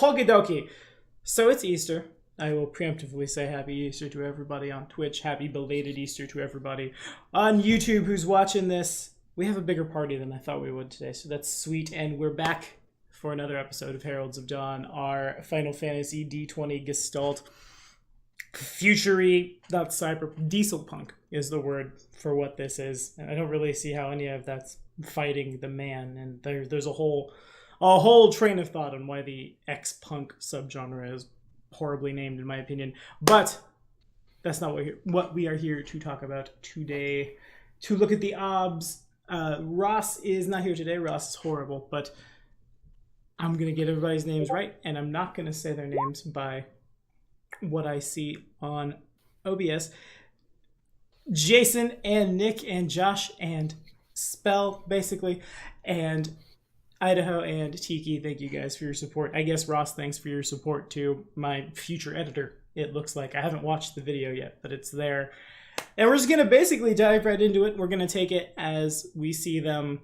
Okie dokie. So it's Easter. I will preemptively say Happy Easter to everybody on Twitch. Happy belated Easter to everybody on YouTube who's watching this. We have a bigger party than I thought we would today, so that's sweet. And we're back for another episode of Heralds of Dawn, our Final Fantasy D20 Gestalt. Futury, not cyber, diesel punk is the word for what this is. And I don't really see how any of that's fighting the man. And there's a whole train of thought on why the X-punk subgenre is horribly named, in my opinion. But that's not what we are here to talk about today. To look at the obs. Ross is not here today. Ross is horrible, but I'm going to get everybody's names right, and I'm not going to say their names by what I see on OBS. Jason and Nick and Josh and Spell, basically, and Idaho and Tiki, thank you guys for your support. I guess Ross, thanks for your support too. My future editor, it looks like. I haven't watched the video yet, but it's there. And we're just going to basically dive right into it. We're going to take it as we see them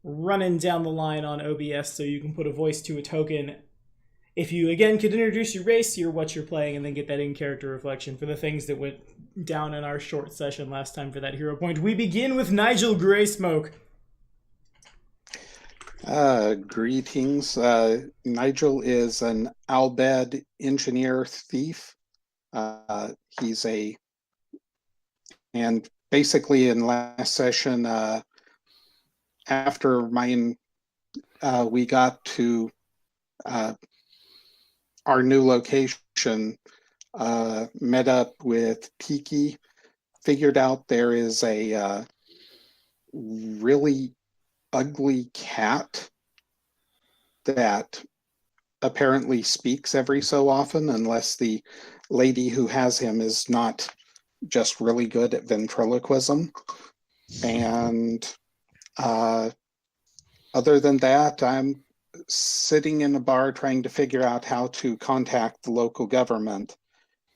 running down the line on OBS, so you can put a voice to a token. If you, again, could introduce your race, what you're playing, and then get that in-character reflection for the things that went down in our short session last time for that hero point. We begin with Nigel Greysmoke. Greetings. Nigel is an Albed engineer thief. And basically in last session, after we got to our new location, met up with Tiki, figured out there is a really ugly cat that apparently speaks every so often, unless the lady who has him is not just really good at ventriloquism. And other than that, I'm sitting in a bar trying to figure out how to contact the local government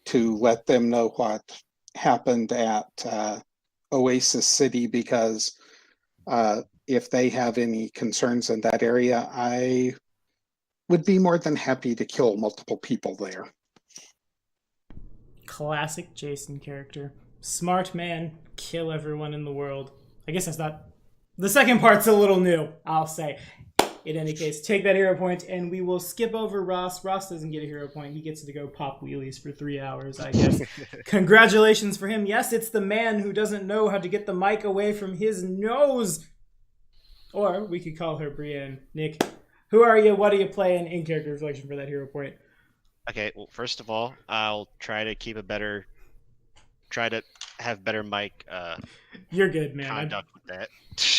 to let them know what happened at Oasis City, because if they have any concerns in that area, I would be more than happy to kill multiple people there. Classic Jason character. Smart man, kill everyone in the world. I guess that's not... The second part's a little new, I'll say. In any case, take that hero point, and we will skip over Ross. Ross doesn't get a hero point. He gets to go pop wheelies for 3 hours, I guess. Congratulations for him. Yes, it's the man who doesn't know how to get the mic away from his nose. Or we could call her Brienne. Nick, who are you? What are you playing? In-character reflection for that hero point. Okay, well, first of all, I'll try to have better mic You're good, man. conduct with that.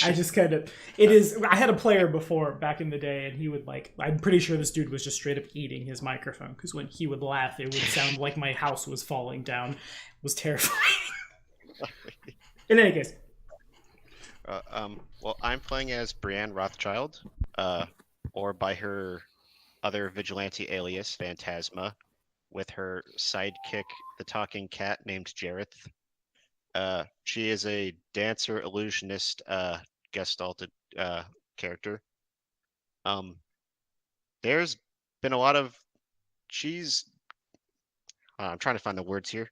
I just kind of... I had a player before, back in the day, and he would, I'm pretty sure this dude was just straight up eating his microphone, because when he would laugh, it would sound like my house was falling down. It was terrifying. In any case. Well, I'm playing as Brienne Rothschild, or by her other vigilante alias, Phantasma, with her sidekick, the talking cat named Jareth. She is a dancer illusionist gestalted character. There's been a lot of... I'm trying to find the words here.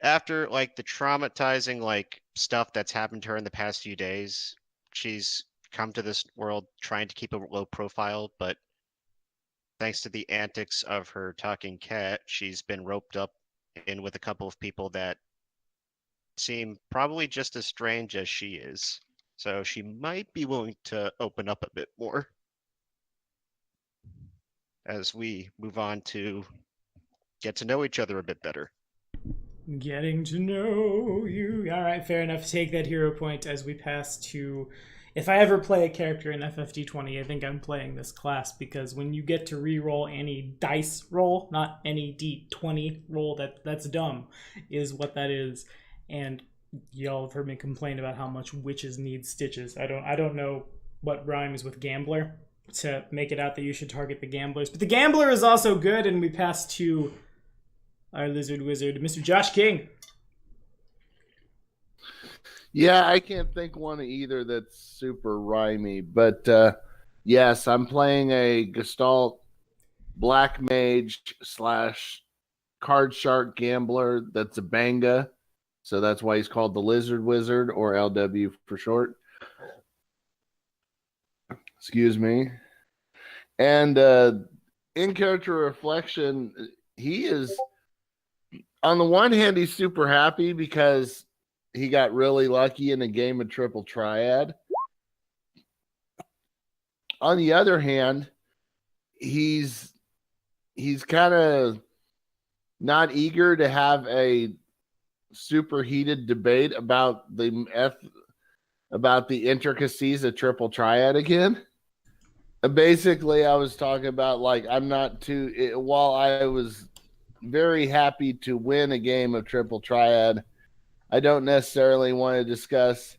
After the traumatizing stuff that's happened to her in the past few days, she's come to this world trying to keep a low profile, but thanks to the antics of her talking cat, she's been roped up in with a couple of people that seem probably just as strange as she is. So she might be willing to open up a bit more as we move on to get to know each other a bit better. Getting to know you. All right, fair enough. Take that hero point as we pass to... If I ever play a character in FFD20, I think I'm playing this class, because when you get to re-roll any dice roll, not any D20 roll, that's dumb, is what that is. And y'all have heard me complain about how much witches need stitches. I don't know what rhymes with gambler to make it out that you should target the gamblers. But the gambler is also good, and we pass to our lizard wizard, Mr. Josh King. Yeah, I can't think one either that's super rhymey, but Yes, I'm playing a Gestalt Black Mage / Card Shark Gambler that's a Banga. So that's why he's called the Lizard Wizard, or LW for short. Excuse me. And in character reflection, he is, on the one hand, he's super happy because he got really lucky in a game of Triple Triad. On the other hand, he's kind of not eager to have a super heated debate about the intricacies of Triple Triad again. Basically, I was talking about, like, I'm not too, while I was very happy to win a game of Triple Triad, I don't necessarily want to discuss,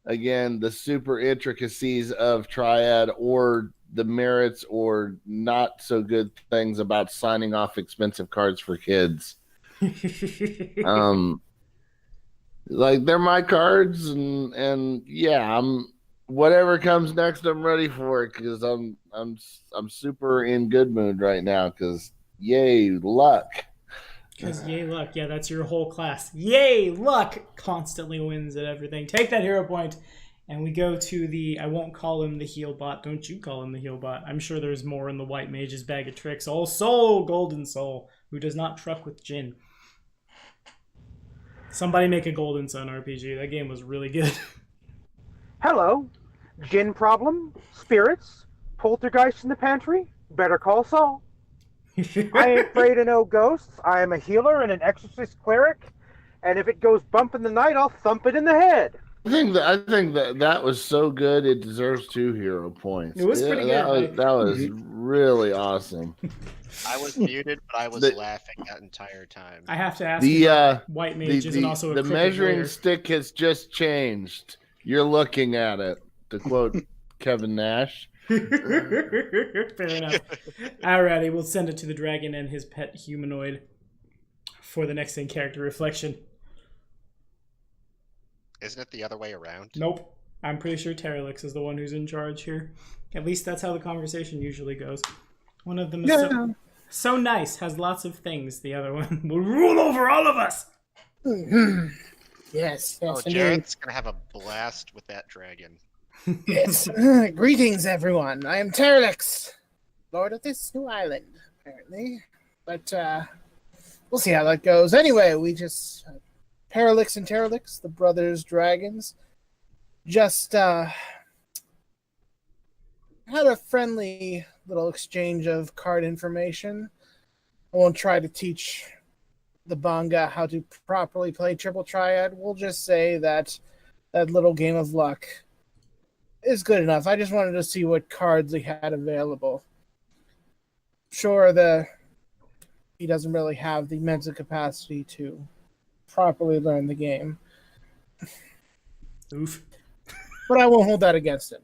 again, the super intricacies of Triad or the merits or not so good things about signing off expensive cards for kids. Like, they're my cards, and yeah, whatever comes next, I'm ready for it, because I'm super in good mood right now, because yay luck. Because yay luck, yeah, that's your whole class. Yay luck constantly wins at everything. Take that hero point, and we go to the. I won't call him the heal bot. Don't you call him the heal bot? I'm sure there's more in the white mage's bag of tricks. Oh, Soul, Golden Soul, who does not truck with Jin. Somebody make a Golden Sun RPG. That game was really good. Hello. Gin problem? Spirits? Poltergeist in the pantry? Better call Saul. I ain't afraid of no ghosts. I am a healer and an exorcist cleric, and if it goes bump in the night, I'll thump it in the head. I think that was so good it deserves 2 hero points. It was pretty good. That was really awesome. I was muted, but I was laughing that entire time. I have to ask you, white mage isn't also a the measuring warrior. Stick has just changed. You're looking at it, to quote Kevin Nash. Fair enough. Alrighty, we'll send it to the dragon and his pet humanoid for the next in character reflection. Isn't it the other way around? Nope. I'm pretty sure Terralix is the one who's in charge here. At least that's how the conversation usually goes. One of them is so nice, has lots of things. The other one will rule over all of us. Yes. Oh, Jared's going to have a blast with that dragon. Yes. Greetings, everyone. I am Terralix, lord of this new island, apparently. But we'll see how that goes. Anyway, we just... Terralix and Terralix, the brothers dragons, just had a friendly little exchange of card information. I won't try to teach the Banga how to properly play Triple Triad. We'll just say that that little game of luck is good enough. I just wanted to see what cards he had available. Sure, he doesn't really have the mental capacity to properly learn the game. Oof. But I won't hold that against him.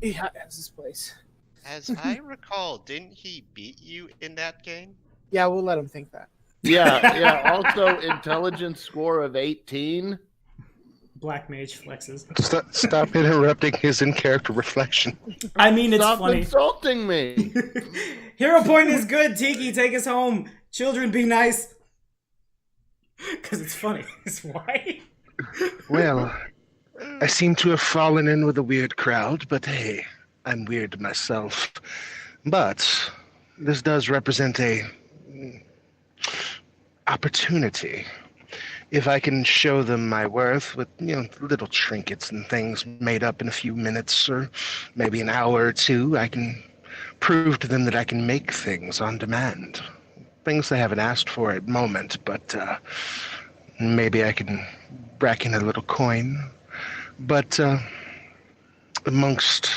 He has his place. As I recall, didn't he beat you in that game? Yeah, we'll let him think that. Yeah. Also, intelligence score of 18. Black mage flexes. Stop interrupting his in-character reflection. I mean, it's Stop funny. Insulting me. Hero point is good. Tiki, take us home. Children, be nice. Because it's funny. That's why. Well, I seem to have fallen in with a weird crowd, but hey, I'm weird myself. But this does represent a opportunity. If I can show them my worth with, little trinkets and things made up in a few minutes or maybe an hour or two, I can prove to them that I can make things on demand. Things they haven't asked for at the moment, but maybe I can rack in a little coin. But amongst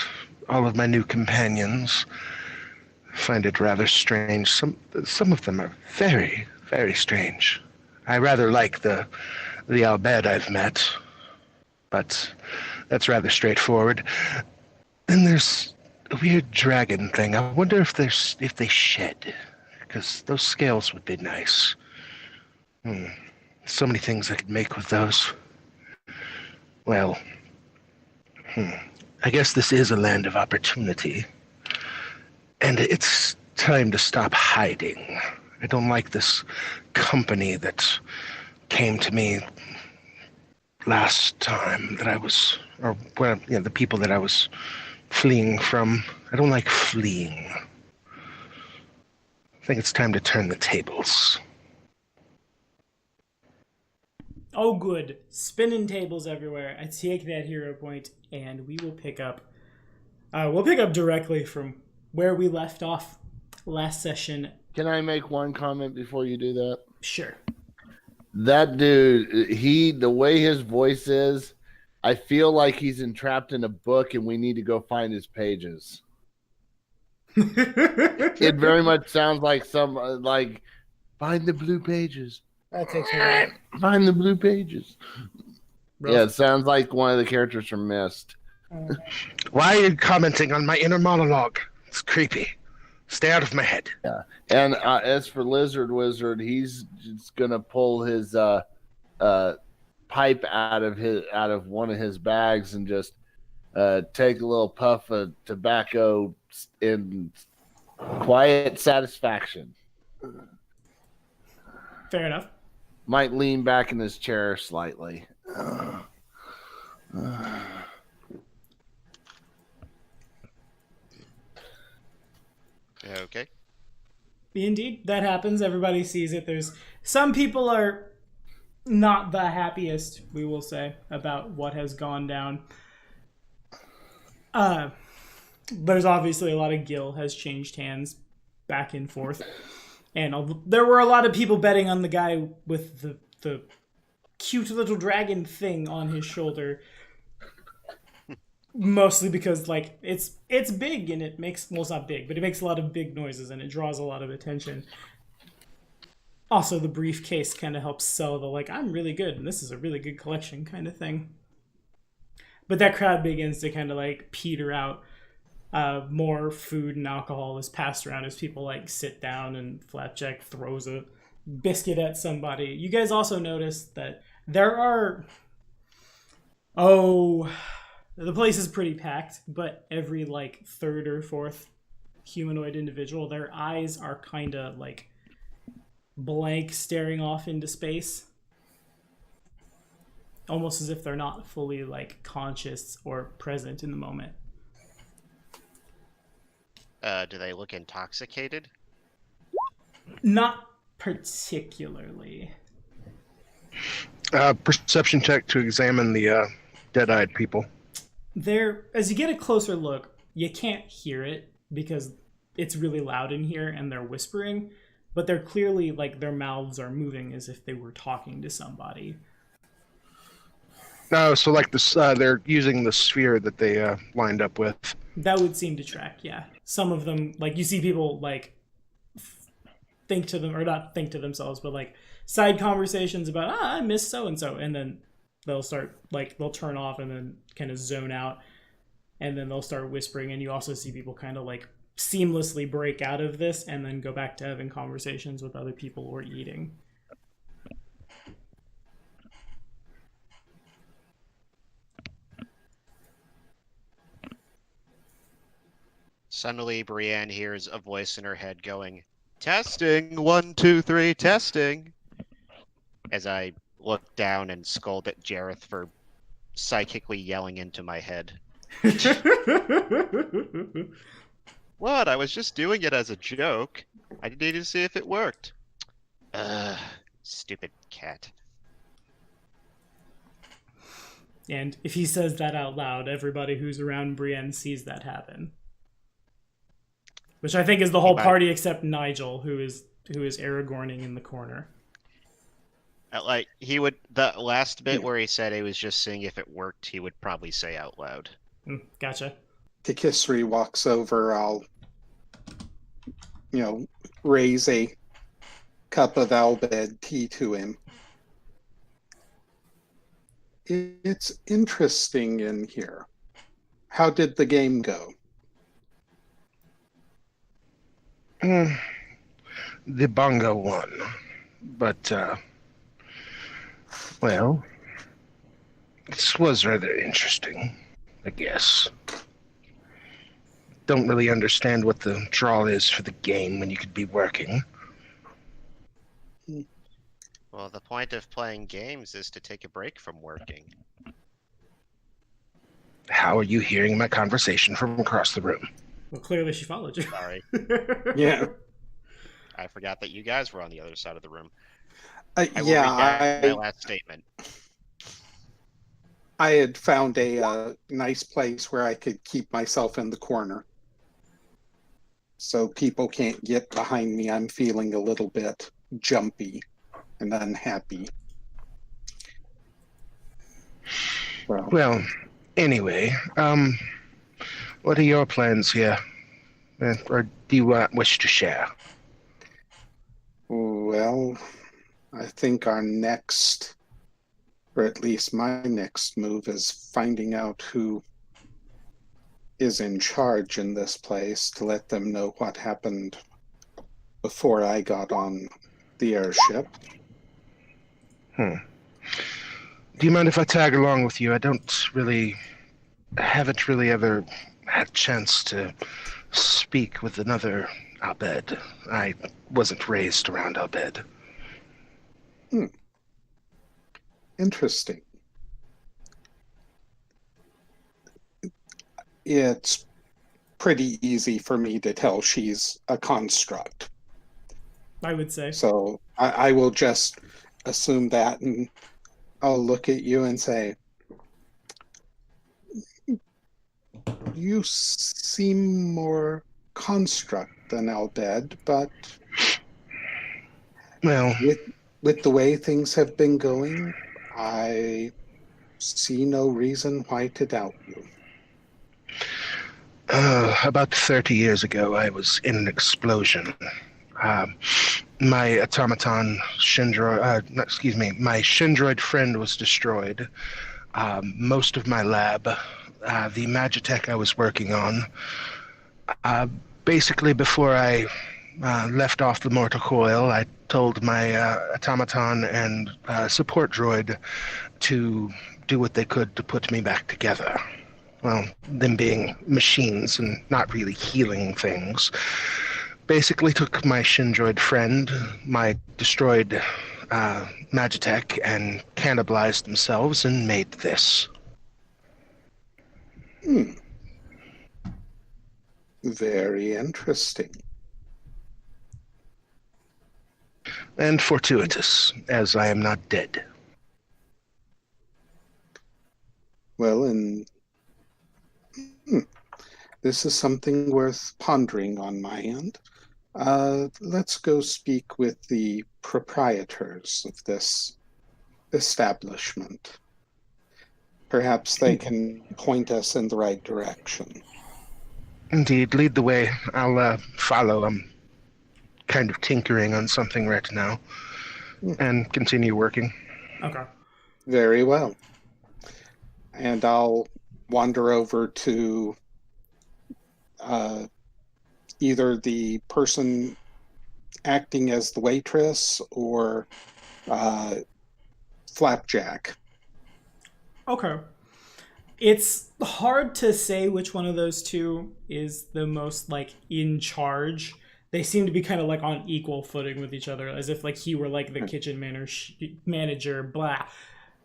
all of my new companions, I find it rather strange. Some of them are very, very strange. I rather like the Albed I've met, but that's rather straightforward. Then there's a weird dragon thing. I wonder if they shed, because those scales would be nice. So many things I could make with those. Well, I guess this is a land of opportunity. And it's time to stop hiding. I don't like this company that came to me last time that I was, or well, the people that I was fleeing from. I don't like fleeing. I think it's time to turn the tables. Oh, good. Spinning tables everywhere. I take that hero point, and we will pick up. We'll pick up directly from where we left off last session. Can I make one comment before you do that? Sure. That dude, the way his voice is, I feel like he's entrapped in a book and we need to go find his pages. It very much sounds like some, like, find the blue pages. That takes me back. Find the blue pages. Rough. Yeah, it sounds like one of the characters from Myst. Why are you commenting on my inner monologue? It's creepy. Stay out of my head. Yeah. And as for Lizard Wizard, he's just gonna pull his pipe out of one of his bags and just take a little puff of tobacco in quiet satisfaction. Fair enough. Might lean back in his chair slightly. Okay. Indeed, that happens. Everybody sees it. There's some people are not the happiest, we will say, about what has gone down. There's obviously a lot of Gil has changed hands back and forth. And there were a lot of people betting on the guy with the cute little dragon thing on his shoulder. Mostly because, like, it's big and it makes, well, it's not big, but it makes a lot of big noises and it draws a lot of attention. Also, the briefcase kind of helps sell the, like, I'm really good and this is a really good collection kind of thing. But that crowd begins to kind of, like, peter out. More food and alcohol is passed around as people, like, sit down and Flapjack throws a biscuit at somebody. You guys also notice that there are... the place is pretty packed, but every, like, third or fourth humanoid individual, their eyes are kind of, like, blank, staring off into space. Almost as if they're not fully, like, conscious or present in the moment. Do they look intoxicated? Not particularly. Perception check to examine the dead-eyed people. As you get a closer look, you can't hear it because it's really loud in here and they're whispering, but they're clearly, like, their mouths are moving as if they were talking to somebody. No, so like this, they're using the sphere that they lined up with. That would seem to track, yeah. Some of them, like, you see people, like, think to them, or not think to themselves, but, like, side conversations about, I miss so-and-so, and then they'll start, like, they'll turn off and then kind of zone out, and then they'll start whispering, and you also see people kind of, like, seamlessly break out of this and then go back to having conversations with other people or eating. Suddenly, Brienne hears a voice in her head going, "Testing, 1, 2, 3, testing." As I look down and scold at Jareth for psychically yelling into my head. What? I was just doing it as a joke. I needed to see if it worked. Stupid cat. And if he says that out loud, everybody who's around Brienne sees that happen. Which I think is the whole party except Nigel, who is Aragorning in the corner. Like, he would, the last bit where he said he was just seeing if it worked, he would probably say out loud. Gotcha. Tikisri walks over. I'll, raise a cup of Albed tea to him. It's interesting in here. How did the game go? The bongo won, but well, this was rather interesting, I guess. don't really understand what the draw is for the game when you could be working. Well, the point of playing games is to take a break from working. How are you hearing my conversation from across the room? Well, clearly she followed you. Sorry, Yeah. I forgot that you guys were on the other side of the room. Uh, I will yeah, redact my last statement. I had found a nice place where I could keep myself in the corner. So people can't get behind me. I'm feeling a little bit jumpy and unhappy. Well, anyway, what are your plans here? Or do you wish to share? Well, I think our next, or at least my next move, is finding out who is in charge in this place to let them know what happened before I got on the airship. Do you mind if I tag along with you? I haven't really ever had a chance to speak with another Abed. I wasn't raised around Abed. Interesting. It's pretty easy for me to tell she's a construct. I would say. So I will just assume that, and I'll look at you and say, you seem more construct than Albed, but Well, with the way things have been going, I see no reason why to doubt you. about 30 years ago, I was in an explosion. My automaton my Shendroid friend was destroyed. Most of my lab, the Magitech I was working on, basically before I left off the mortal coil, I told my automaton and support droid to do what they could to put me back together. Well, them being machines and not really healing things. Basically took my Shendroid friend, my destroyed Magitech, and cannibalized themselves and made this. Very interesting. And fortuitous, as I am not dead. Well, and this is something worth pondering on my end. Let's go speak with the proprietors of this establishment. Perhaps they can point us in the right direction. Indeed, lead the way. I'll follow. I'm kind of tinkering on something right now. And continue working. Okay. Very well. And I'll wander over to either the person acting as the waitress or Flapjack. Okay. It's hard to say which one of those two is the most, like, in charge. They seem to be kind of, like, on equal footing with each other, as if, like, he were, like, the kitchen manager, blah.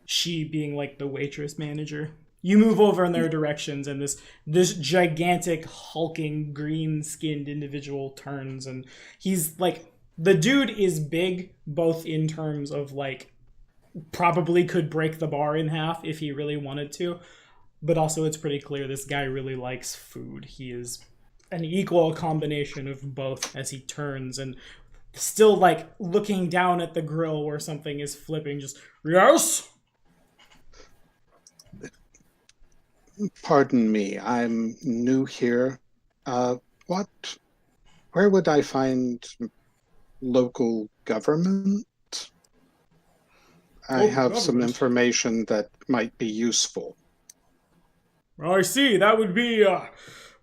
She being, like, the waitress manager. You move over in their directions, and this gigantic, hulking, green-skinned individual turns, and he's, like, the dude is big, both in terms of, like, probably could break the bar in half if he really wanted to, but also it's pretty clear this guy really likes food. He is an equal combination of both as he turns and still, like, looking down at the grill where something is flipping, just, yes? Pardon me, I'm new here. Where would I find local government? I have some information that might be useful. I see, that would be,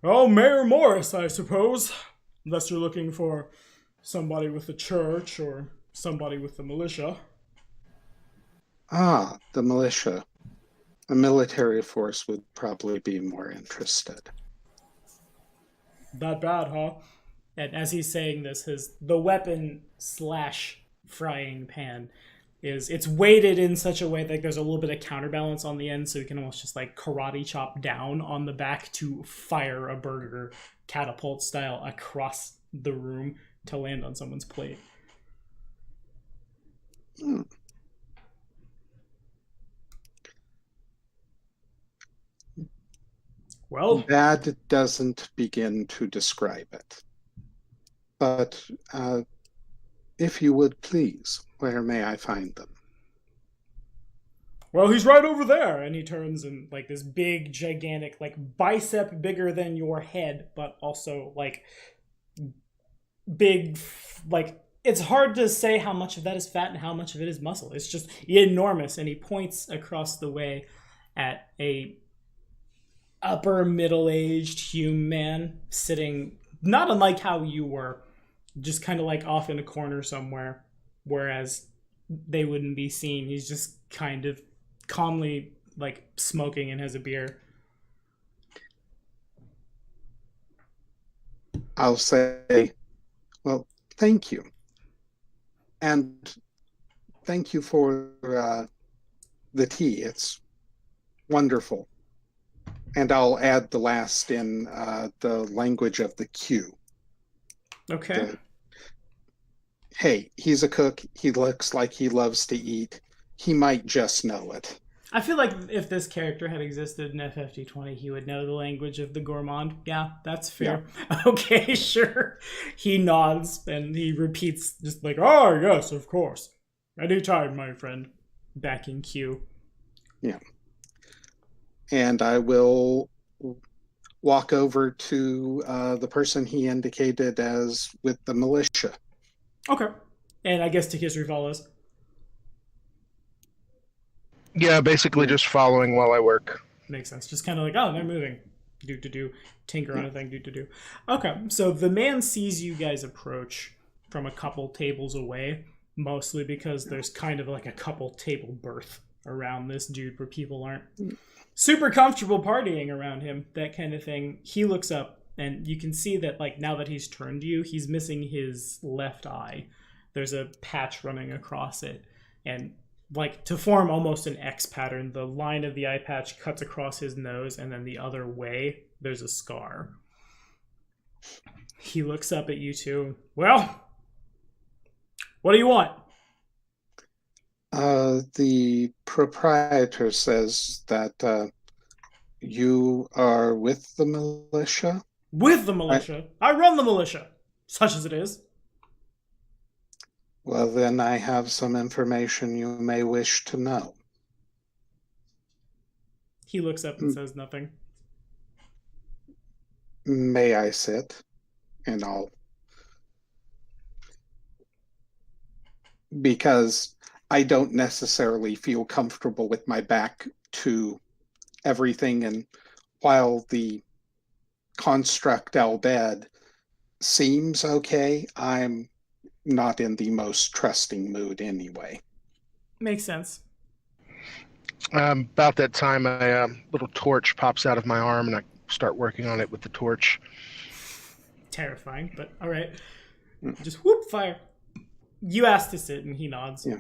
Mayor Morris, I suppose. Unless you're looking for somebody with the church or somebody with the militia. Ah, the militia. A military force would probably be more interested. that bad, huh? And as he's saying this, the weapon slash frying pan it's weighted in such a way that there's a little bit of counterbalance on the end, so you can almost just like karate chop down on the back to fire a burger catapult style across the room to land on someone's plate. Well, that doesn't begin to describe it. But if you would please, where may I find them? Well, he's right over there. And he turns and like this big, gigantic, like bicep bigger than your head, but also like big, like it's hard to say how much of that is fat and how much of it is muscle. It's just enormous. And he points across the way at a upper middle-aged human man sitting not unlike how you were, just kind of like off in a corner somewhere, whereas they wouldn't be seen. He's just kind of calmly like smoking and has a beer. I'll say, well, thank you. And thank you for the tea. It's wonderful. And I'll add the last in the language of the Q. Okay. Hey, he's a cook. He looks like he loves to eat. He might just know it. I feel like if this character had existed in FFD20, he would know the language of the gourmand. Yeah, that's fair. Yeah. Okay, sure. He nods and he repeats just like, oh, yes, of course. Anytime, my friend. Back in queue. Yeah. And I will walk over to the person he indicated as with the militia. Okay. And I guess Takisri follows. Yeah, basically just following while I work. Makes sense. Just kind of like, oh, they're moving. Do. Tinker on a thing. Do. Okay, so the man sees you guys approach from a couple tables away, mostly because there's kind of like a couple table berth around this dude where people aren't super comfortable partying around him, that kind of thing. He looks up and you can see that like now that he's turned to you, he's missing his left eye. There's a patch running across it, and like to form almost an X pattern, the line of the eye patch cuts across his nose, and then the other way there's a scar. He looks up at you two. Well, what do you want? The proprietor says that you are with the militia? With the militia? I run the militia, such as it is. Well, then I have some information you may wish to know. He looks up and says nothing. May I sit? And I'll... Because I don't necessarily feel comfortable with my back to everything, and while the construct Al bed seems okay, I'm not in the most trusting mood anyway. Makes sense. About that time, a little torch pops out of my arm, and I start working on it with the torch. Terrifying, but all right. Just whoop, fire. You asked to sit, and he nods. Yeah.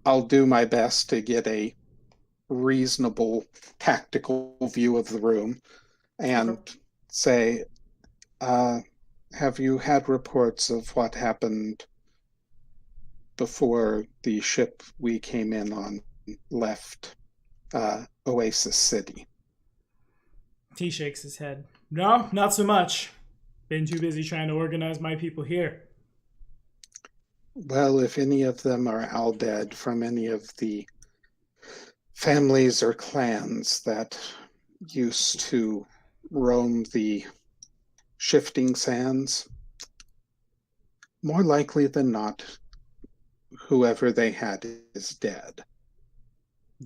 I'll do my best to get a reasonable tactical view of the room and say, have you had reports of what happened before the ship we came in on left Oasis City? He shakes his head. No, not so much. Been too busy trying to organize my people here. Well, if any of them are Al dead from any of the families or clans that used to roam the shifting sands, more likely than not, whoever they had is dead.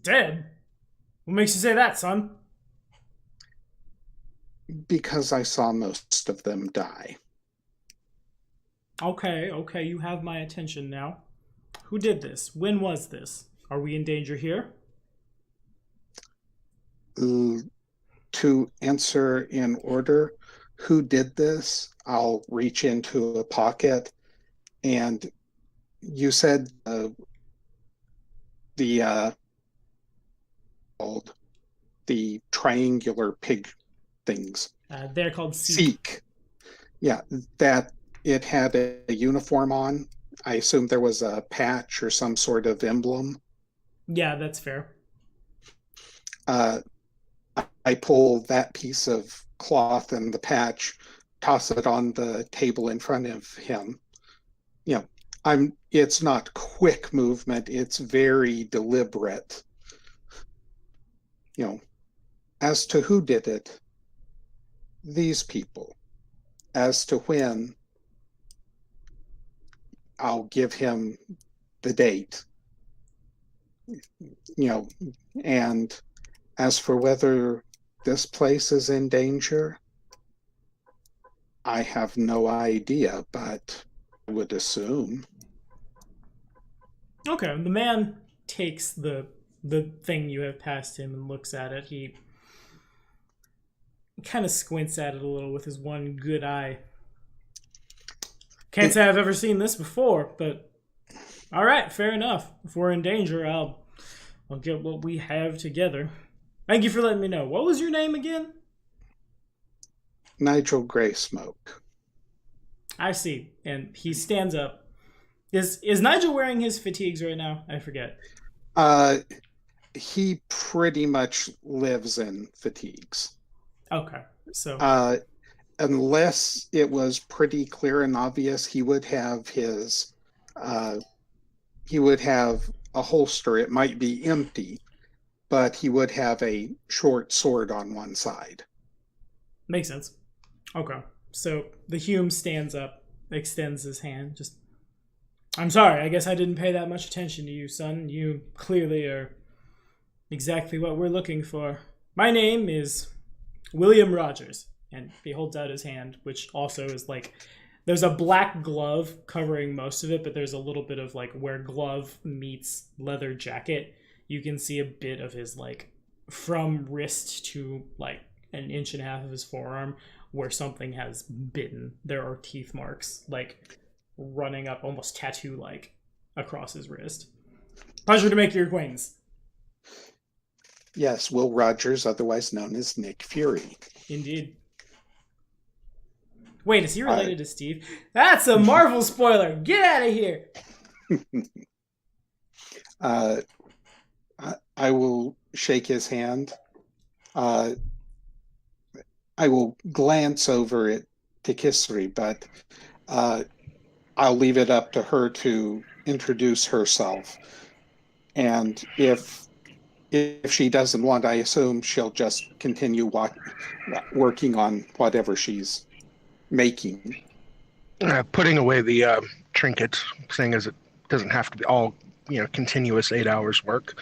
Dead? What makes you say that, son? Because I saw most of them die. Okay, you have my attention now. Who did this? When was this? Are we in danger here? To answer in order, who did this? I'll reach into a pocket, and you said the the triangular pig things. They're called Seek. Yeah, that it had a uniform on. I assume there was a patch or some sort of emblem. Yeah, that's fair. I pull that piece of cloth and the patch, toss it on the table in front of him. You know, it's not quick movement, it's very deliberate. You know, as to who did it, these people. As to when, I'll give him the date. You know, and as for whether this place is in danger, I have no idea, but I would assume. Okay, the man takes the thing you have passed him and looks at it. He kind of squints at it a little with his one good eye. Can't say I've ever seen this before, but all right, fair enough. If we're in danger, I'll get what we have together. Thank you for letting me know. What was your name again? Nigel Greysmoke. I see. And he stands up. Is Nigel wearing his fatigues right now? I forget. He pretty much lives in fatigues. Okay. So unless it was pretty clear and obvious, he would have his he would have a holster. It might be empty, but he would have a short sword on one side. Makes sense. Okay. So the Hume stands up, extends his hand. Just, I'm sorry, I guess I didn't pay that much attention to you, son. You clearly are exactly what we're looking for. My name is William Rogers. And he holds out his hand, which also is like, there's a black glove covering most of it, but there's a little bit of like where glove meets leather jacket. You can see a bit of his like from wrist to like an inch and a half of his forearm where something has bitten. There are teeth marks like running up almost tattoo like across his wrist. Pleasure to make your acquaintance. Yes, Will Rogers, otherwise known as Nick Fury. Indeed. Wait, is he related to Steve? That's a Marvel spoiler! Get out of here! I will shake his hand. I will glance over at Tikisri, but I'll leave it up to her to introduce herself. And if she doesn't want, I assume she'll just continue working on whatever she's making. Putting away the trinket, seeing as it doesn't have to be all, continuous 8 hours work.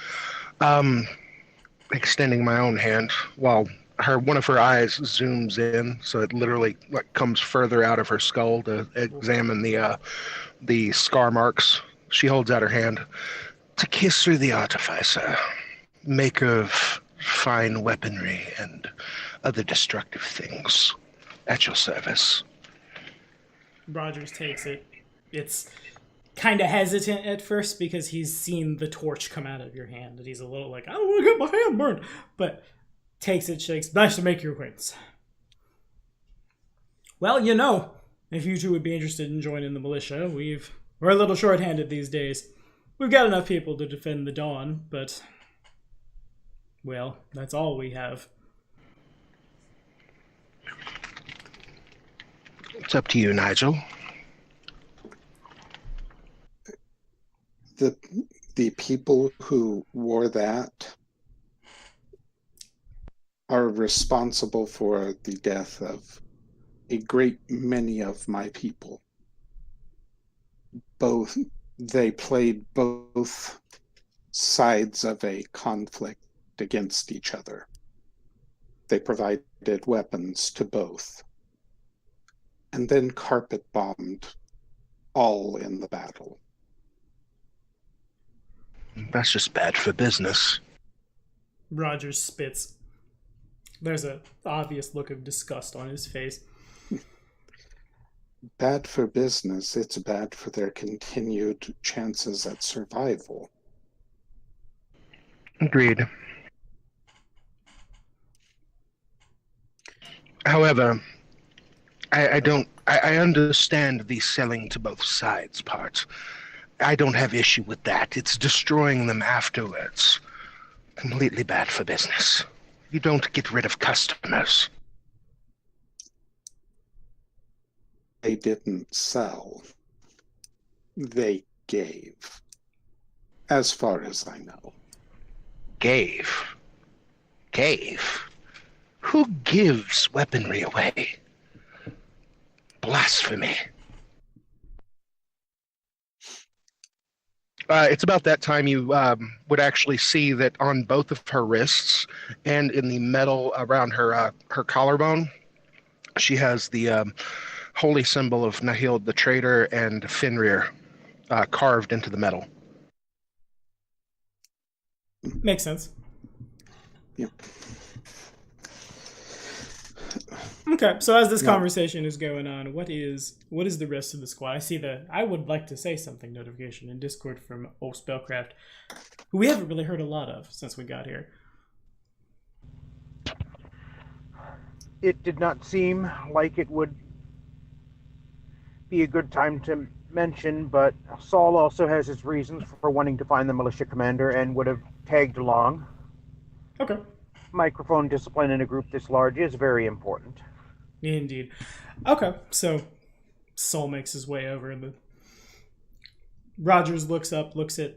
Extending my own hand while one of her eyes zooms in, so it literally comes further out of her skull to examine the scar marks. She holds out her hand. To kiss through the artificer, maker of fine weaponry and other destructive things. At your service. Rogers takes it. It's kind of hesitant at first because he's seen the torch come out of your hand, and he's a little like, I don't want to get my hand burned. But takes it, shakes. Nice to make your acquaintance. Well, if you two would be interested in joining the militia, we're a little short-handed these days. We've got enough people to defend the Dawn, but, well, that's all we have. It's up to you, Nigel. The people who wore that are responsible for the death of a great many of my people. They played both sides of a conflict against each other. They provided weapons to both, and then carpet bombed all in the battle. That's just bad for business. Rogers spits. There's an obvious look of disgust on his face. Bad for business. It's bad for their continued chances at survival. Agreed. However, I understand the selling to both sides part. I don't have issue with that. It's destroying them afterwards. Completely bad for business. You don't get rid of customers. They didn't sell. They gave. As far as I know. Gave? Who gives weaponry away? Blasphemy. It's about that time you would actually see that on both of her wrists and in the metal around her collarbone, she has the holy symbol of MacLeod the Traitor and Fenrir carved into the metal. Makes sense. Yep. Okay, so as this conversation is going on, what is the rest of the squad? I see the I would like to say something notification in Discord from Spellcraft, who we haven't really heard a lot of since we got here. It did not seem like it would be a good time to mention, but Saul also has his reasons for wanting to find the militia commander and would have tagged along. Okay. Microphone discipline in a group this large is very important. Indeed. Okay, so Saul makes his way over. Rogers looks up, looks at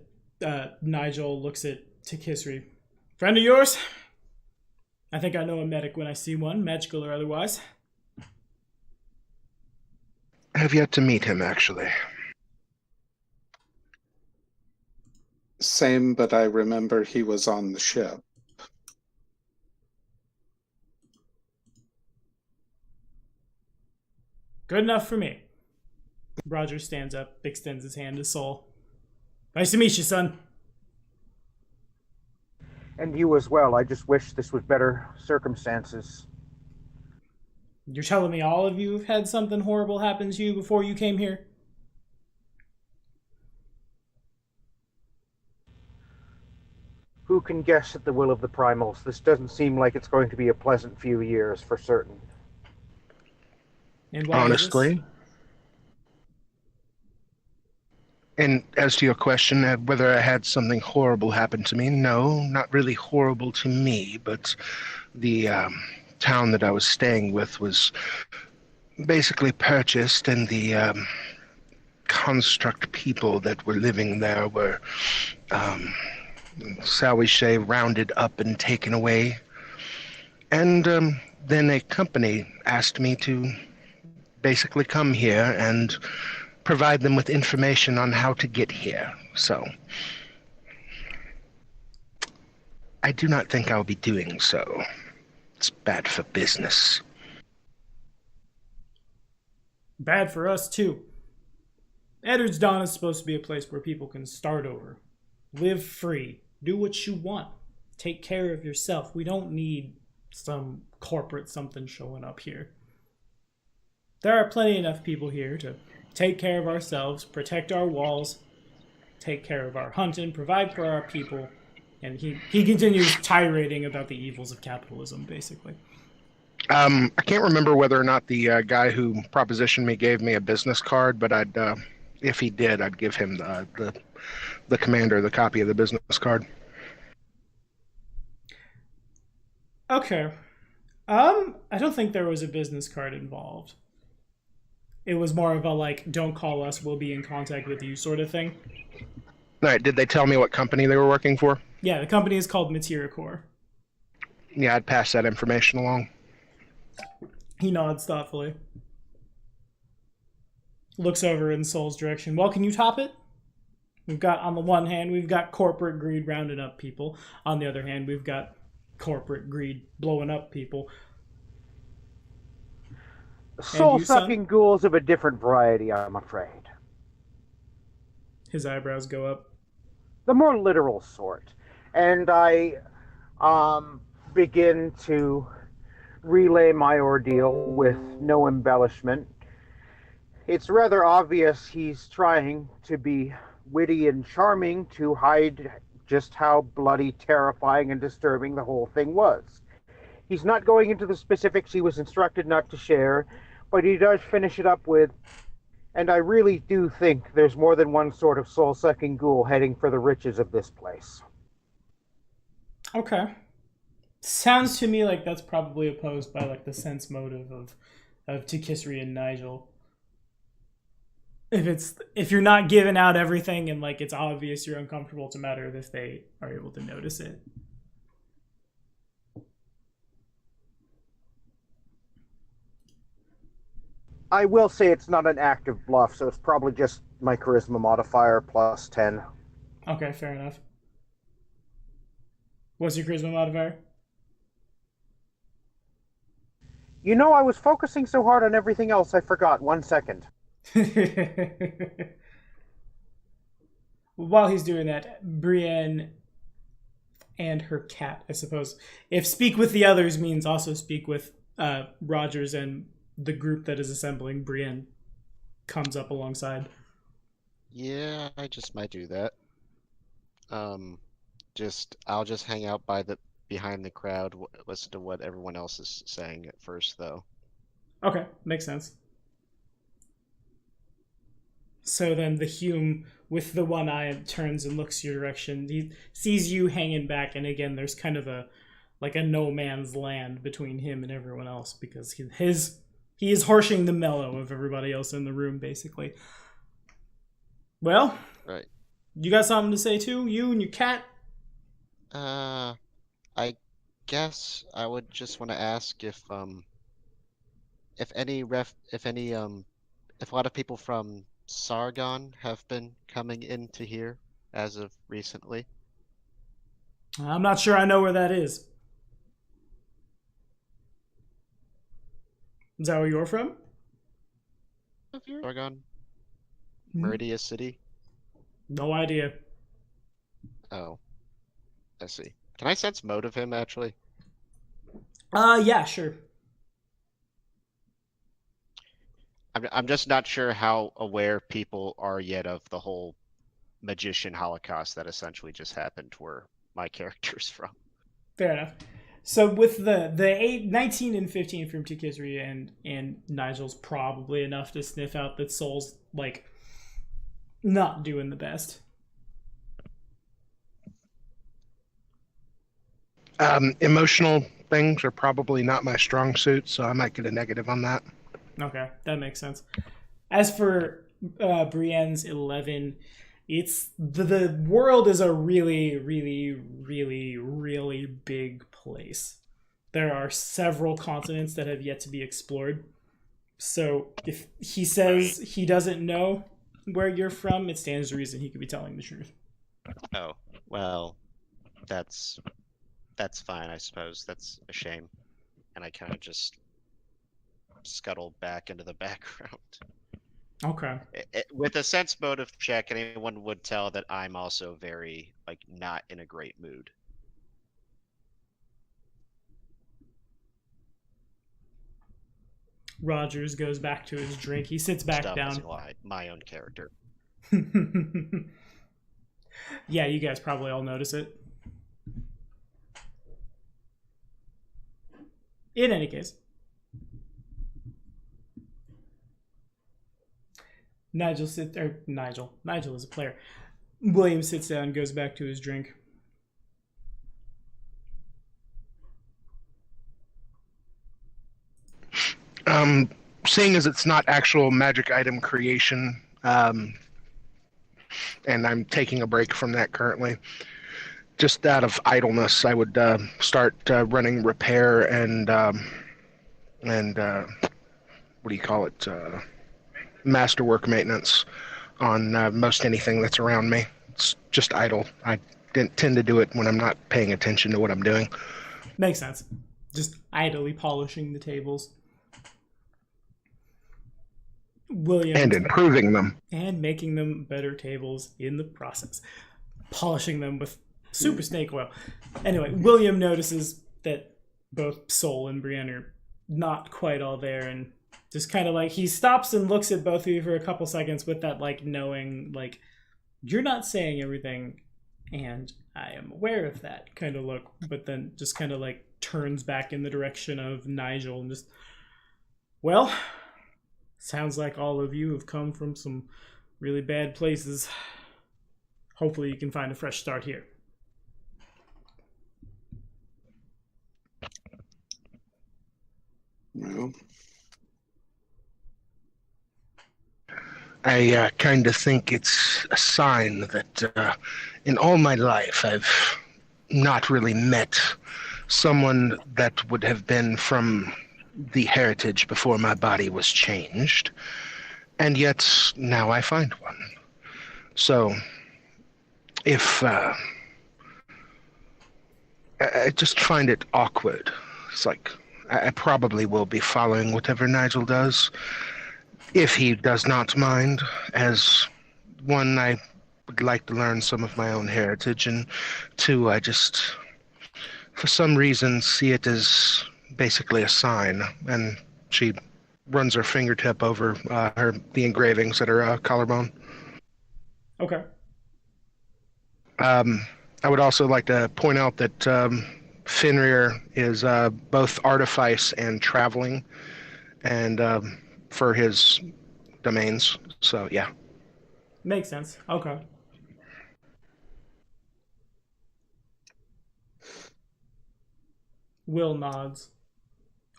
Nigel, looks at Takisri. Friend of yours? I think I know a medic when I see one, magical or otherwise. I have yet to meet him, actually. Same, but I remember he was on the ship. Good enough for me. Roger stands up, extends his hand to Saul. Nice to meet you, son. And you as well. I just wish this was better circumstances. You're telling me all of you have had something horrible happen to you before you came here? Who can guess at the will of the primals? This doesn't seem like it's going to be a pleasant few years for certain. And why honestly. And as to your question, whether I had something horrible happen to me, no, not really horrible to me, but the town that I was staying with was basically purchased, and the construct people that were living there were, shall we say, rounded up and taken away. And then a company asked me to basically come here and provide them with information on how to get here. So I do not think I'll be doing so. It's bad for business. Bad for us, too. Eddard's Dawn is supposed to be a place where people can start over. Live free. Do what you want. Take care of yourself. We don't need some corporate something showing up here. There are plenty enough people here to take care of ourselves, protect our walls, take care of our hunting, provide for our people, and he continues tirading about the evils of capitalism, basically. I can't remember whether or not the guy who propositioned me gave me a business card, but I'd, if he did, I'd give him the commander the copy of the business card. Okay. I don't think there was a business card involved. It was more of a, like, don't call us, we'll be in contact with you sort of thing. All right, did they tell me what company they were working for? Yeah, the company is called Materiacore. Yeah, I'd pass that information along. He nods thoughtfully. Looks over in Soul's direction. Well, can you top it? We've got, on the one hand, we've got corporate greed rounding up people. On the other hand, we've got corporate greed blowing up people. Soul-sucking ghouls of a different variety, I'm afraid. His eyebrows go up. The more literal sort. And I begin to relay my ordeal with no embellishment. It's rather obvious he's trying to be witty and charming to hide just how bloody, terrifying, and disturbing the whole thing was. He's not going into the specifics he was instructed not to share, but he does finish it up with, and I really do think there's more than one sort of soul-sucking ghoul heading for the riches of this place. Okay. Sounds to me like that's probably opposed by like the sense motive of Tikisri and Nigel. If you're not giving out everything and like it's obvious you're uncomfortable, to matter if they are able to notice it. I will say it's not an active bluff, so it's probably just my charisma modifier plus 10. Okay, fair enough. What's your charisma modifier? You know, I was focusing so hard on everything else, I forgot. 1 second. While he's doing that, Brienne and her cat, I suppose. If speak with the others means also speak with Rogers and the group that is assembling, Brienne comes up alongside. Yeah, I just might do that. I'll just hang out behind the crowd, listen to what everyone else is saying at first, though. Okay, makes sense. So then the Hume with the one eye turns and looks your direction. He sees you hanging back, and again, there's kind of a no man's land between him and everyone else because he is harshing the mellow of everybody else in the room, basically. Well, right. You got something to say too? You and your cat? I guess I would just want to ask if a lot of people from Sargon have been coming into here as of recently. I'm not sure I know where that is. Is that where you're from? Sargon? Meridia City? No idea. Oh. I see. Can I sense motive him, actually? Yeah, sure. I'm just not sure how aware people are yet of the whole magician holocaust that essentially just happened where my character's from. Fair enough. So with the 19 and 15 from Tikisri and Nigel's probably enough to sniff out that Soul's like not doing the best. Emotional things are probably not my strong suit, so I might get a negative on that. Okay, that makes sense. As for Brienne's 11, it's the world is a really, really, really, really big place. There are several continents that have yet to be explored. So if he says he doesn't know where you're from, it stands to reason he could be telling the truth. Oh, well, that's fine, I suppose. That's a shame. And I kind of just scuttle back into the background. Okay. With a sense motive check, anyone would tell that I'm also very, not in a great mood. Rogers goes back to his drink. He sits back down. My own character. Yeah, you guys probably all notice it. In any case, Nigel is a player. William sits down and goes back to his drink. Seeing as it's not actual magic item creation, and I'm taking a break from that currently, just out of idleness, I would start running repair and what do you call it? Masterwork maintenance on most anything that's around me. It's just idle. I didn't tend to do it when I'm not paying attention to what I'm doing. Makes sense. Just idly polishing the tables. William. And improving them. And making them better tables in the process. Polishing them with super snake oil. Anyway, William notices that both Soul and Brienne are not quite all there, and just kind of like he stops and looks at both of you for a couple seconds with that like knowing like you're not saying everything, and I am aware of that kind of look, but then just kind of like turns back in the direction of Nigel and just, well, sounds like all of you have come from some really bad places. Hopefully you can find a fresh start here. Well, I kind of think it's a sign that in all my life I've not really met someone that would have been from the heritage before my body was changed, and yet now I find one. So if I just find it awkward. It's like I probably will be following whatever Nigel does, if he does not mind. As one, I would like to learn some of my own heritage, and two, I just, for some reason, see it as basically a sign. And she runs her fingertip over the engravings at her collarbone. Okay. I would also like to point out that Fenrir is both artifice and traveling, and for his domains. So yeah. Makes sense. Okay. Will nods.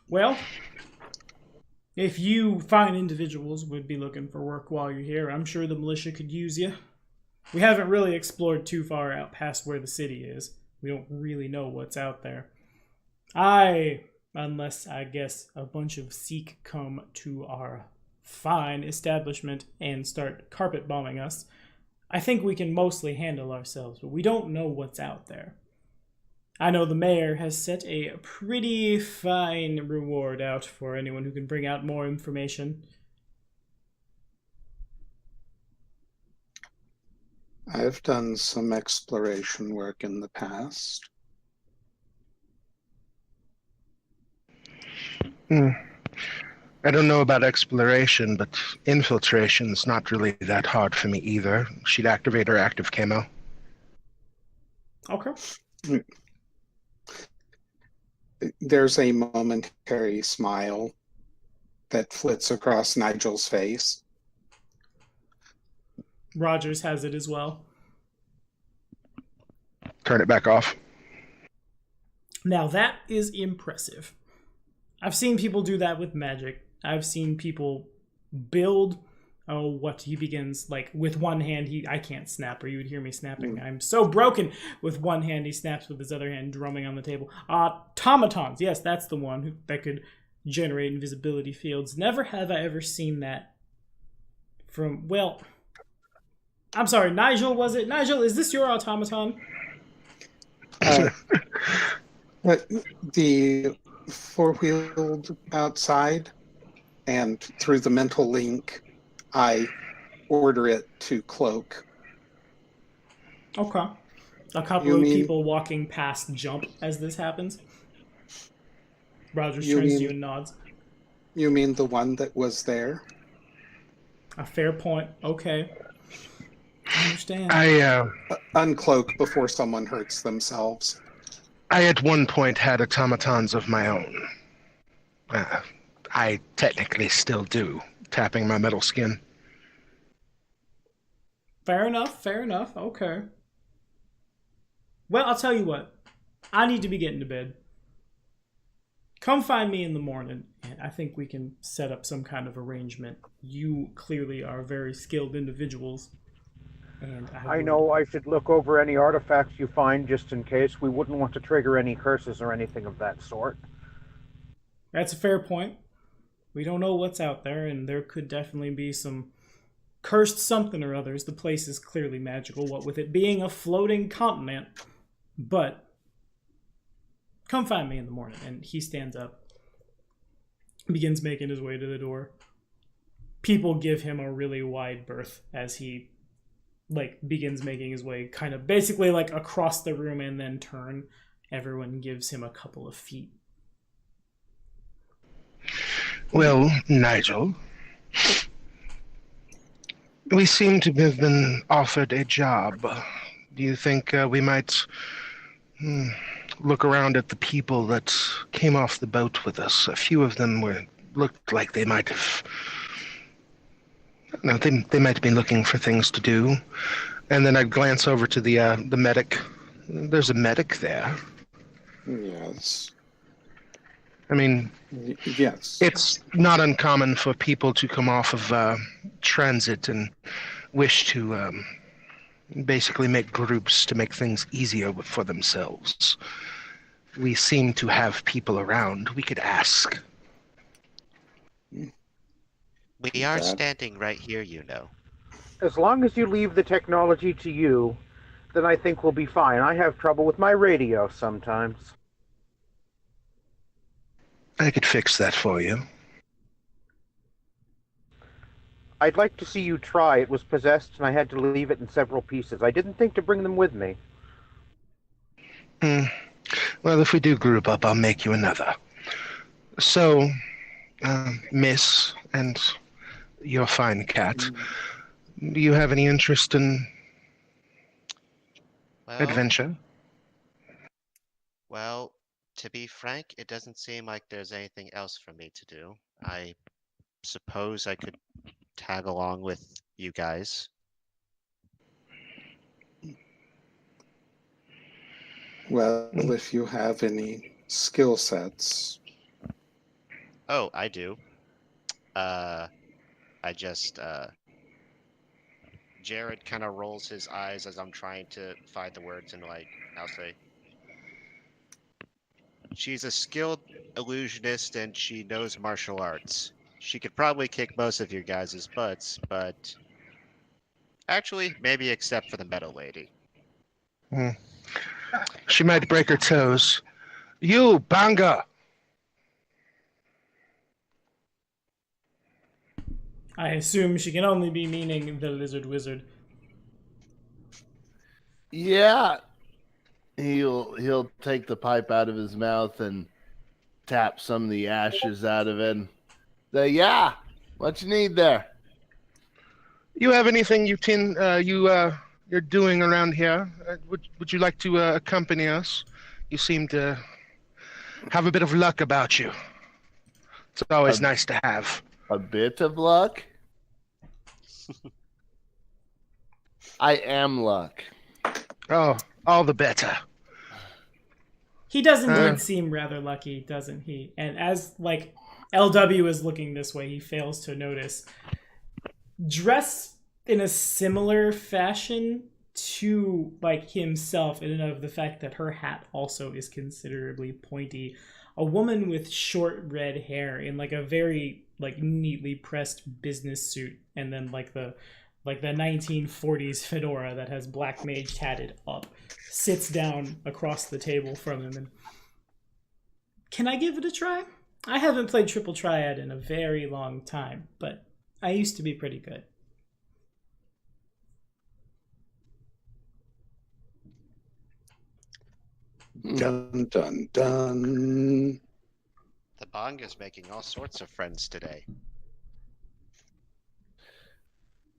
Well, if you fine individuals would be looking for work while you're here, I'm sure the militia could use you. We haven't really explored too far out past where the city is. We don't really know what's out there. Unless I guess a bunch of Sikh come to our fine establishment and start carpet bombing us, I think we can mostly handle ourselves, but we don't know what's out there. I know the mayor has set a pretty fine reward out for anyone who can bring out more information. I've done some exploration work in the past. I don't know about exploration, but infiltration's not really that hard for me either. She'd activate her active camo. Okay. There's a momentary smile that flits across Nigel's face. Rogers has it as well. Turn it back off. Now that is impressive. I've seen people do that with magic. I've seen people build, he begins, like, with one hand, I can't snap, or you would hear me snapping. I'm so broken. With one hand, he snaps with his other hand, drumming on the table. Automatons, yes, that's the one that could generate invisibility fields. Never have I ever seen that from, well, I'm sorry, Nigel, was it? Nigel, is this your automaton? The four-wheeled outside, and through the mental link, I order it to cloak. Okay. A couple of people walking past jump as this happens. Rogers turns to you and nods. You mean the one that was there? A fair point. Okay. I understand. I Uncloak before someone hurts themselves. I at one point had automatons of my own. I technically still do, tapping my metal skin. Fair enough, fair enough. Okay. Well, I'll tell you what. I need to be getting to bed. Come find me in the morning, and I think we can set up some kind of arrangement. You clearly are very skilled individuals. And I know I should look over any artifacts you find just in case. We wouldn't want to trigger any curses or anything of that sort. That's a fair point. We don't know what's out there, and there could definitely be some cursed something or others. The place is clearly magical, what with it being a floating continent. But come find me in the morning. And he stands up, begins making his way to the door. People give him a really wide berth as he begins making his way kind of basically across the room and then turn. Everyone gives him a couple of feet Well, Nigel, we seem to have been offered a job. Do you think we might look around at the people that came off the boat with us? A few of them looked like they might have. No, they might have been looking for things to do. And then I'd glance over to the medic. There's a medic there. Yes. I mean, Yes. it's not uncommon for people to come off of transit and wish to basically make groups to make things easier for themselves. We seem to have people around. We could ask. We are standing right here, you know. As long as you leave the technology to you, then I think we'll be fine. I have trouble with my radio sometimes. I could fix that for you. I'd like to see you try. It was possessed, and I had to leave it in several pieces. I didn't think to bring them with me. Well, if we do group up, I'll make you another. So, Miss and your fine cat, do you have any interest in adventure? Well, to be frank, it doesn't seem like there's anything else for me to do. I suppose I could tag along with you guys. Well, if you have any skill sets. Oh, I do. Jared kind of rolls his eyes as I'm trying to find the words, and I'll say, she's a skilled illusionist and she knows martial arts. She could probably kick most of your guys' butts, but actually, maybe except for the metal lady. She might break her toes. You, Banga! I assume she can only be meaning the lizard wizard. Yeah. He'll take the pipe out of his mouth and tap some of the ashes out of it. Say, yeah, what you need there? You have anything you're doing around here? Would you like to accompany us? You seem to have a bit of luck about you. It's always nice to have. A bit of luck? I am luck. Oh, all the better. He does indeed seem rather lucky, doesn't he? And as, LW is looking this way, he fails to notice. Dressed in a similar fashion to, himself, in and of the fact that her hat also is considerably pointy. A woman with short red hair in, a very, neatly pressed business suit, and then, the 1940s fedora that has Black Mage tatted up, sits down across the table from him and, can I give it a try? I haven't played Triple Triad in a very long time, but I used to be pretty good. Dun, dun, dun. The Banga's making all sorts of friends today.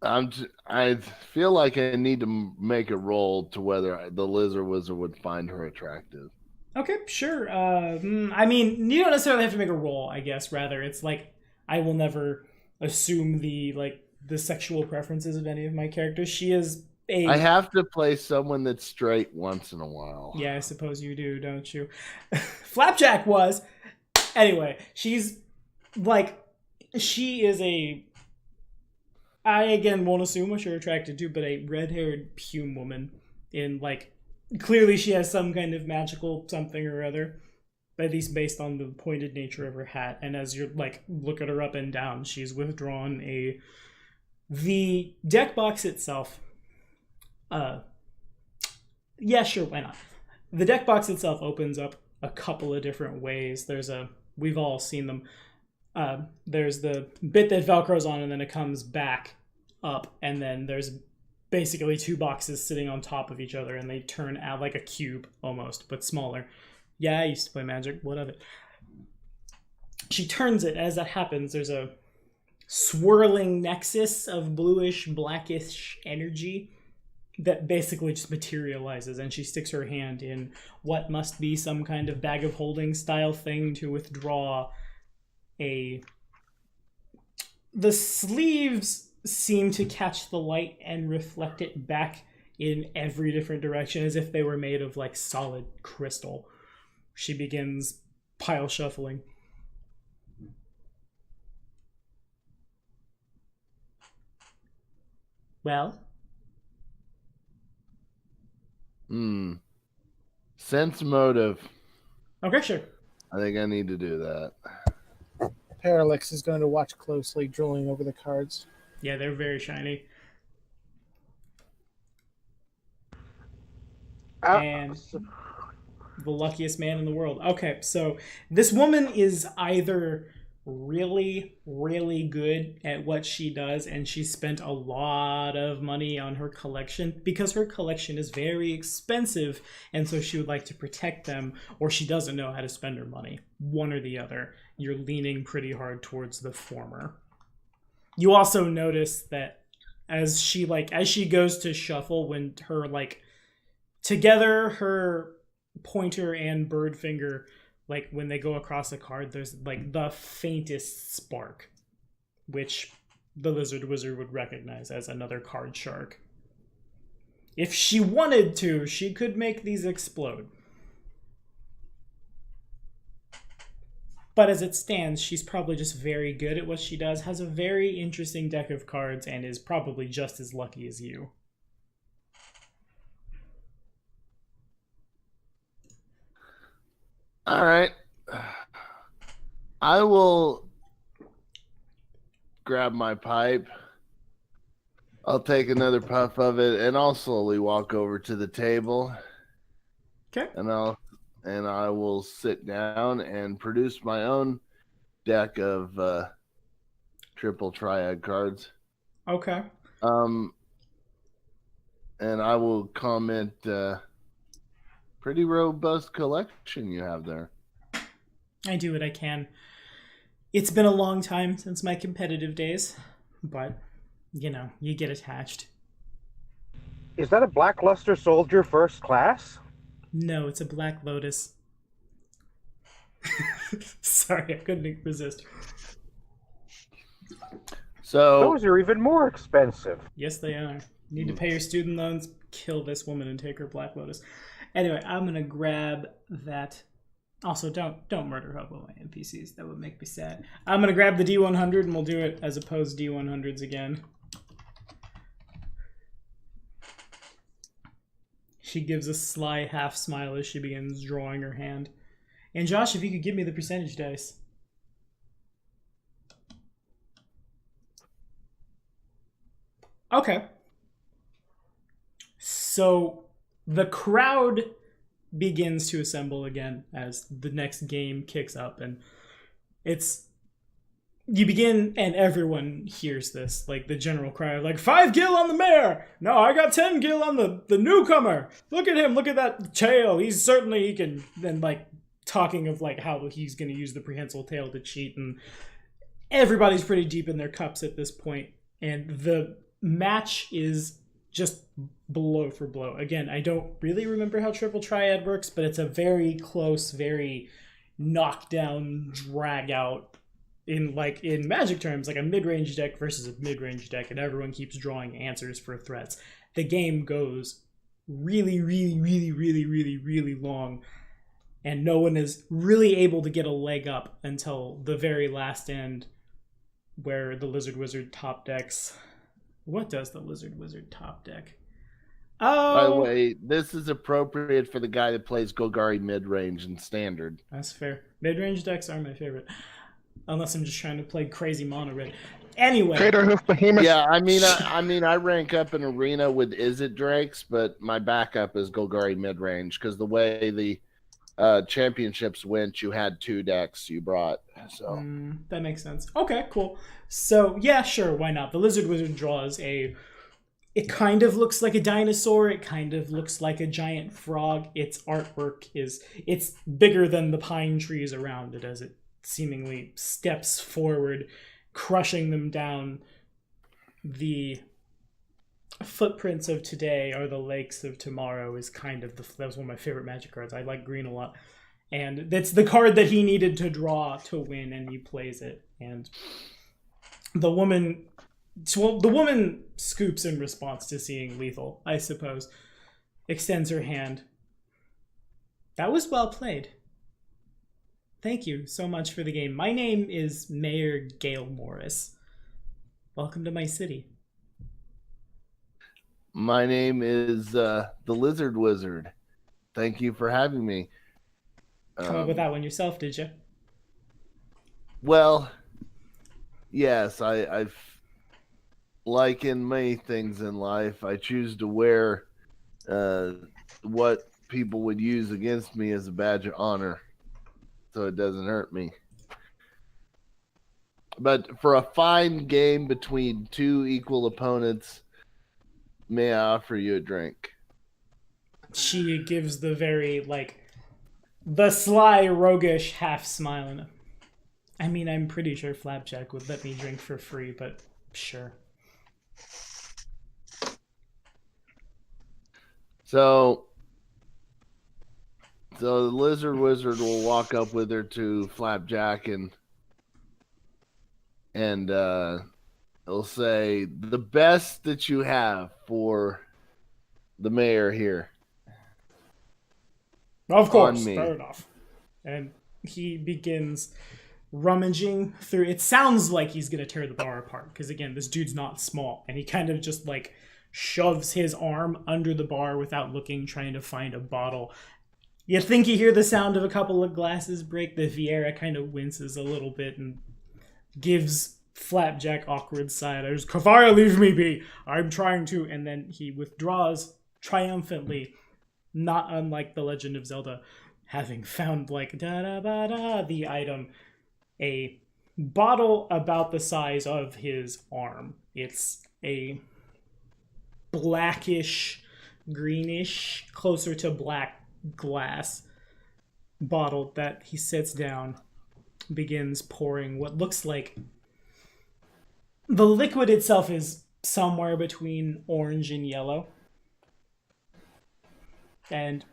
I feel like I need to make a roll to whether the lizard wizard would find her attractive. Okay, sure. I mean, you don't necessarily have to make a roll, I guess. Rather, it's I will never assume the sexual preferences of any of my characters. She is I have to play someone that's straight once in a while. Yeah, I suppose you do, don't you? Flapjack was. Anyway, she's she is I again won't assume what you're attracted to, but a red-haired Pume woman in clearly she has some kind of magical something or other, at least based on the pointed nature of her hat. And as you're look at her up and down, she's withdrawn the deck box itself. Yeah, sure, why not? The deck box itself opens up a couple of different ways. We've all seen them. There's the bit that Velcro's on, and then it comes back up, and then there's basically two boxes sitting on top of each other, and they turn out like a cube almost, but smaller. Yeah, I used to play Magic. What of it? she turns it. As that happens, there's a swirling nexus of bluish, blackish energy that basically just materializes, and she sticks her hand in what must be some kind of bag of holding style thing to withdraw the sleeves seem to catch the light and reflect it back in every different direction as if they were made of like solid crystal. She begins pile shuffling. Well? Sense motive. Okay, sure. I think I need to do that. Parallax is going to watch closely, drooling over the cards. Yeah, they're very shiny. And the luckiest man in the world. Okay, so this woman is either really, really good at what she does, and she spent a lot of money on her collection because her collection is very expensive, and so she would like to protect them, or she doesn't know how to spend her money. One or the other. You're leaning pretty hard towards the former. You also notice that as she goes to shuffle, when her together, her pointer and bird finger, when they go across a card, there's the faintest spark, which the lizard wizard would recognize as another card shark. If she wanted to, she could make these explode. But as it stands, she's probably just very good at what she does, has a very interesting deck of cards, and is probably just as lucky as you. All right. I will grab my pipe. I'll take another puff of it, and I'll slowly walk over to the table. Okay. And I will sit down and produce my own deck of triple triad cards. Okay. And I will comment, pretty robust collection you have there. I do what I can. It's been a long time since my competitive days, but, you get attached. Is that a Blackluster Soldier first class? No, it's a Black Lotus. Sorry, I couldn't resist. So those are even more expensive. Yes, they are. You need to pay your student loans, kill this woman, and take her Black Lotus. Anyway, I'm gonna grab that. Also, don't murder Hobo my NPCs. That would make me sad. I'm gonna grab the D100 and we'll do it as opposed D100s again. She gives a sly half smile as she begins drawing her hand. And Josh, if you could give me the percentage dice. Okay. So the crowd begins to assemble again as the next game kicks up, and you begin, and everyone hears this, the general cry of 5 gil on the mayor. No, I got 10 gil on the newcomer. Look at him. Look at that tail. He can, then talking of how he's going to use the prehensile tail to cheat, and everybody's pretty deep in their cups at this point, and the match is just blow for blow. Again, I don't really remember how Triple Triad works, but it's a very close, very knockdown, drag out in Magic terms, a mid-range deck versus a mid-range deck, and everyone keeps drawing answers for threats. The game goes really, really, really, really, really, really long, and no one is really able to get a leg up until the very last end, where the Lizard Wizard top decks. What does the Lizard Wizard top deck? Oh, by the way, this is appropriate for the guy that plays Golgari mid-range and standard. That's fair. Mid-range decks are my favorite. Unless I'm just trying to play crazy mono red. Anyway. Crater Hoof Behemoth. Yeah, I mean, I rank up in Arena with Izzet Drakes, but my backup is Golgari mid-range, because the way the championships went, you had 2 decks you brought. So that makes sense. Okay, cool. So, yeah, sure, why not? The Lizard Wizard draws it kind of looks like a dinosaur. It kind of looks like a giant frog. Its artwork it's bigger than the pine trees around it as it seemingly steps forward, crushing them down. The footprints of today are the lakes of tomorrow is kind of that was one of my favorite Magic cards. I like green a lot. And that's the card that he needed to draw to win, and he plays it. And the woman scoops in response to seeing lethal, I suppose. Extends her hand. That was well played. Thank you so much for the game. My name is Mayor Gail Morris. Welcome to my city. My name is the Lizard Wizard. Thank you for having me. Come up with that one yourself, did you? Well, yes, I've like in many things in life, I choose to wear what people would use against me as a badge of honor, so it doesn't hurt me. But for a fine game between two equal opponents, may I offer you a drink? She gives the very, the sly, roguish half smile. I mean, I'm pretty sure Flapjack would let me drink for free, but sure. So the Lizard Wizard will walk up with her to Flapjack and he'll say, "The best that you have for the mayor here." Of course, On me. fair enough. And he begins rummaging through. It sounds like he's going to tear the bar apart, because again, this dude's not small. And he kind of just shoves his arm under the bar without looking, trying to find a bottle. You think you hear the sound of a couple of glasses break. The Vieira kind of winces a little bit and gives Flapjack awkward side. Kavara, leave me be. I'm trying to. And then he withdraws triumphantly, not unlike The Legend of Zelda, having found the item, a bottle about the size of his arm. It's a blackish, greenish, closer to black glass bottle that he sits down, begins pouring what looks like the liquid itself is somewhere between orange and yellow. And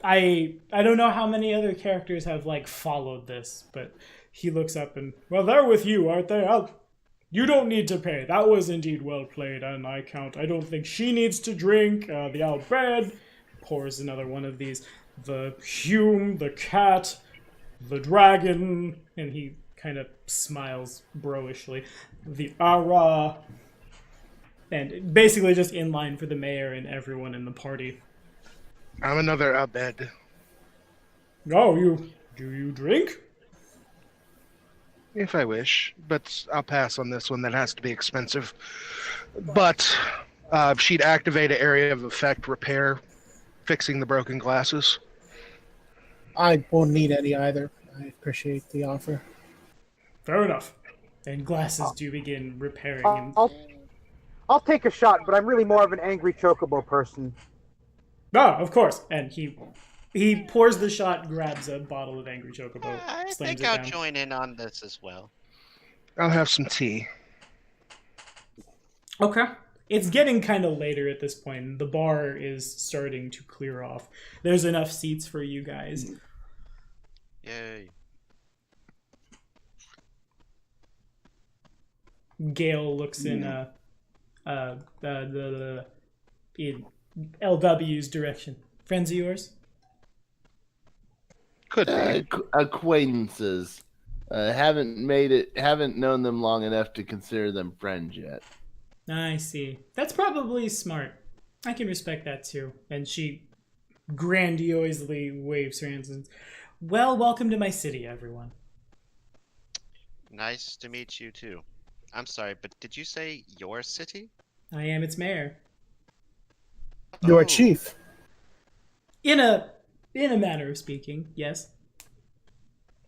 I don't know how many other characters have followed this, but he looks up and, well, they're with you, aren't they? You don't need to pay. That was indeed well played on my count. I don't think she needs to drink. The Albed pours another one of these. The Hume, the cat, the dragon, and he kind of smiles broishly. The Ara, and basically just in line for the mayor and everyone in the party. I'm another Abed. Oh, do you drink? If I wish, but I'll pass on this one. That has to be expensive. But she'd activate an area of effect repair, fixing the broken glasses. I won't need any either. I appreciate the offer. Fair enough. And glasses do begin repairing. And I'll take a shot, but I'm really more of an angry chocobo person. of course. And he pours the shot, grabs a bottle of Angry Chocobo, I slams think it I'll down. join in on this as well. I'll have some tea. Okay. It's getting kind of later at this point. The bar is starting to clear off. There's enough seats for you guys. Yay. Gale looks in in LW's direction. Friends of yours? Could be. Acquaintances. Haven't known them long enough to consider them friends yet. I see. That's probably smart. I can respect that too. And she grandiosely waves her hands and, well, welcome to my city, everyone. Nice to meet you too. I'm sorry, but did you say your city? I am its mayor. You're Oh. a chief. In a manner of speaking, yes.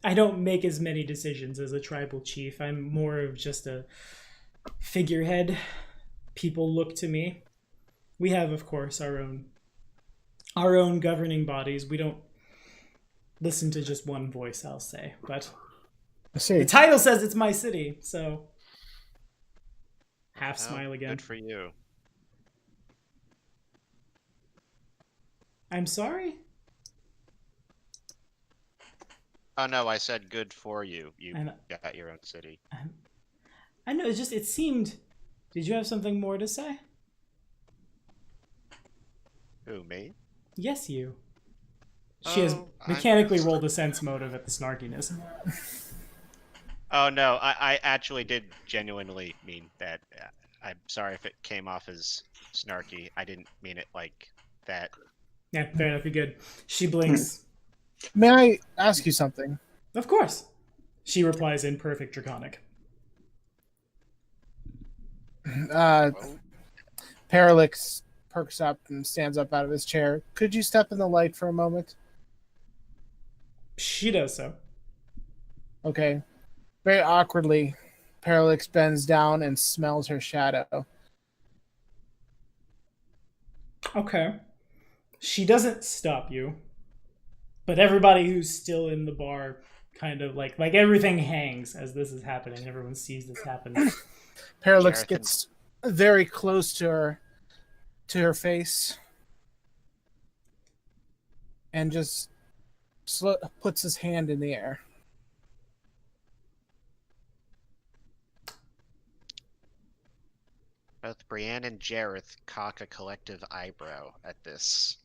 I don't make as many decisions as a tribal chief. I'm more of just a figurehead. People look to me. We have, of course, our own governing bodies. We don't listen to just one voice, I'll say. But I see. The title says it's my city, so half Well, smile again. Good for you. I'm sorry? Oh no, I said good for you. You And got your own city. I know, it seemed... Did you have something more to say? Who, me? Yes, you. She has Oh, mechanically rolled a sense motive at the snarkiness. Oh no, I actually did genuinely mean that. I'm sorry if it came off as snarky. I didn't mean it like that. Yeah, fair enough, you're good. She blinks. May I ask you something? Of course. She replies in perfect Draconic. Parallax perks up and stands up out of his chair. Could you step in the light for a moment? She does so. Okay. Very awkwardly, Parallax bends down and smells her shadow. Okay. She doesn't stop you, but everybody who's still in the bar kind of like everything hangs as this is happening. Everyone sees this happen. Parallax Jareth gets very close to her face and just puts his hand in the air. Both Brienne and Jareth cock a collective eyebrow at this.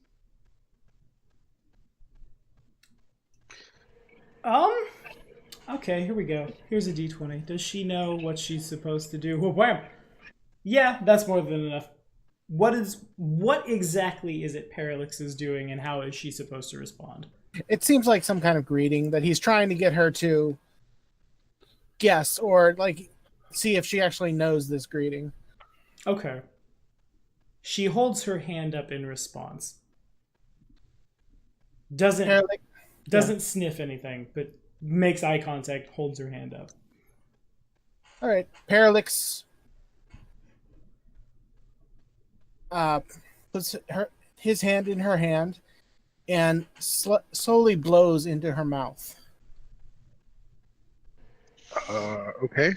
Okay, here we go. Here's a d20. Does she know what she's supposed to do? Wham! Yeah, that's more than enough. What exactly is it Parallax is doing, and how is she supposed to respond? It seems like some kind of greeting that he's trying to get her to guess or see if she actually knows this greeting. Okay. She holds her hand up in response. Doesn't sniff anything, but makes eye contact, holds her hand up. All right. Parallax puts his hand in her hand and slowly blows into her mouth. Okay.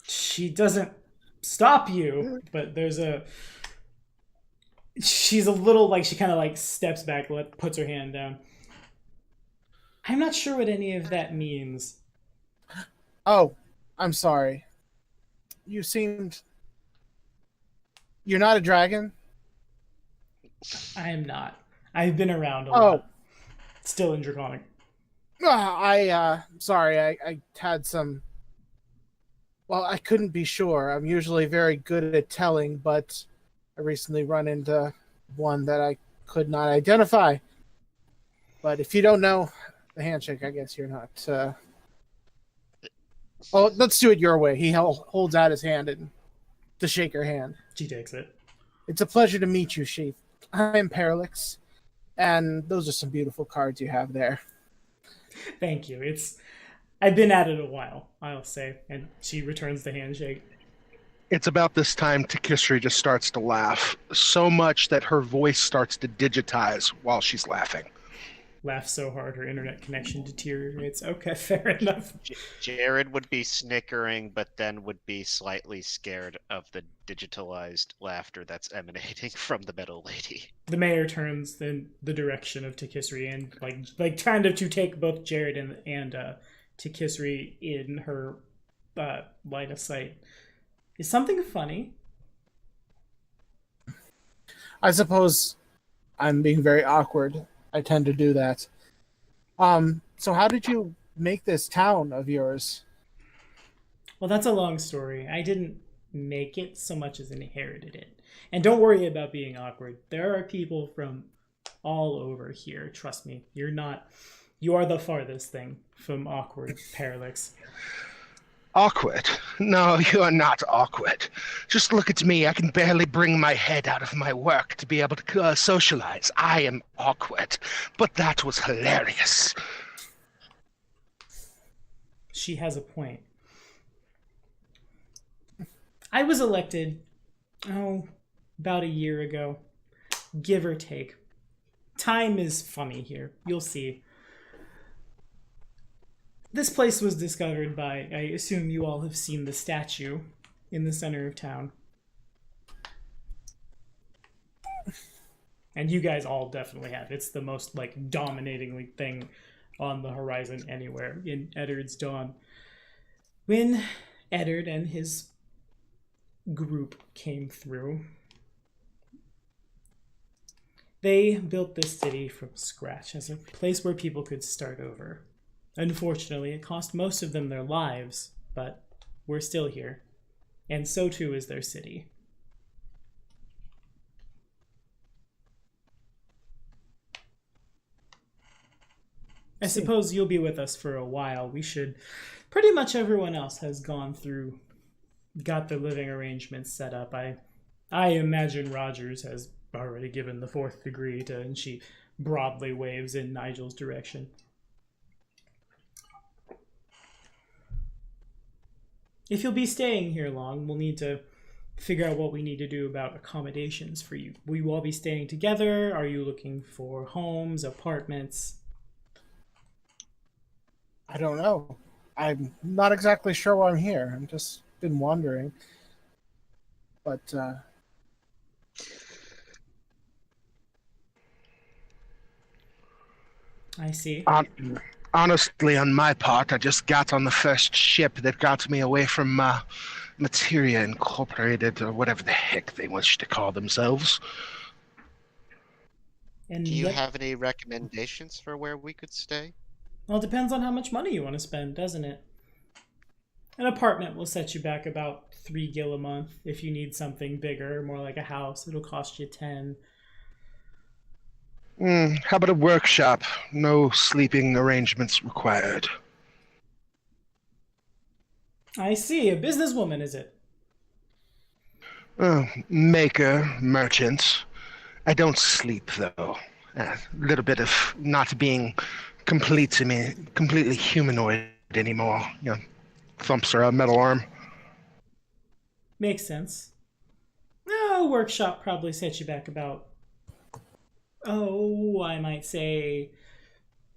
She doesn't stop you, but she's a little she kind of steps back, puts her hand down. I'm not sure what any of that means. Oh, I'm sorry. You're not a dragon? I am not. I've been around a lot. Still in Draconic. Sorry, I had some... Well, I couldn't be sure. I'm usually very good at telling, but I recently run into one that I could not identify. But if you don't know the handshake, I guess you're not... Well, let's do it your way. He holds out his hand to shake her hand. She takes it. It's a pleasure to meet you, Chief. I'm Parallax, and those are some beautiful cards you have there. Thank you. I've been at it a while, I'll say. And she returns the handshake. It's about this time Takisri just starts to laugh, so much that her voice starts to digitize while she's laughing. Laughs so hard her internet connection deteriorates. Okay, fair enough. Jared would be snickering, but then would be slightly scared of the digitalized laughter that's emanating from the metal lady. The mayor turns in the direction of Takisri and like kind of to take both Jared and Takisri in her line of sight. Is something funny? I suppose I'm being very awkward. I tend to do that. So how did you make this town of yours? Well, that's a long story. I didn't make it so much as inherited it. And don't worry about being awkward. There are people from all over here. Trust me. You are the farthest thing from awkward, Parallax. Awkward? No, you are not awkward. Just look at me. I can barely bring my head out of my work to be able to socialize. I am awkward. But that was hilarious. She has a point. I was elected, about a year ago. Give or take. Time is funny here. You'll see. This place was discovered by, I assume you all have seen the statue in the center of town. And you guys all definitely have. It's the most, like, dominating thing on the horizon anywhere in Eddard's Dawn. When Eddard and his group came through, they built this city from scratch as a place where people could start over. Unfortunately, it cost most of them their lives, but we're still here. And so too is their city. I suppose you'll be with us for a while. We should... Pretty much everyone else has gone through, got their living arrangements set up. I imagine Rogers has already given the fourth degree to, and she broadly waves in Nigel's direction. If you'll be staying here long, we'll need to figure out what we need to do about accommodations for you. Will you all be staying together? Are you looking for homes, apartments? I don't know. I'm not exactly sure why I'm here. I've just been wondering. But, I see. Honestly, on my part, I just got on the first ship that got me away from Materia Incorporated, or whatever the heck they wish to call themselves. And Do you have any recommendations for where we could stay? Well, it depends on how much money you want to spend, doesn't it? An apartment will set you back about 3 gil a month. If you need something bigger, more like a house, it'll cost you 10. How about a workshop? No sleeping arrangements required. I see. A businesswoman, is it? Maker, merchant. I don't sleep, though. A little bit of not being completely humanoid anymore. You know, thumps are a metal arm. Makes sense. A workshop probably sets you back about, I might say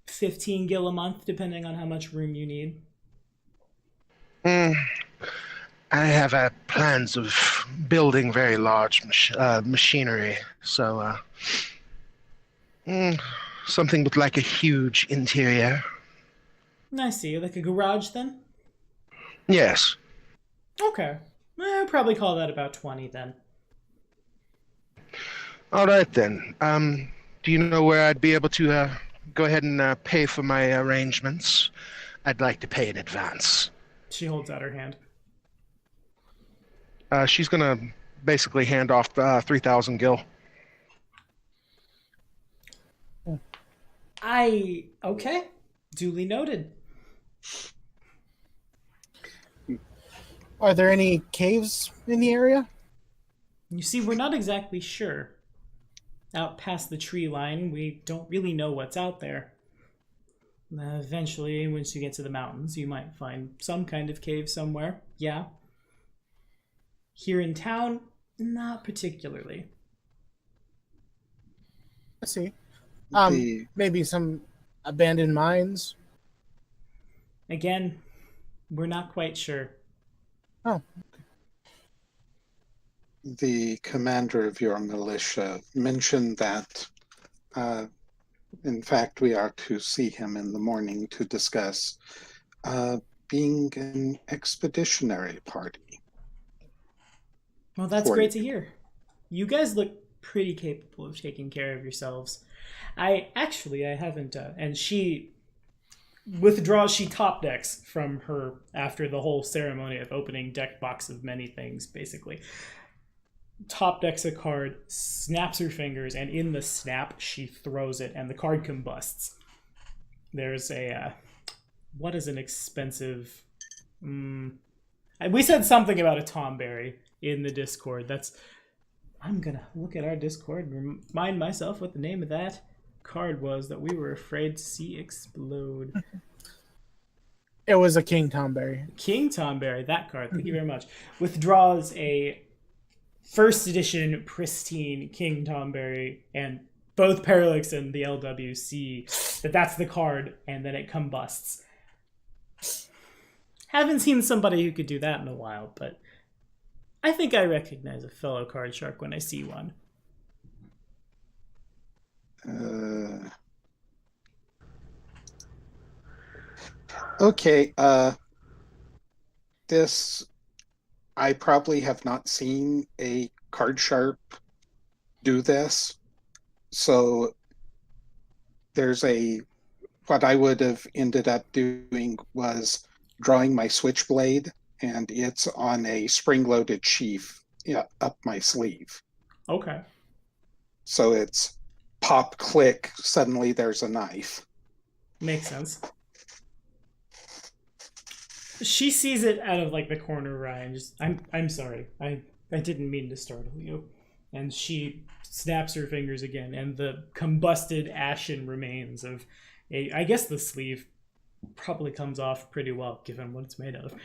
15 gil a month, depending on how much room you need. I have plans of building very large machinery, so something with like a huge interior. I see. Like a garage, then? Yes. Okay. I'd probably call that about 20, then. All right, then. Do you know where I'd be able to go ahead and pay for my arrangements? I'd like to pay in advance. She holds out her hand. She's going to basically hand off 3,000 gil. Okay. Duly noted. are there any caves in the area? You see, we're not exactly sure. Out past the tree line, we don't really know what's out there. Eventually, once you get to the mountains, you might find some kind of cave somewhere. Yeah. Here in town, not particularly. I see. The- Maybe some abandoned mines. Again, we're not quite sure. Oh, The commander of your militia mentioned that, in fact, we are to see him in the morning to discuss being an expeditionary party. Well, that's For- great to hear. You guys look pretty capable of taking care of yourselves. I haven't, and she withdraws, she top decks from her after the whole ceremony of opening deck box of many things, basically. Top decks a card, snaps her fingers, and in the snap, she throws it, and the card combusts. There's a, what is an expensive, we said something about a Tomberry in the Discord. I'm gonna look at our Discord and remind myself what the name of that card was that we were afraid to see explode. it was a King Tomberry. King Tomberry, that card, thank you very much, withdraws a first edition pristine King Tomberry, and both Parallax and the LW see that's the card, and then it combusts. Haven't seen somebody who could do that in a while, but I think I recognize a fellow card shark when I see one. Okay, this, I probably have not seen a card sharp do this. So there's what I would have ended up doing was drawing my switchblade, and it's on a spring-loaded sheath up my sleeve. Okay. So it's pop, click, suddenly there's a knife. Makes sense. She sees it out of like the corner of her eye and just, I'm sorry. I didn't mean to startle you. And she snaps her fingers again, and the combusted ashen remains of I guess the sleeve probably comes off pretty well given what it's made of.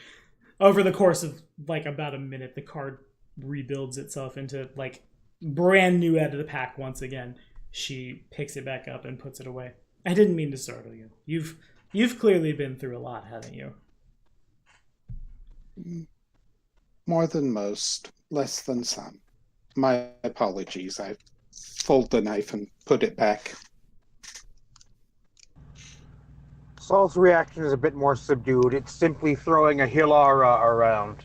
Over the course of like about a minute, the card rebuilds itself into like brand new out of the pack once again. She picks it back up and puts it away. I didn't mean to startle you. You've clearly been through a lot, haven't you? More than most, less than some. My apologies. I fold the knife and put it back. Saul's reaction is a bit more subdued. It's simply throwing a Hilara around.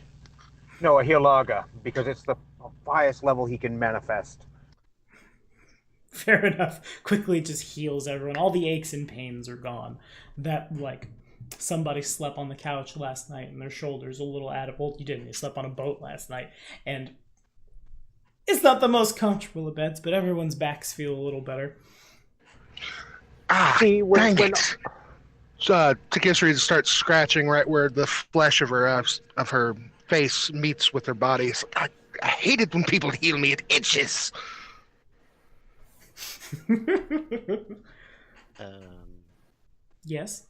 No, a Hilaga, because it's the highest level he can manifest. Fair enough. Quickly just heals everyone. All the aches and pains are gone. That, like, somebody slept on the couch last night and their shoulder's a little out of... Well, you didn't. You slept on a boat last night. And it's not the most comfortable of beds, but everyone's backs feel a little better. See, dang it. So, Takisri starts scratching right where the flesh of her face meets with her body. So, I hate it when people heal me. It itches. Yes?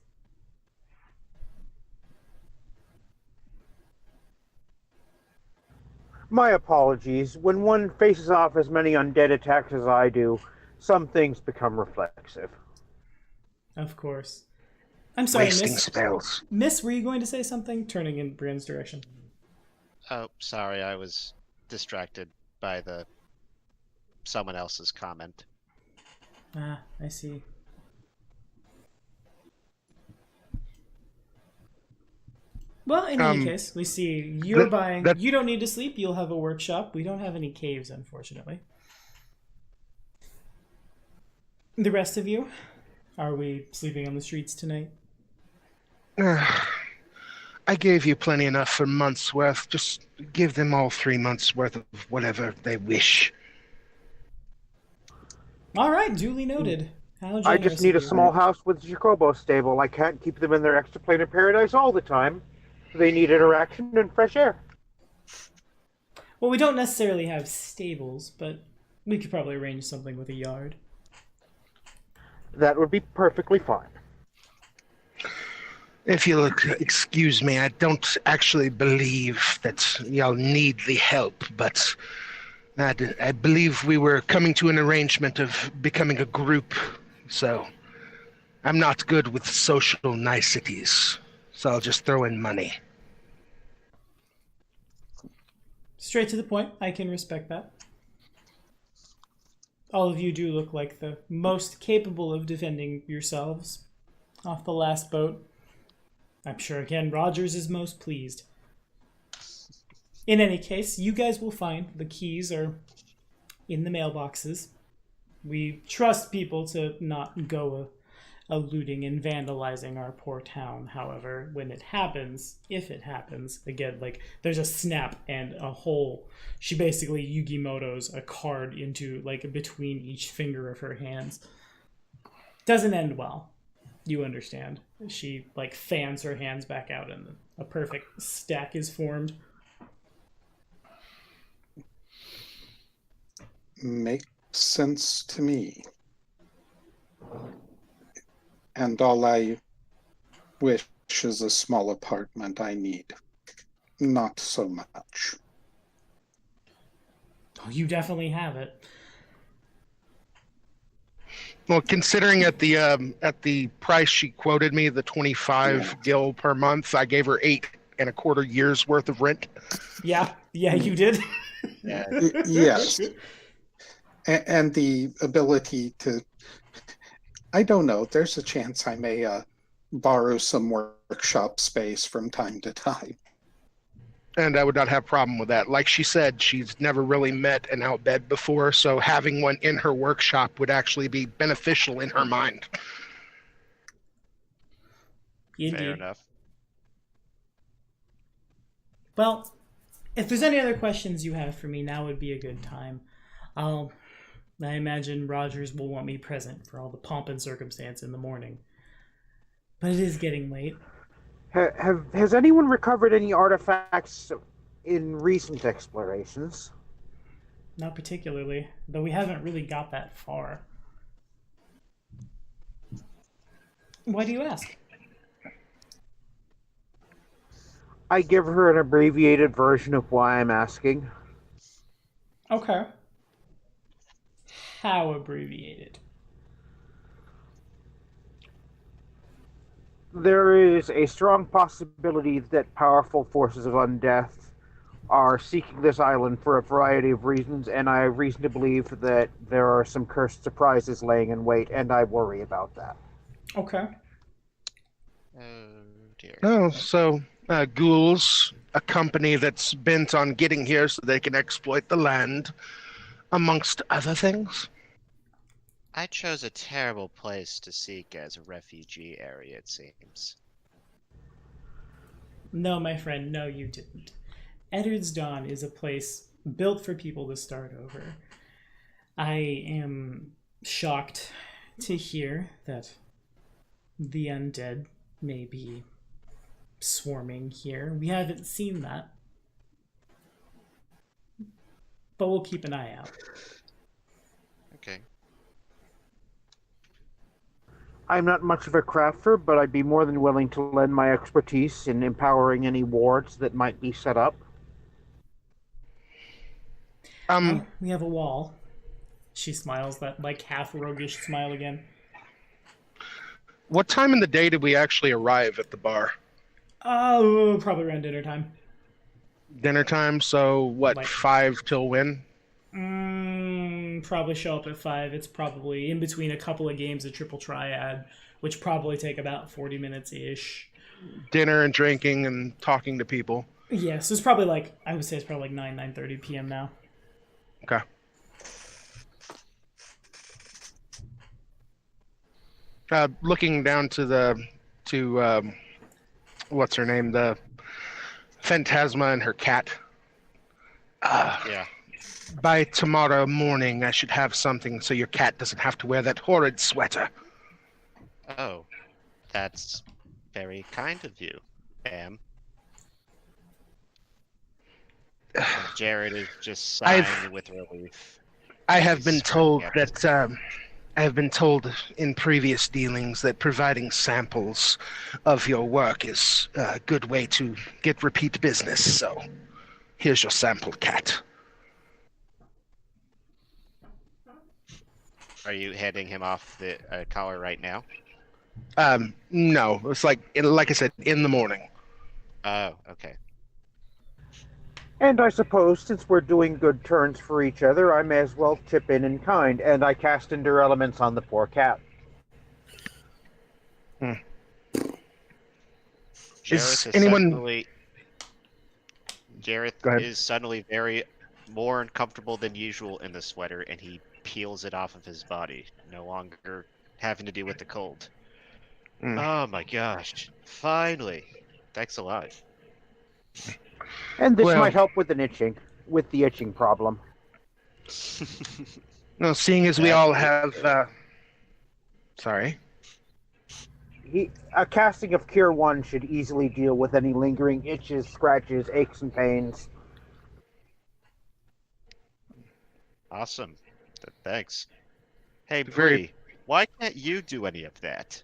My apologies. When one faces off as many undead attacks as I do, some things become reflexive. Of course. I'm sorry, Wasting Miss. spells. Miss, were you going to say something? Turning in Brienne's direction. Oh, sorry, I was distracted by someone else's comment. Ah, I see. Well, in any case, we see you're buying... You don't need to sleep. You'll have a workshop. We don't have any caves, unfortunately. The rest of you? Are we sleeping on the streets tonight? I gave you plenty enough for months' worth. Just give them all 3 months' worth of whatever they wish. All right, duly noted. How I just need a small house with Jacobo stable. I can't keep them in their extraplanar paradise all the time. They need interaction and fresh air. Well, we don't necessarily have stables, but we could probably arrange something with a yard. That would be perfectly fine. If you'll excuse me, I don't actually believe that y'all need the help, but I believe we were coming to an arrangement of becoming a group, so I'm not good with social niceties, so I'll just throw in money. Straight to the point. I can respect that. All of you do look like the most capable of defending yourselves off the last boat. I'm sure, again, Rogers is most pleased. In any case, you guys will find the keys are in the mailboxes. We trust people to not go a looting and vandalizing our poor town. However, when it happens, if it happens, again, like, there's a snap and a hole. She basically Yugimoto's a card into, like, between each finger of her hands. Doesn't end well. You understand. She, like, fans her hands back out and a perfect stack is formed. Makes sense to me. And all I wish is a small apartment. I need not so much. Oh, you definitely have it. Well, considering at the price she quoted me, the 25 gil per month, I gave her 8 1.25 years worth of rent. Yeah, you did. Yeah. Yes. And the ability to, I don't know, there's a chance I may borrow some workshop space from time to time. And I would not have a problem with that. Like she said, she's never really met an outbed before, so having one in her workshop would actually be beneficial in her mind. Indeed. Fair enough. Well, if there's any other questions you have for me, now would be a good time. I imagine Rogers will want me present for all the pomp and circumstance in the morning. But it is getting late. Has anyone recovered any artifacts in recent explorations? Not particularly, though we haven't really got that far. Why do you ask? I give her an abbreviated version of why I'm asking. Okay. How abbreviated? There is a strong possibility that powerful forces of undeath are seeking this island for a variety of reasons, and I have reason to believe that there are some cursed surprises laying in wait, and I worry about that. Okay. Oh dear. Oh, so ghouls, a company that's bent on getting here so they can exploit the land, amongst other things. I chose a terrible place to seek as a refugee area, it seems. No, my friend, no, you didn't. Eddard's Dawn is a place built for people to start over. I am shocked to hear that the undead may be swarming here. We haven't seen that. But we'll keep an eye out. Okay. I'm not much of a crafter, but I'd be more than willing to lend my expertise in empowering any wards that might be set up. Well, we have a wall. She smiles, that like half roguish smile again. What time in the day did we actually arrive at the bar? Oh, probably around dinner time. Dinner time, so what, Like- 5 till when? Probably show up at 5. It's probably in between a couple of games of Triple Triad, which probably take about 40 minutes-ish. Dinner and drinking and talking to people. Yeah, so it's probably like, I would say it's probably like 9:30 p.m. now. Okay. Looking down to what's her name? The Phantasma and her cat. Yeah. By tomorrow morning, I should have something so your cat doesn't have to wear that horrid sweater. Oh, that's very kind of you, Am. And Jared is just sighing with relief. I have been He's told scrubbing at that I have been told in previous dealings that providing samples of your work is a good way to get repeat business. So, here's your sample, cat. Are you handing him off the collar right now? No, it's like I said, in the morning. Oh, okay. And I suppose since we're doing good turns for each other, I may as well chip in kind, and I cast Endure Elements on the poor cat. Is Jareth anyone- Go ahead. is suddenly very more uncomfortable than usual in the sweater, and he peels it off of his body, no longer having to deal with the cold. Oh my gosh! Finally, thanks a lot. And this Well- might help with the itching problem. No, seeing as we all have. Sorry. A casting of Cure 1 should easily deal with any lingering itches, scratches, aches, and pains. Awesome. Thanks. Hey, Very- Bree, why can't you do any of that?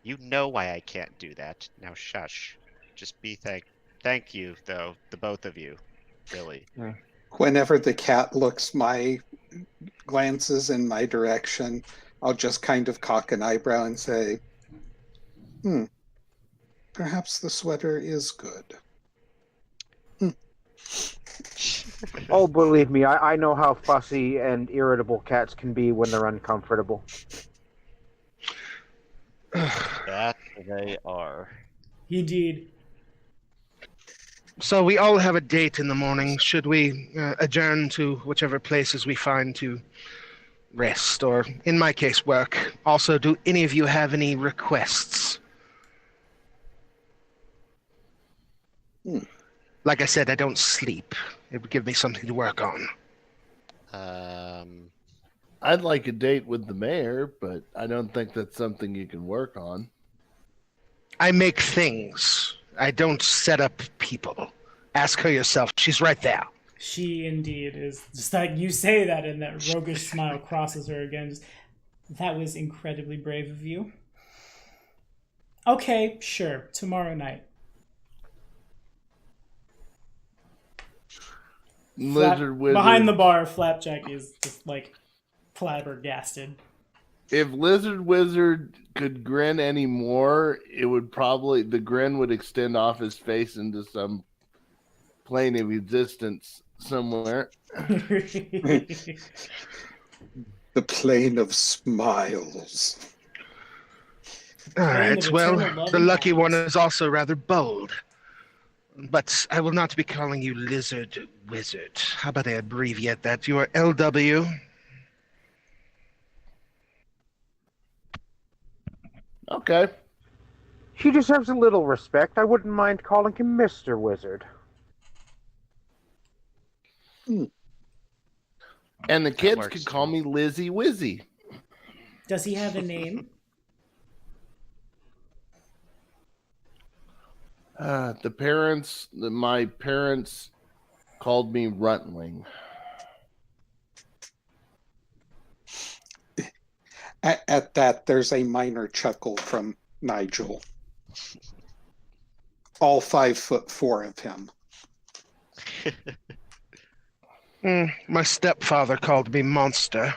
You know why I can't do that. Now shush. Just be thank you, though, the both of you. Really. Whenever the cat glances in my direction, I'll just kind of cock an eyebrow and say, Perhaps the sweater is good. Oh, believe me, I know how fussy and irritable cats can be when they're uncomfortable. That they are. Indeed. So we all have a date in the morning. Should we adjourn to whichever places we find to rest, or in my case, work? Also, do any of you have any requests? Like I said, I don't sleep. It would give me something to work on. I'd like a date with the mayor, but I don't think that's something you can work on. I make things. I don't set up people. Ask her yourself. She's right there. She indeed is. Just like you say that, and that roguish smile crosses her again. Just, that was incredibly brave of you. Okay, sure. Tomorrow night. Lizard Wizard. Behind the bar, Flapjack is just like flabbergasted. If Lizard Wizard could grin anymore, it would probably, the grin would extend off his face into some plane of existence somewhere. The plane of smiles. All right, of well, eternal love the and lucky one happiness. is also rather bold. But I will not be calling you Lizard Wizard. How about I abbreviate that? You are LW. Okay. He deserves a little respect. I wouldn't mind calling him Mr. Wizard. And the kids works, could call me Lizzie Wizzy. Does he have a name? My parents called me Runtling. At that, there's a minor chuckle from Nigel. All 5'4" of him. My stepfather called me Monster.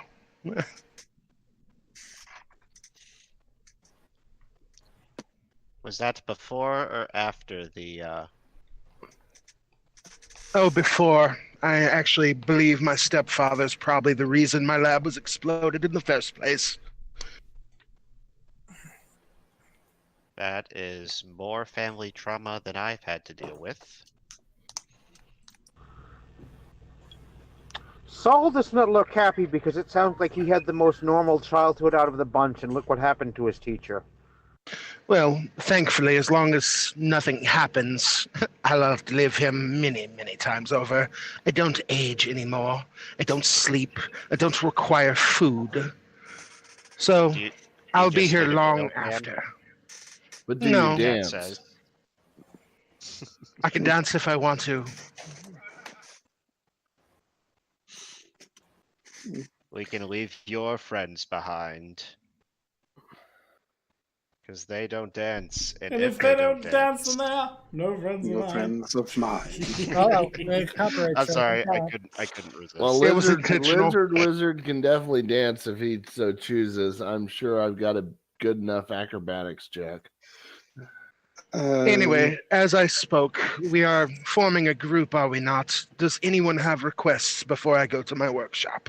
Was that before or after the Oh, before. I actually believe my stepfather's probably the reason my lab was exploded in the first place. That is more family trauma than I've had to deal with. Saul does not look happy because it sounds like he had the most normal childhood out of the bunch, and look what happened to his teacher. Well, thankfully, as long as nothing happens, I'll outlive him many, many times over. I don't age anymore. I don't sleep. I don't require food. So, Do you I'll be just here live in long Oakland? after. But do No. you Cat dance? says. I can dance if I want to. We can leave your friends behind. Because they don't dance. And, And if they don't dance, then they're no friends of No mine. friends of mine. Oh, copyright I'm strike. sorry, I Oh. couldn't resist. Well, It was Lizard intentional. Wizard can definitely dance if he so chooses. I'm sure I've got a good enough acrobatics check. Anyway, as I spoke, we are forming a group, are we not? Does anyone have requests before I go to my workshop?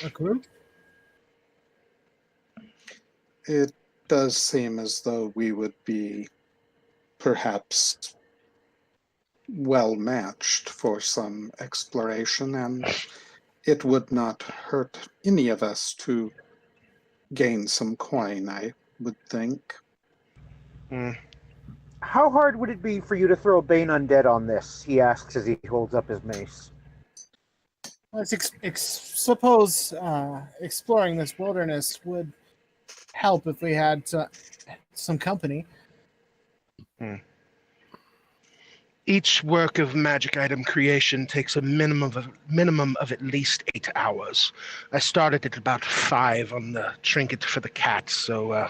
A group? It does seem as though we would be perhaps well matched for some exploration, and it would not hurt any of us to gain some coin, I would think. How hard would it be for you to throw Bane Undead on this? He asks as he holds up his mace. Let's suppose exploring this wilderness would help if we had some company. Each work of magic item creation takes a minimum of at least 8 hours. I started at about 5 on the trinket for the cat, so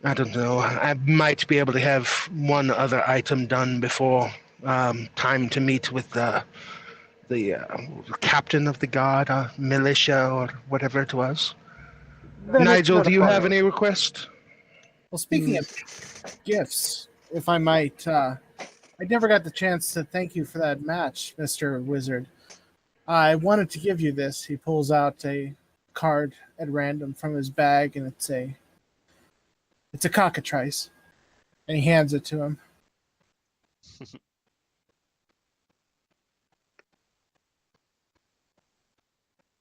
I don't know. I might be able to have one other item done before time to meet with the captain of the guard, militia, or whatever it was. Then it's Nigel, not do a you have problem. any request? Well, speaking of gifts, if I might, I never got the chance to thank you for that match, Mr. Wizard. I wanted to give you this. He pulls out a card at random from his bag, and it's a cockatrice, and he hands it to him.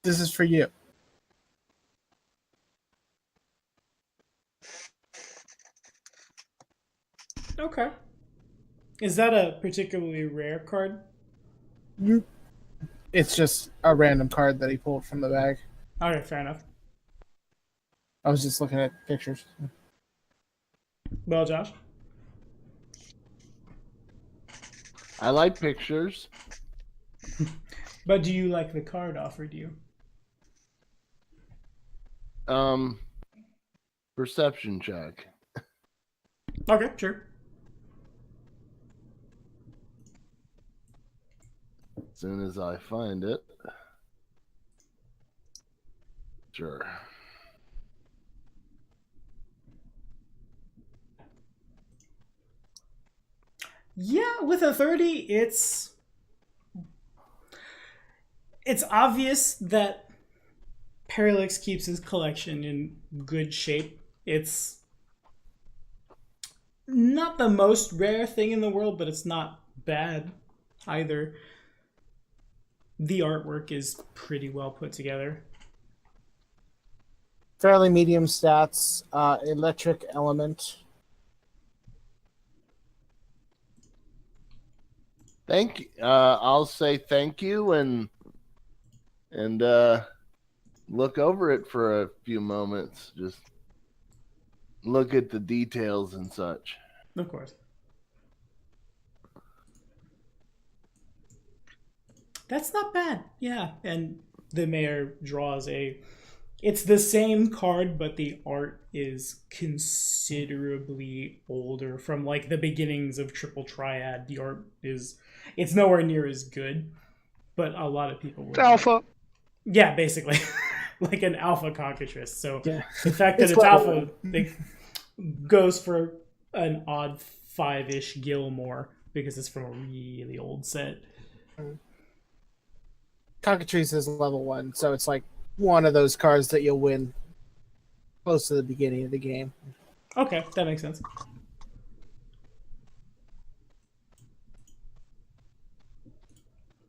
This is for you. Okay. Is that a particularly rare card? It's just a random card that he pulled from the bag. Okay, fair enough. I was just looking at pictures. Well, Josh? I like pictures. But do you like the card offered you? Perception check. Okay, sure. As soon as I find it. Sure. Yeah, with a 30, it's obvious that Parallax keeps his collection in good shape. It's not the most rare thing in the world, but it's not bad either. The artwork is pretty well put together. Fairly medium stats, electric element. Thank you. I'll say thank you and look over it for a few moments. Just look at the details and such. Of course. That's not bad. Yeah, and the mayor draws it's the same card, but the art is considerably older from like the beginnings of Triple Triad. The art it's nowhere near as good, but a lot of people would. Alpha. Yeah, basically. Like an alpha cockatrice. So Yeah. the fact that it's alpha it goes for an odd 5-ish gil more because it's from a really old set. Cockatrice is level 1, so it's like one of those cards that you'll win close to the beginning of the game. Okay, that makes sense.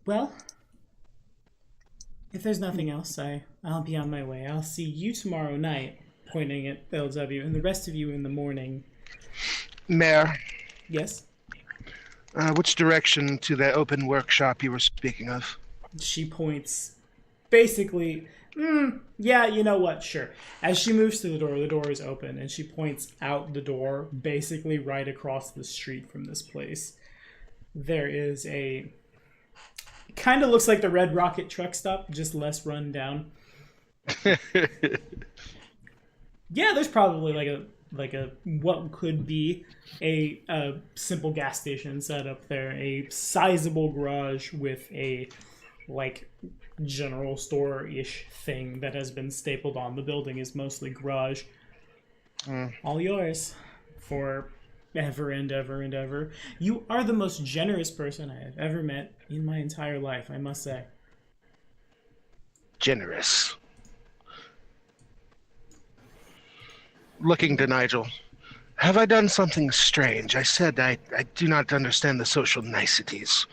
Well, if there's nothing else, I'll be on my way. I'll see you tomorrow night, pointing at LW, and the rest of you in the morning. Mayor, Yes? which direction to that open workshop you were speaking of? She points, basically, yeah, you know what, sure. As she moves to the door is open, and she points out the door, basically right across the street from this place. There is it kind of looks like the Red Rocket truck stop, just less run down. Yeah, there's probably like a what could be a simple gas station set up there, a sizable garage with a like general store-ish thing that has been stapled on. The building is mostly garage. All yours for ever and ever and ever. You are the most generous person I have ever met in my entire life, I must say. Generous. Looking to Nigel. Have I done something strange? I said I do not understand the social niceties.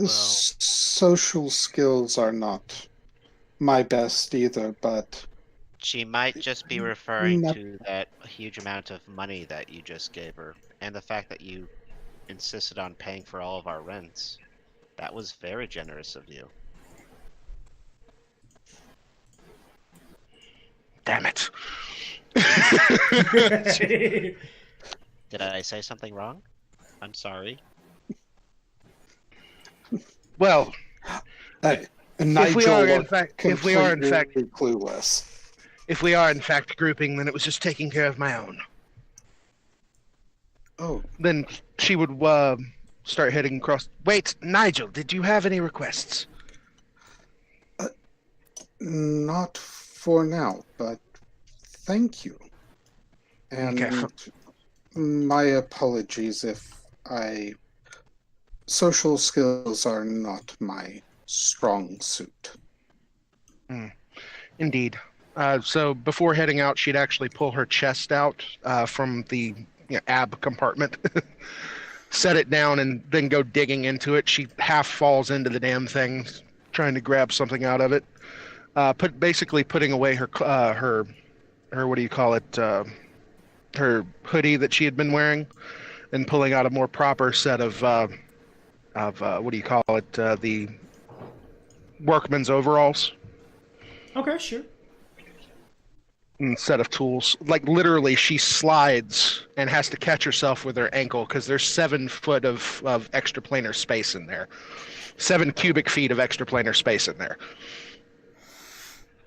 Social skills are not my best either, but She might just be referring Not- to that huge amount of money that you just gave her, and the fact that you insisted on paying for all of our rents. That was very generous of you. Damn it. Did I say something wrong? I'm sorry. Well, Nigel we are in looked fact- if we are in fact- completely clueless. if we are in fact grouping, then it was just taking care of my own. Oh, Then she would start heading across. Wait, Nigel, did you have any requests? not for now, but thank you. And Okay. my apologies if social skills are not my strong suit. Indeed. So before heading out, she'd actually pull her chest out from the ab compartment, set it down, and then go digging into it. She half falls into the damn thing, trying to grab something out of it. Basically putting away her what do you call it? Her hoodie that she had been wearing, and pulling out a more proper set of what do you call it? The workman's overalls. Okay, sure. Set of tools. Like literally, she slides and has to catch herself with her ankle because there's 7 foot of extraplanar space in there. 7 cubic feet of extraplanar space in there.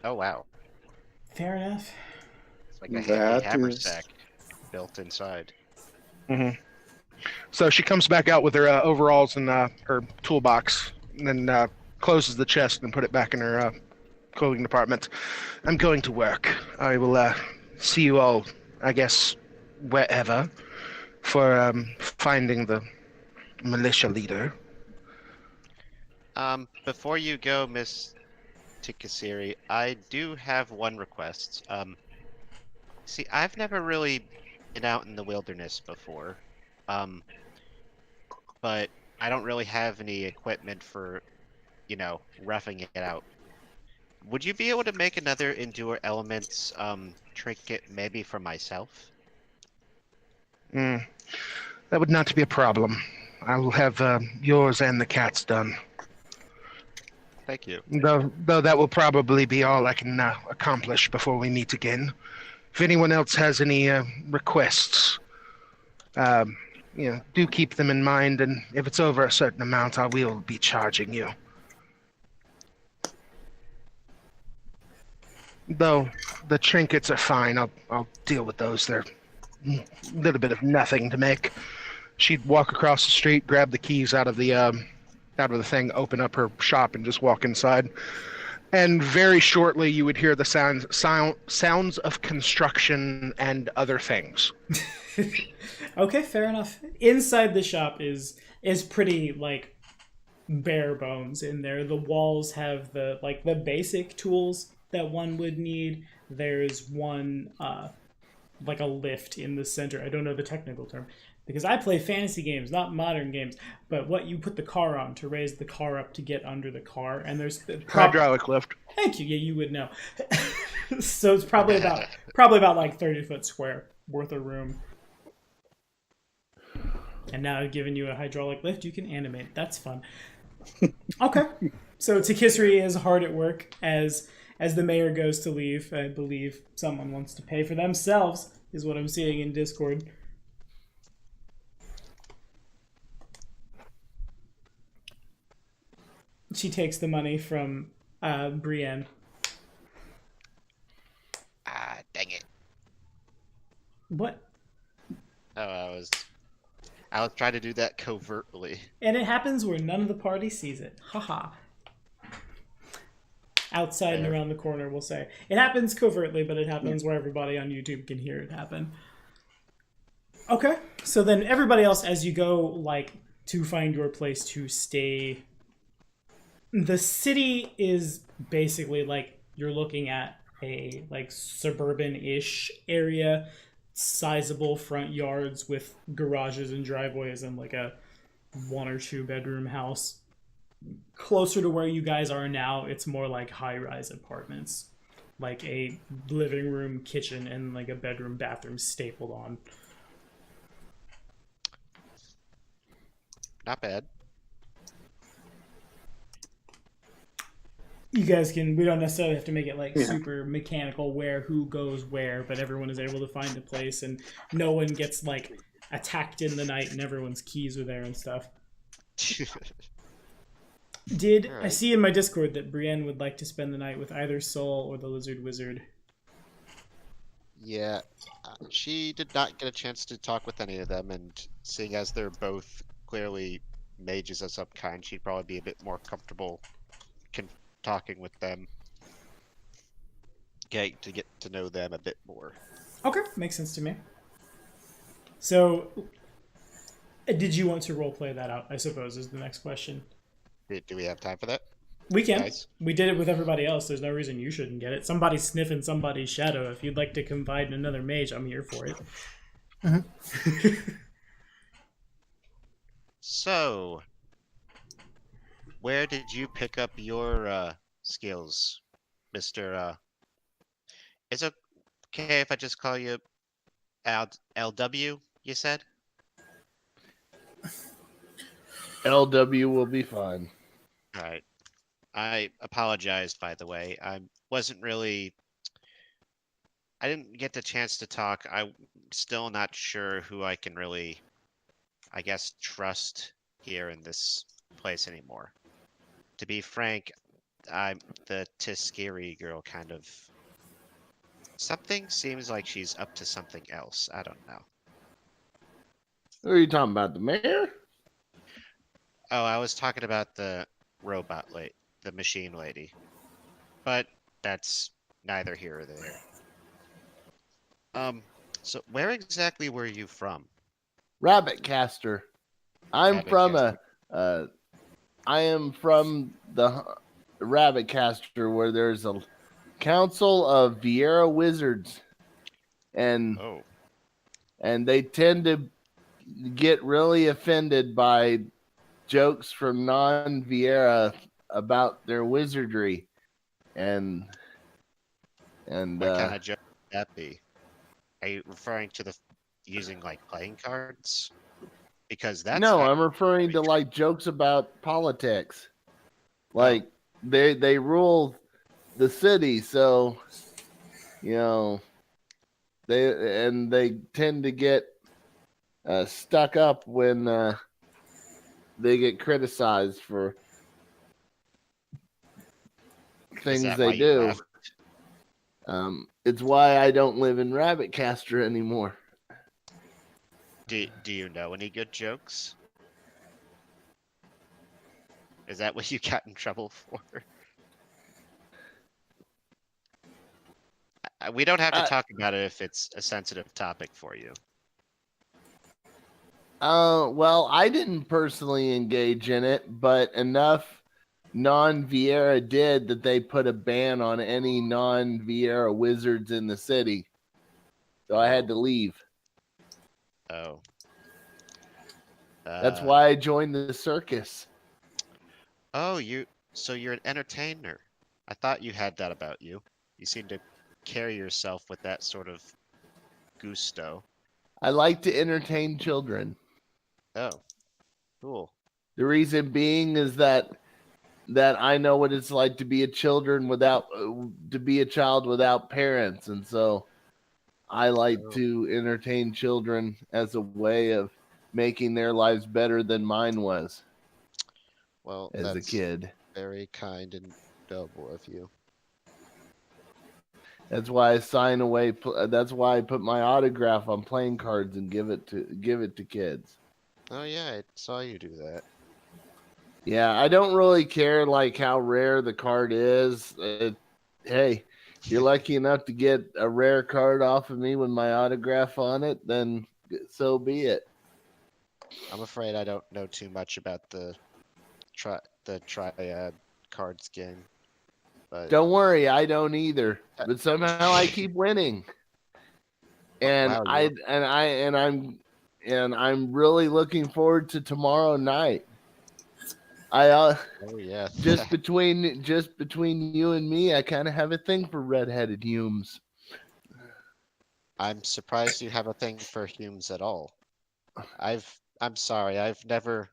Oh wow. Fair enough. It's like a That heavy hammer is- sack built inside. So she comes back out with her overalls and her toolbox, and then closes the chest and put it back in her clothing department. I'm going to work. I will see you all, I guess, wherever, for finding the militia leader. Before you go, Miss Tikasiri, I do have one request. See, I've never really been out in the wilderness before. But I don't really have any equipment for, roughing it out. Would you be able to make another Endure Elements trinket maybe for myself? That would not be a problem. I will have yours and the cat's done. Thank you. Though that will probably be all I can accomplish before we meet again. If anyone else has any requests, do keep them in mind, and if it's over a certain amount, I will be charging you. Though the trinkets are fine, I'll deal with those. They're a little bit of nothing to make. She'd walk across the street, grab the keys out of the thing, open up her shop, and just walk inside. And very shortly, you would hear the sounds of construction and other things. Okay, fair enough. Inside the shop is pretty like bare bones in there. The walls have the basic tools that one would need. There's one like a lift in the center. I don't know the technical term because I play fantasy games, not modern games. But what you put the car on to raise the car up to get under the car, and there's the Hydraulic lift. Thank you. Yeah, you would know. So it's probably about like 30-foot square worth of room. And now I've given you a hydraulic lift, you can animate. That's fun. Okay. So Tikisri is hard at work as the mayor goes to leave. I believe someone wants to pay for themselves, is what I'm seeing in Discord. She takes the money from Brienne. Dang it. What? Oh, I was trying to do that covertly. And it happens where none of the party sees it. Haha. Outside and around the corner, we'll say. It happens covertly, but it happens where everybody on YouTube can hear it happen. Okay. So then everybody else, as you go, to find your place to stay, the city is basically you're looking at a suburban-ish area, sizable front yards with garages and driveways and a 1 or 2 bedroom house. Closer to where you guys are now, it's more like high-rise apartments, like a living room, kitchen, and a bedroom, bathroom stapled on. Not bad. You guys we don't necessarily have to make it super mechanical who goes where, but everyone is able to find a place and no one gets attacked in the night and everyone's keys are there and stuff. I see in my Discord that Brienne would like to spend the night with either Soul or the Lizard Wizard. Yeah, she did not get a chance to talk with any of them, and seeing as they're both clearly mages of some kind, she'd probably be a bit more comfortable talking with them. To get to know them a bit more. Okay, makes sense to me. So, did you want to role play that out? I suppose is the next question. Do we have time for that, We can. guys? We did it with everybody else. There's no reason you shouldn't get it. Somebody's sniffing somebody's shadow. If you'd like to confide in another mage, I'm here for it. So, where did you pick up your skills, Mister? Is it okay if I just call you LW? You said. LW will be fine. All right. I apologize, by the way. I wasn't really. I didn't get the chance to talk. I'm still not sure who I can really, I guess, trust here in this place anymore. To be frank, I'm the Tiskiri girl kind of. Something seems like she's up to something else. I don't know. Who are you talking about? The mayor? Oh, I was talking about the robot lady, the machine lady. But that's neither here or there. So where exactly were you from? Rabbit Caster. I'm Rabbit from Caster. I am from the Rabbit Caster, where there's a council of Vieira wizards, and Oh, they tend to get really offended by jokes from non-Vieira about their wizardry, and what kind of joke would that be? Are you referring to the using like playing cards? Because that's no, I'm referring to like jokes about politics. Like they rule the city, so you know they tend to get stuck up when they get criticized for things that why they you do. left? It's why I don't live in Rabbit Caster anymore. Do you know any good jokes? Is that what you got in trouble for? We don't have to talk about it if it's a sensitive topic for you. Well, I didn't personally engage in it, but enough non-Vieira did that they put a ban on any non-Vieira wizards in the city. So I had to leave. Oh. That's why I joined the circus. Oh, so you're an entertainer. I thought you had that about you. You seem to carry yourself with that sort of gusto. I like to entertain children. Oh, cool. The reason being is that I know what it's like to be a child without parents, and so I like to entertain children as a way of making their lives better than mine was. Well, as a kid, very kind and noble of you. That's why I sign away. That's why I put my autograph on playing cards and give it to kids. Oh yeah, I saw you do that. Yeah, I don't really care like how rare the card is. Hey, you're lucky enough to get a rare card off of me with my autograph on it, then so be it. I'm afraid I don't know too much about the triad cards game. But don't worry, I don't either. But somehow I keep winning. And wow, I'm really looking forward to tomorrow night. oh yeah. just between you and me, I kind of have a thing for redheaded Humes. I'm surprised you have a thing for Humes at all. I'm sorry, I've never.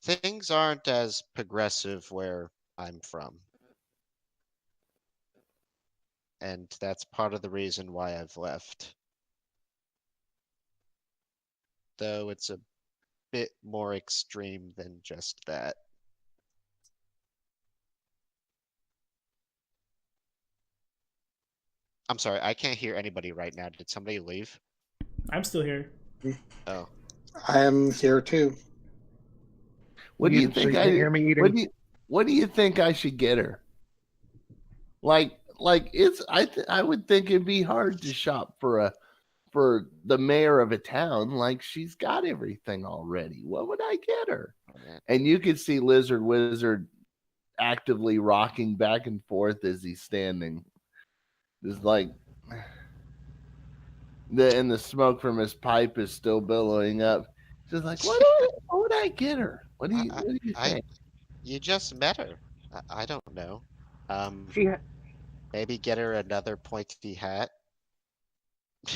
Things aren't as progressive where I'm from. And that's part of the reason why I've left. Though it's a bit more extreme than just that. I'm sorry, I can't hear anybody right now. Did somebody leave? I'm still here. Oh. I am here too. What do you think? What do you think I should get her? Like like it's I would think it'd be hard to shop for the mayor of a town. Like she's got everything already. What would I get her? And you could see Lizard Wizard actively rocking back and forth as he's standing. Just like the smoke from his pipe is still billowing up. Just like, what would I get her? What do you think? You just met her. I don't know. She Maybe get her another pointy hat. I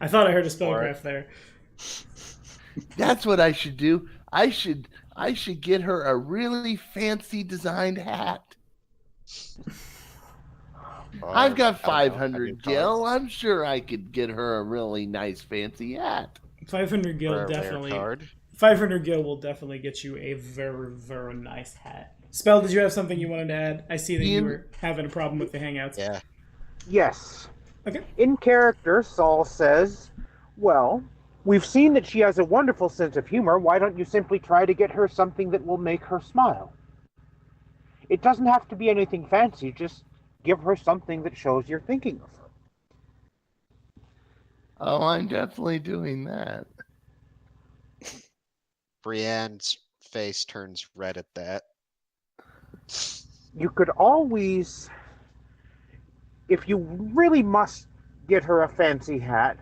thought I heard a spellcraft there. That's what I should do. I should get her a really fancy designed hat. I've got 500 gil. I'm sure I could get her a really nice fancy hat. 500 gil definitely. 500 gil will definitely get you a very, very nice hat. Spell, did you have something you wanted to add? I see that you were having a problem with the Hangouts. Yeah. Yes. Okay. In character, Saul says, well, we've seen that she has a wonderful sense of humor. Why don't you simply try to get her something that will make her smile? It doesn't have to be anything fancy. Just give her something that shows you're thinking of her. Oh, I'm definitely doing that. Brienne's face turns red at that. You could always, if you really must get her a fancy hat,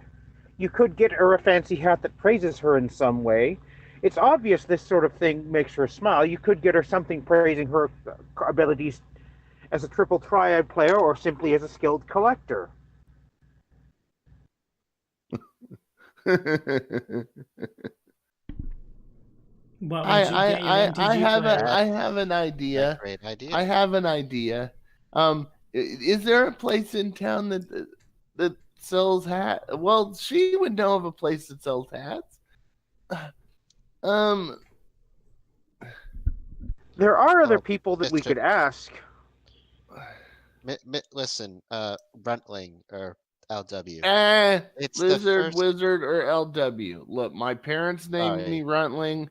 you could get her a fancy hat that praises her in some way. It's obvious this sort of thing makes her smile. You could get her something praising her abilities as a triple triad player or simply as a skilled collector. I have an idea. Great idea. I have an idea. Is there a place in town that sells hats? Well, she would know of a place that sells hats. There are other people that we could ask. Listen, Runtling or LW. It's Lizard, Wizard, or LW. Look, my parents named me Runtling,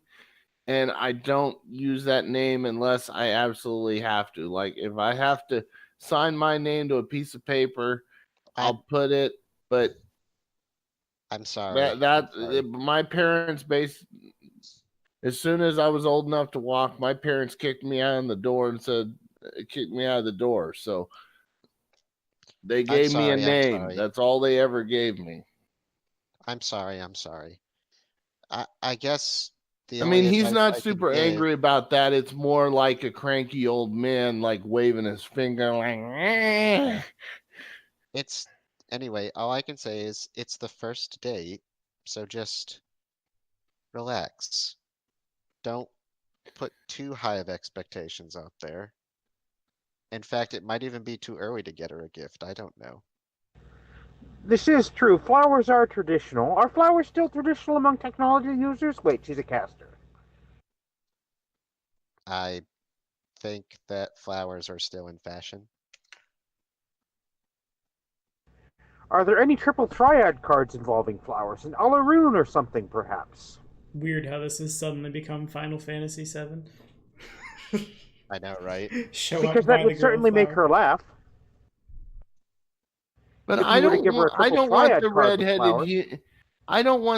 and I don't use that name unless I absolutely have to. Like, if I have to sign my name to a piece of paper, I'll put it. But I'm sorry. My parents as soon as I was old enough to walk, my parents kicked me out of the door and said, kicked me out of the door. So they gave me a name. That's all they ever gave me. I'm sorry. I guess he's not super angry about that. It's more like a cranky old man, like waving his finger like, Anyway, all I can say is it's the first date, so just relax. Don't put too high of expectations out there. In fact, it might even be too early to get her a gift. I don't know. This is true. Flowers are traditional. Are flowers still traditional among technology users? Wait, she's a caster. I think that flowers are still in fashion. Are there any triple triad cards involving flowers? An Alaroon or something, perhaps? Weird how this has suddenly become Final Fantasy VII. I know, right? Because that would certainly make her laugh. But I don't want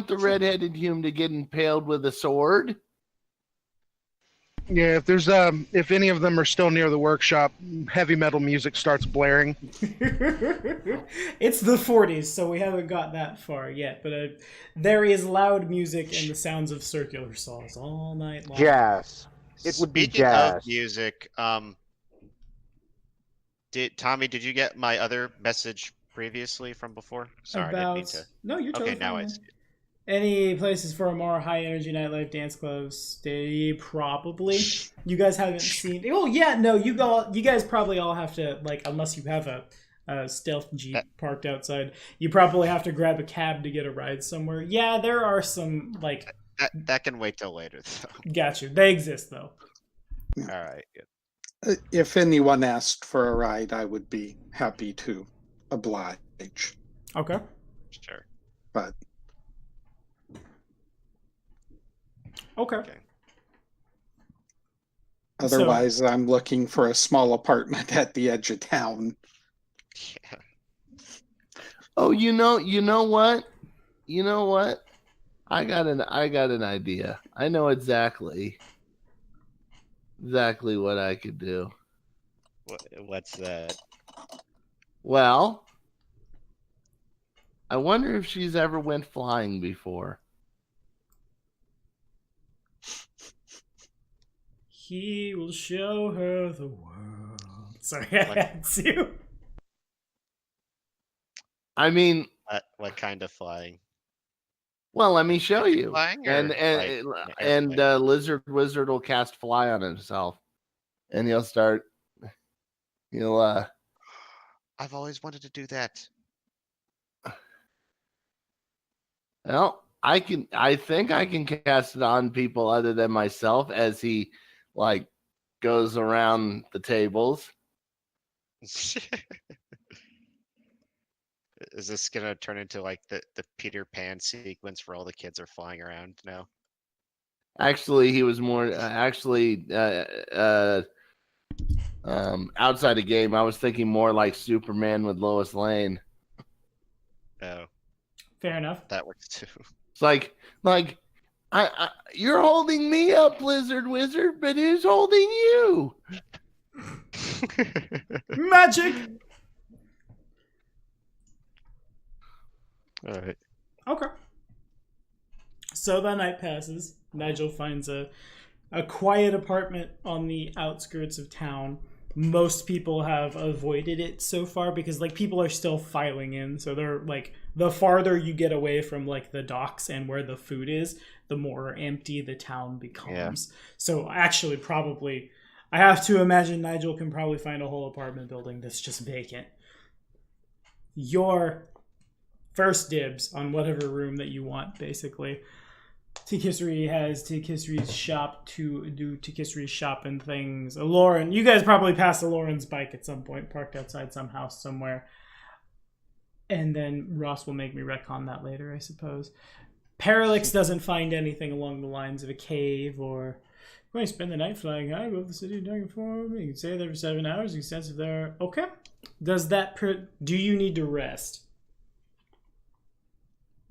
the redheaded human to get impaled with a sword. Yeah, if any of them are still near the workshop, heavy metal music starts blaring. It's the 40s, so we haven't got that far yet. But there is loud music and the sounds of circular saws all night long. Jazz. It would be jazz. Speaking of music, Tommy, did you get my other message previously from before? Sorry, I didn't mean to. No, you're totally okay. Now fine. I see it. Any places for a more high energy nightlife dance clubs? Probably. You guys haven't seen. Oh yeah, no. You guys probably all have to unless you have a stealth jeep parked outside. You probably have to grab a cab to get a ride somewhere. Yeah, there are some that can wait till later. Though. Got you. They exist though. All right. Good. If anyone asked for a ride, I would be happy to oblige. Okay. Sure. But. Okay. Otherwise, I'm looking for a small apartment at the edge of town. Yeah. Oh, you know what? You know what? I got an idea. I know exactly what I could do. What's that? Well, I wonder if she's ever went flying before. He will show her the world. Sorry, I had to. I mean, What kind of flying? well, let me show you. Flying or and Lizard Wizard will cast fly on himself, and he'll start. He'll. I've always wanted to do that. Well, I think I can cast it on people other than myself as he, like, goes around the tables. Is this gonna turn into like the Peter Pan sequence where all the kids are flying around now? Actually, he was more outside the game. I was thinking more like Superman with Lois Lane. Oh, Fair enough. that works too. It's like you're holding me up, Blizzard Wizard, but who's holding you? Magic! All right. Okay. So the night passes. Nigel finds a quiet apartment on the outskirts of town. Most people have avoided it so far because like people are still filing in. So they're like the farther you get away from like the docks and where the food is, the more empty the town becomes. Yeah. So actually probably I have to imagine Nigel can probably find a whole apartment building that's just vacant. Your first dibs on whatever room that you want, basically. Tikisri has Tikisri's shop to do Tikisri's shop and things. Lauren, you guys probably passed Lauren's bike at some point, parked outside some house somewhere. And then Ross will make me retcon that later, I suppose. Parallax doesn't find anything along the lines of a cave or going to spend the night flying high above the city of Dragonform. You can stay there for 7 hours. You can sense if there are... Okay. Does that... Do you need to rest?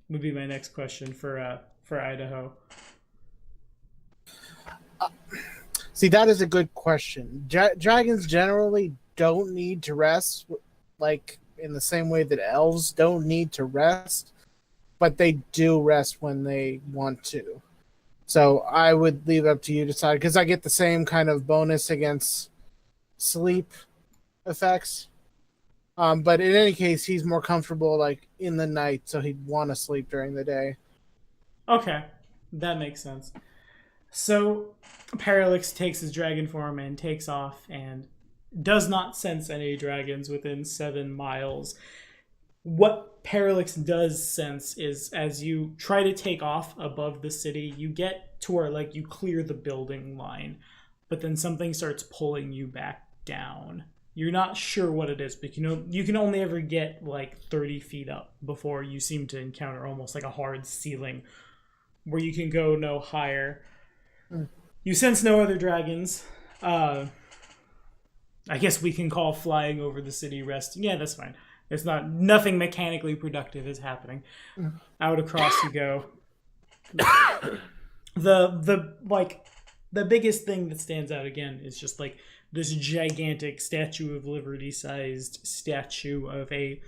Would be my next question for Idaho. See, that is a good question. Dragons generally don't need to rest, like in the same way that elves don't need to rest, but they do rest when they want to. So I would leave it up to you to decide, because I get the same kind of bonus against sleep effects. But in any case, he's more comfortable like in the night, so he'd want to sleep during the day. Okay, that makes sense. So Parallax takes his dragon form and takes off and does not sense any dragons within 7 miles. What Parallax does sense is as you try to take off above the city, you get to where like you clear the building line, but then something starts pulling you back down. You're not sure what it is, but you know you can only ever get like 30 feet up before you seem to encounter almost like a hard ceiling where you can go no higher. You sense no other dragons. I guess we can call flying over the city resting. Yeah, that's fine. It's nothing mechanically productive is happening. Out across you go. The biggest thing that stands out again is just like this gigantic Statue of Liberty sized statue of a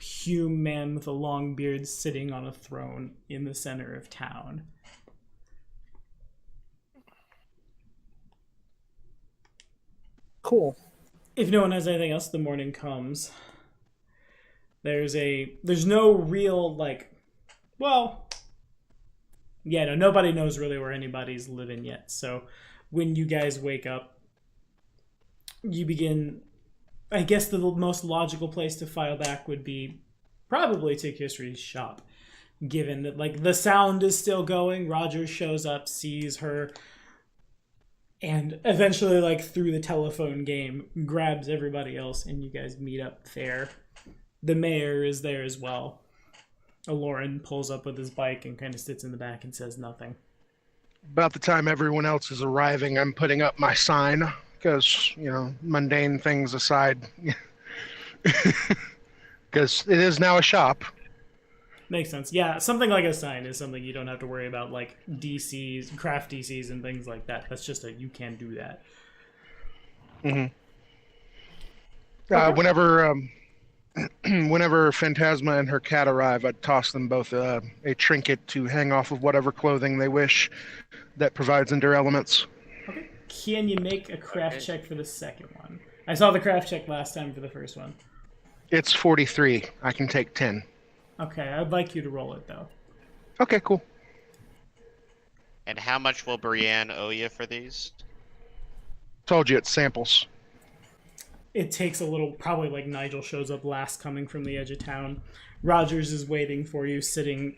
human with a long beard sitting on a throne in the center of town. Cool. If no one has anything else, the morning comes. There's no real nobody knows really where anybody's living yet. So when you guys wake up, you begin, I guess the most logical place to file back would be probably Tikisri's shop, given that like the sound is still going. Roger shows up, sees her, and eventually like through the telephone game grabs everybody else and you guys meet up there. The mayor is there as well. Lauren pulls up with his bike and kind of sits in the back and says nothing. about the time everyone else is arriving, I'm putting up my sign because, mundane things aside, because it is now a shop. Makes sense. Yeah, something like a sign is something you don't have to worry about, like DCs, craft DCs, and things like that. That's just you can do that. Mm-hmm. Whenever Phantasma and her cat arrive, I'd toss them both a trinket to hang off of whatever clothing they wish that provides endure elements. Okay. Can you make a craft check for the second one? I saw the craft check last time for the first one. It's 43. I can take 10. Okay, I'd like you to roll it, though. Okay, cool. And how much will Brienne owe you for these? Told you it's samples. It takes a little, probably like Nigel shows up last coming from the edge of town. Rogers is waiting for you, sitting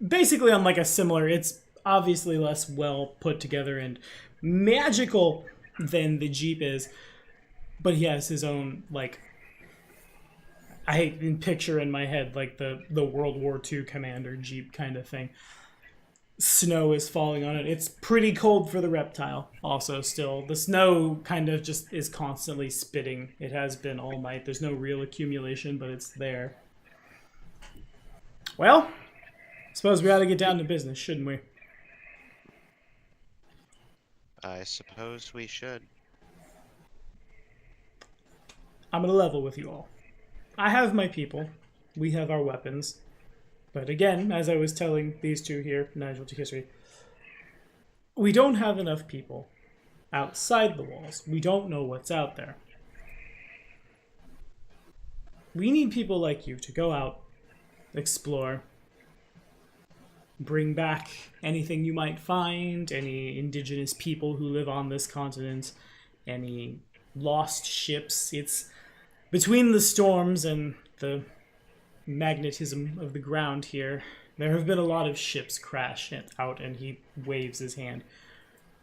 basically on like a similar, it's obviously less well put together and magical than the Jeep is, but he has his own, like, I can picture in my head like the World War II commander Jeep kind of thing. Snow is falling on it. It's pretty cold for the reptile also still. The snow kind of just is constantly spitting. It has been all night. There's no real accumulation, but it's there. Well, suppose we ought to get down to business, shouldn't we? I suppose we should. I'm going to level with you all. I have my people. We have our weapons. But again, as I was telling these two here, Nigel to history, we don't have enough people outside the walls. We don't know what's out there. We need people like you to go out, explore, bring back anything you might find, any indigenous people who live on this continent, any lost ships. It's between the storms and the magnetism of the ground here, there have been a lot of ships crash out, and he waves his hand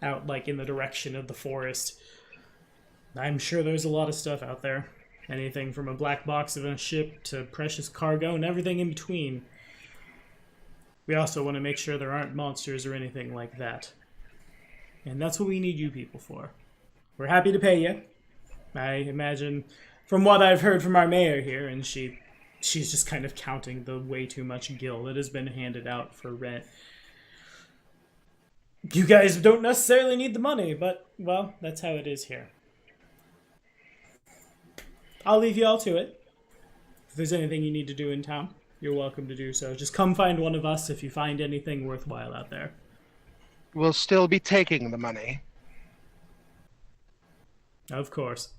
out like in the direction of the forest. I'm sure there's a lot of stuff out there. Anything from a black box of a ship to precious cargo and everything in between. We also want to make sure there aren't monsters or anything like that. And that's what we need you people for. We're happy to pay you. I imagine, from what I've heard from our mayor here, and she's just kind of counting the way too much gil that has been handed out for rent. You guys don't necessarily need the money, but, well, that's how it is here. I'll leave you all to it. If there's anything you need to do in town, you're welcome to do so. Just come find one of us if you find anything worthwhile out there. We'll still be taking the money. Of course.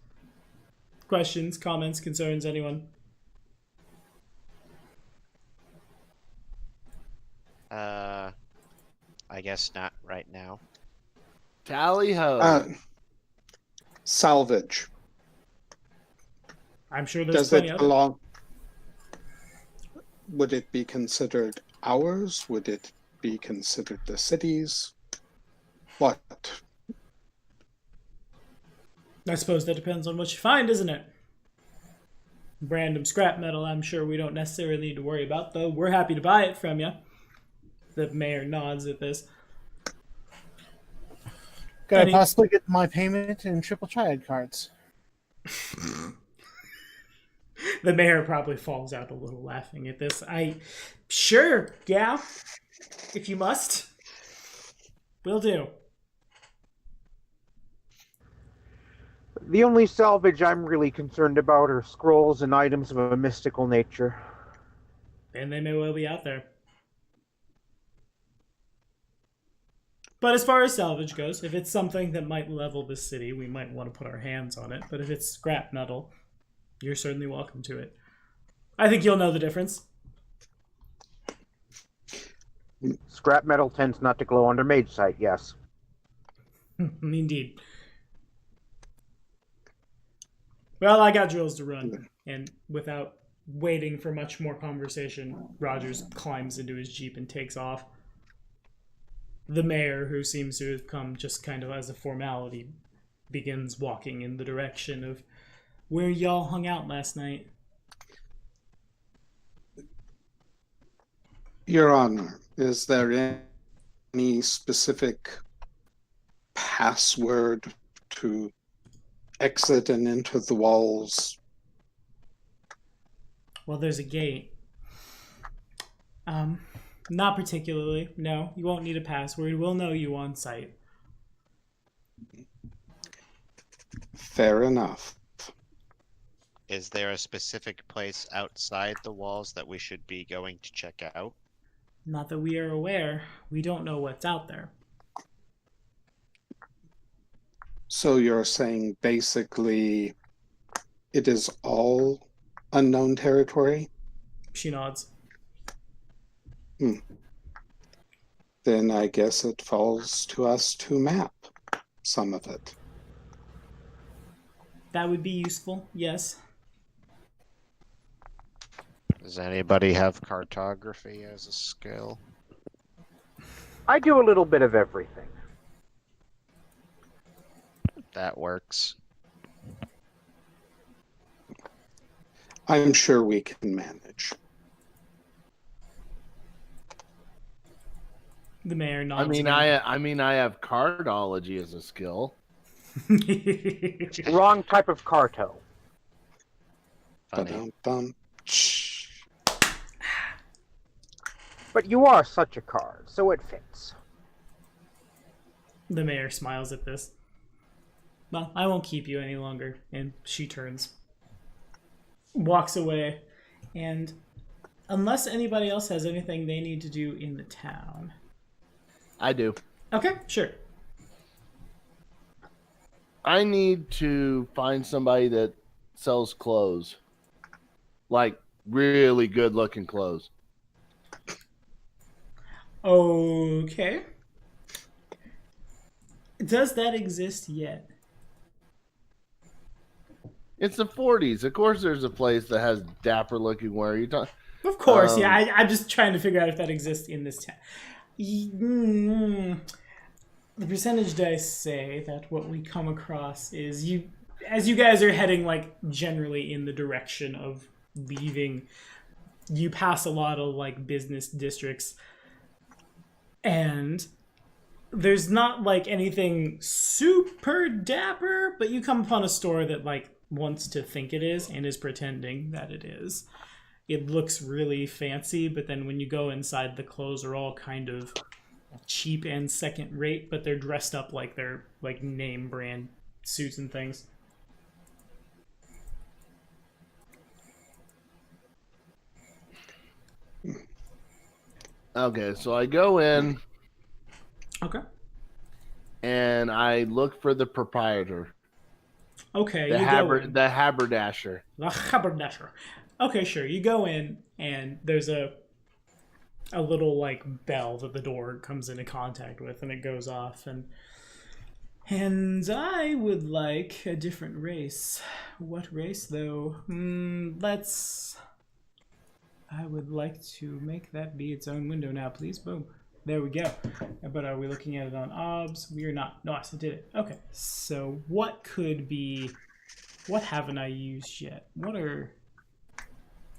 Questions, comments, concerns, anyone? I guess not right now. Tally ho. Salvage. I'm sure there's Does plenty it of it. belong? Would it be considered ours? Would it be considered the city's? What? I suppose that depends on what you find, isn't it? Random scrap metal, I'm sure we don't necessarily need to worry about, though. We're happy to buy it from you. The mayor nods at this. Could I possibly get my payment in triple triad cards? The mayor probably falls out a little laughing at this. Sure, yeah. If you must. Will do. The only salvage I'm really concerned about are scrolls and items of a mystical nature. And they may well be out there. But as far as salvage goes, if it's something that might level the city, we might want to put our hands on it. But if it's scrap metal, you're certainly welcome to it. I think you'll know the difference. Scrap metal tends not to glow under mage sight, yes. Indeed. Well, I got drills to run, and without waiting for much more conversation, Rogers climbs into his Jeep and takes off. The mayor, who seems to have come just kind of as a formality, begins walking in the direction of where y'all hung out last night. Your Honor, is there any specific password to exit and enter the walls? Well, there's a gate. Not particularly. No, you won't need a password. We'll know you on site. Fair enough. Is there a specific place outside the walls that we should be going to check out? Not that we are aware. We don't know what's out there. So you're saying basically it is all unknown territory? She nods. Then I guess it falls to us to map some of it. That would be useful, yes. Does anybody have cartography as a skill? I do a little bit of everything. That works. I'm sure we can manage. The mayor nods. I mean, I have cardology as a skill. Wrong type of carto. Funny. Ba-dum-bum. But you are such a card, so it fits. The mayor smiles at this. Well, I won't keep you any longer. And she turns. Walks away. And unless anybody else has anything they need to do in the town. I do. Okay, sure. I need to find somebody that sells clothes. Like really good looking clothes. Okay. Does that exist yet? It's the 40s. Of course there's a place that has dapper looking wear. You talking? Of course, yeah. I'm just trying to figure out if that exists in this town. The percentage dice say that what we come across is as you guys are heading like generally in the direction of leaving, you pass a lot of like business districts, and there's not like anything super dapper, but you come upon a store that like wants to think it is and is pretending that it is. It looks really fancy, but then when you go inside, the clothes are all kind of cheap and second rate, but they're dressed up like they're like name brand suits and things. Okay, so I go in Okay. and I look for the proprietor. Okay, The you go in. the haberdasher. The haberdasher. Okay, sure. You go in, and there's a little like bell that the door comes into contact with, and it goes off. And I would like a different race. What race, though? I would like to make that be its own window now, please. Boom. There we go. But are we looking at it on OBS? We are not. Nice, I did it. Okay. So what could be... What haven't I used yet? What are...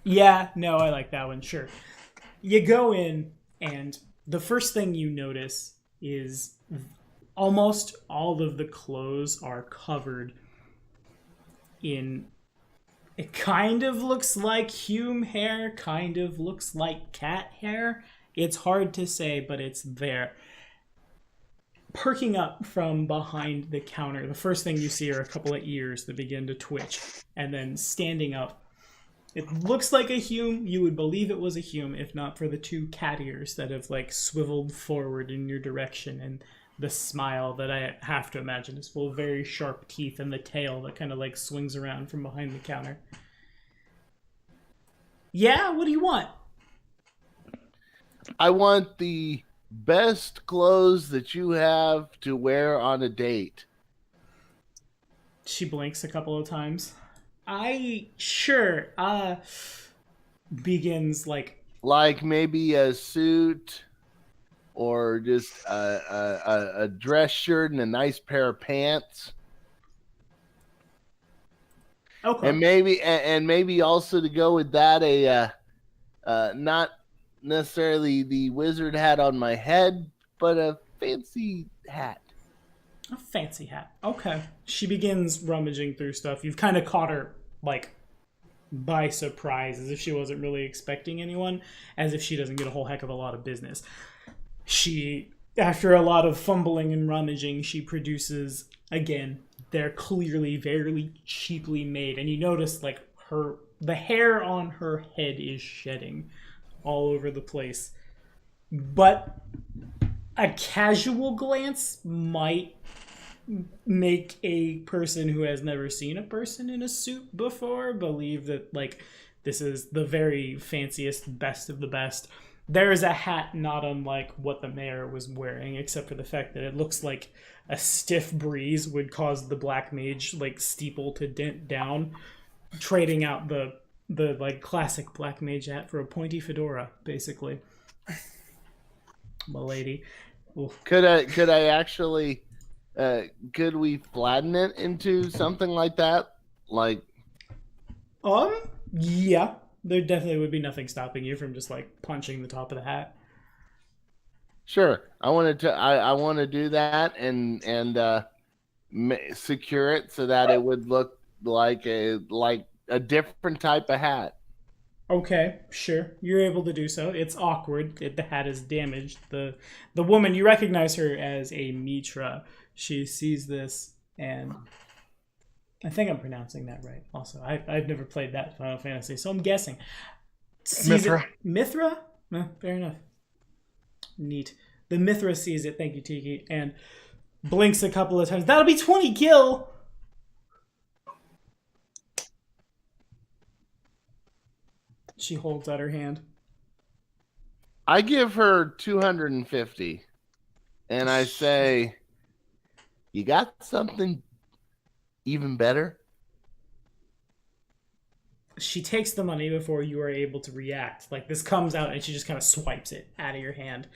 Yeah, no, I like that one. Sure. You go in, and the first thing you notice is almost all of the clothes are covered in... It kind of looks like Hume hair, kind of looks like cat hair. It's hard to say, but it's there. Perking up from behind the counter, the first thing you see are a couple of ears that begin to twitch. And then standing up, it looks like a Hume. You would believe it was a Hume, if not for the two cat ears that have like swiveled forward in your direction, and the smile that I have to imagine is full of very sharp teeth, and the tail that kind of like swings around from behind the counter. Yeah, what do you want? I want the best clothes that you have to wear on a date. She blinks a couple of times. Sure. Begins like Maybe a suit or just a dress shirt and a nice pair of pants. okay. And maybe also to go with that not necessarily the wizard hat on my head, but a fancy hat. A fancy hat. Okay. She begins rummaging through stuff. You've kind of caught her, like, by surprise, as if she wasn't really expecting anyone, as if she doesn't get a whole heck of a lot of business. She, after a lot of fumbling and rummaging, she produces, again, they're clearly very cheaply made, and you notice, like, the hair on her head is shedding all over the place. But a casual glance might make a person who has never seen a person in a suit before believe that, like, this is the very fanciest, best of the best. There is a hat not unlike what the mayor was wearing, except for the fact that it looks like a stiff breeze would cause the black mage, like, steeple to dent down, trading out the like classic black mage hat for a pointy fedora, basically. Milady. Oof. Could I actually could we flatten it into something like that? Like, yeah. There definitely would be nothing stopping you from just, like, punching the top of the hat. sure. I want to do that and secure it so that it would look like a different type of hat. Okay, sure. You're able to do so. It's awkward. The hat is damaged. The woman, you recognize her as a Mitra. She sees this, and I think I'm pronouncing that right. Also, I've never played that Final Fantasy, so I'm guessing. Mithra. Mithra? Fair enough. Neat. The Mithra sees it, thank you, Tiki, and blinks a couple of times. That'll be 20 gil! She holds out her hand. I give her 250, and I say, "You got something even better?" She takes the money before you are able to react. Like, this comes out and she just kind of swipes it out of your hand.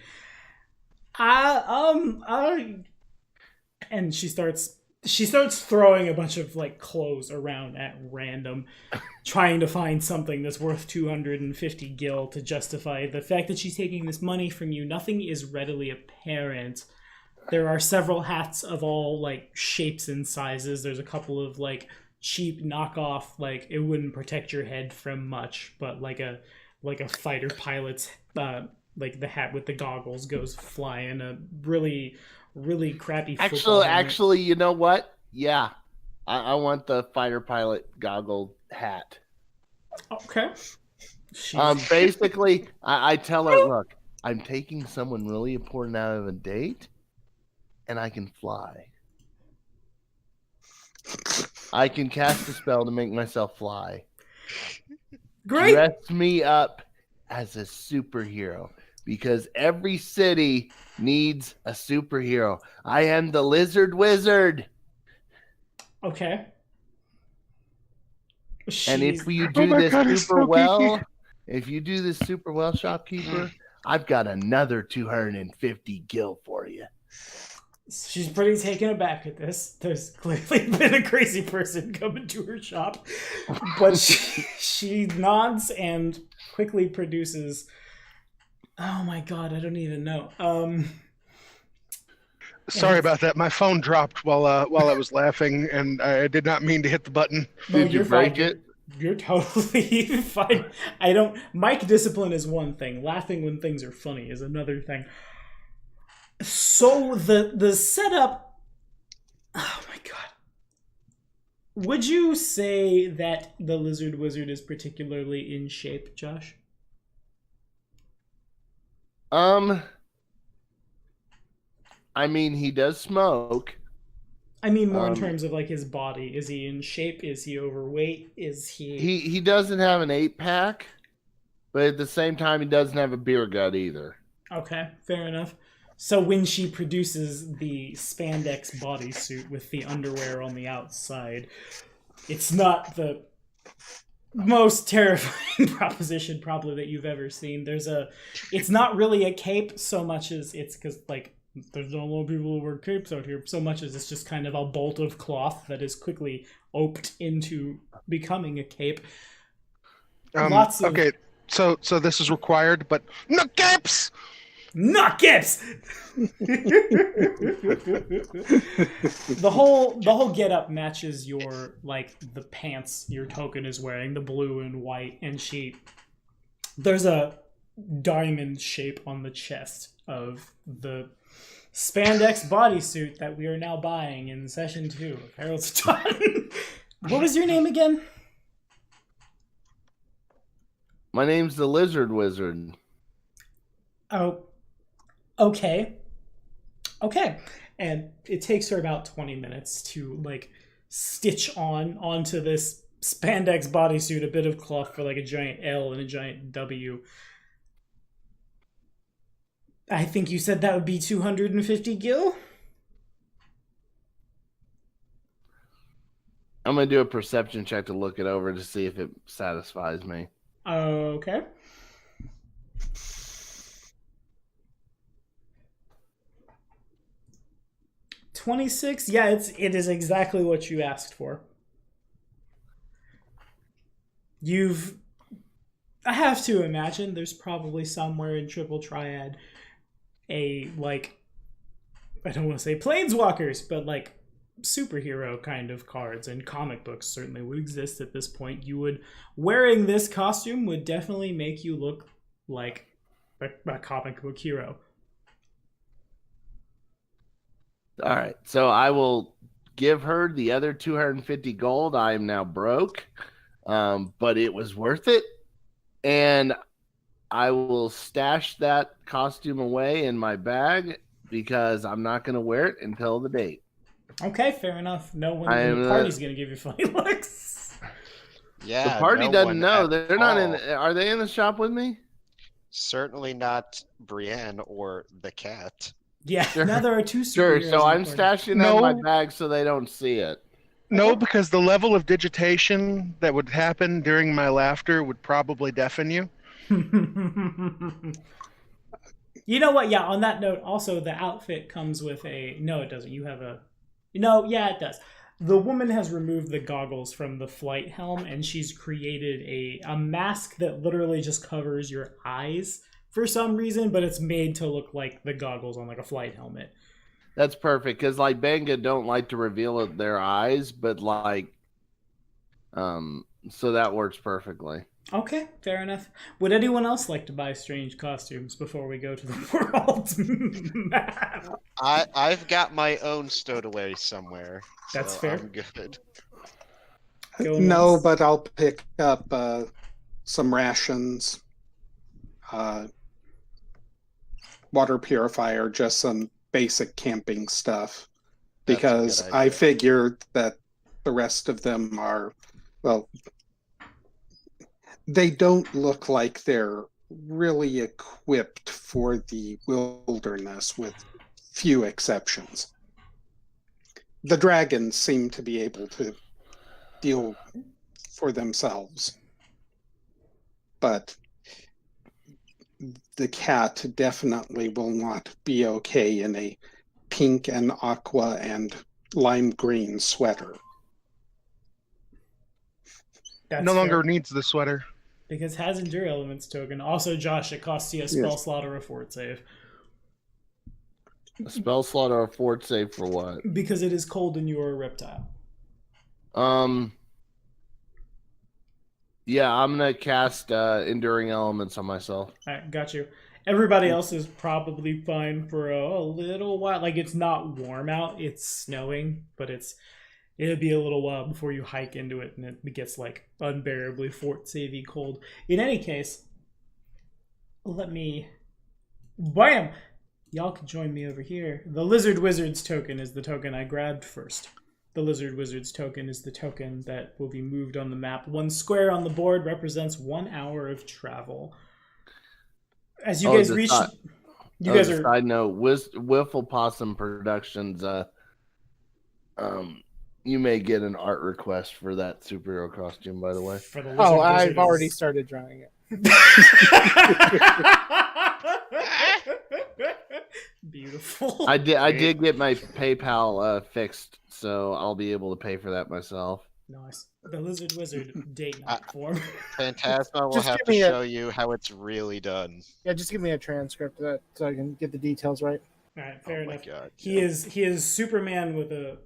And she starts throwing a bunch of, like, clothes around at random, trying to find something that's worth 250 gil to justify the fact that she's taking this money from you. Nothing is readily apparent. There are several hats of all, like, shapes and sizes. There's a couple of, like, cheap knockoff, like, it wouldn't protect your head from much, but like a fighter pilot's like the hat with the goggles goes flying. A really crappy football helmet. Actually, you know what? Yeah, I want the fighter pilot goggle hat. Okay. Basically, I tell her, look, I'm taking someone really important out of a date, and I can fly. I can cast a spell to make myself fly. Great. Dress me up as a superhero because every city needs a superhero. I am the Lizard Wizard. Okay. And if you do this super well, shopkeeper, I've got another 250 gil for you. She's pretty taken aback at this. There's clearly been a crazy person coming to her shop. But she nods and quickly produces... Oh my god, I don't even know. Sorry about that. My phone dropped while I was laughing, and I did not mean to hit the button. Did you break it? You're totally fine. Mic discipline is one thing. Laughing when things are funny is another thing. So the setup... Oh my god. Would you say that the Lizard Wizard is particularly in shape, Josh? I mean, he does smoke. I mean more in terms of, like, his body. Is he in shape? Is he overweight? Is he... He doesn't have an 8-pack, but at the same time, he doesn't have a beer gut either. Okay, fair enough. So when she produces the spandex bodysuit with the underwear on the outside, it's not the most terrifying proposition probably that you've ever seen. It's not really a cape so much as it's because, like, there's not a lot of people who wear capes out here, so much as it's just kind of a bolt of cloth that is quickly oped into becoming a cape. Okay, so this is required, but no capes! Not Gibbs. The whole getup matches your the pants your token is wearing, the blue and white, and there's a diamond shape on the chest of the spandex bodysuit that we are now buying in session 2 of Heralds of Dawn. What was your name again? My name's the Lizard Wizard. Oh, okay. And it takes her about 20 minutes to stitch onto this spandex bodysuit a bit of cloth for a giant L and a giant W. I think you said that would be 250 gil? I'm going to do a perception check to look it over to see if it satisfies me. Okay. $26? Yeah, it is exactly what you asked for. I have to imagine there's probably somewhere in Triple Triad a I don't want to say planeswalkers, but superhero kind of cards, and comic books certainly would exist at this point. Wearing this costume would definitely make you look like a comic book hero. All right, so I will give her the other 250 gold. I am now broke, but it was worth it, and I will stash that costume away in my bag because I'm not going to wear it until the date. Okay, fair enough. No one in the party's going to give you funny looks. Yeah, the party no doesn't know. one They're at not all. Are they in the shop with me? Certainly not Brienne or the cat. Yeah, Sure. now there are two Sure, superheroes so I'm in the stashing that in my bag so they don't see it. No, because the level of digitation that would happen during my laughter would probably deafen you. party. You know what? Yeah, on that note, also the outfit comes with no, it doesn't. You have yeah, it does. The woman has removed the goggles from the flight helm, and she's created a mask that literally just covers your eyes for some reason, but it's made to look like the goggles on a flight helmet. That's perfect because Benga don't like to reveal their eyes, but so that works perfectly. Okay, fair enough. Would anyone else like to buy strange costumes before we go to the world map? I've got my own stowed away somewhere. That's so fair. I'm good. No, but I'll pick up some rations, water purifier, just some basic camping stuff, because I figured that the rest of them are, well, they don't look like they're really equipped for the wilderness, with few exceptions. The dragons seem to be able to deal for themselves, but the cat definitely will not be okay in a pink and aqua and lime green sweater. That's No longer fair, needs the sweater. because has Endure Elements token. Also, Josh, it costs you a spell slot or a fort save. A spell slot or a fort save for what? Because it is cold and you are a reptile. Yeah, I'm gonna cast Enduring Elements on myself. Alright, got you. Everybody else is probably fine for a little while. It's not warm out, it's snowing, but it'll be a little while before you hike into it and it gets unbearably fort savey cold. In any case, let me bam! Y'all can join me over here. The Lizard Wizard's token is the token I grabbed first. The Lizard Wizard's token is the token that will be moved on the map. 1 square on the board represents 1 hour of travel. As you guys reach... You guys are... Side note, Wiffle Possum Productions, you may get an art request for that superhero costume, by the way. For the Lizard I've Wizard already is- started drawing it. Beautiful. I did get my PayPal fixed, so I'll be able to pay for that myself. Nice. The lizard wizard date night form. Phantasma will Just have give to me a- show you how it's really done. Yeah, just give me a transcript of that so I can get the details right. All right, fair Oh my enough. God, He is Superman with a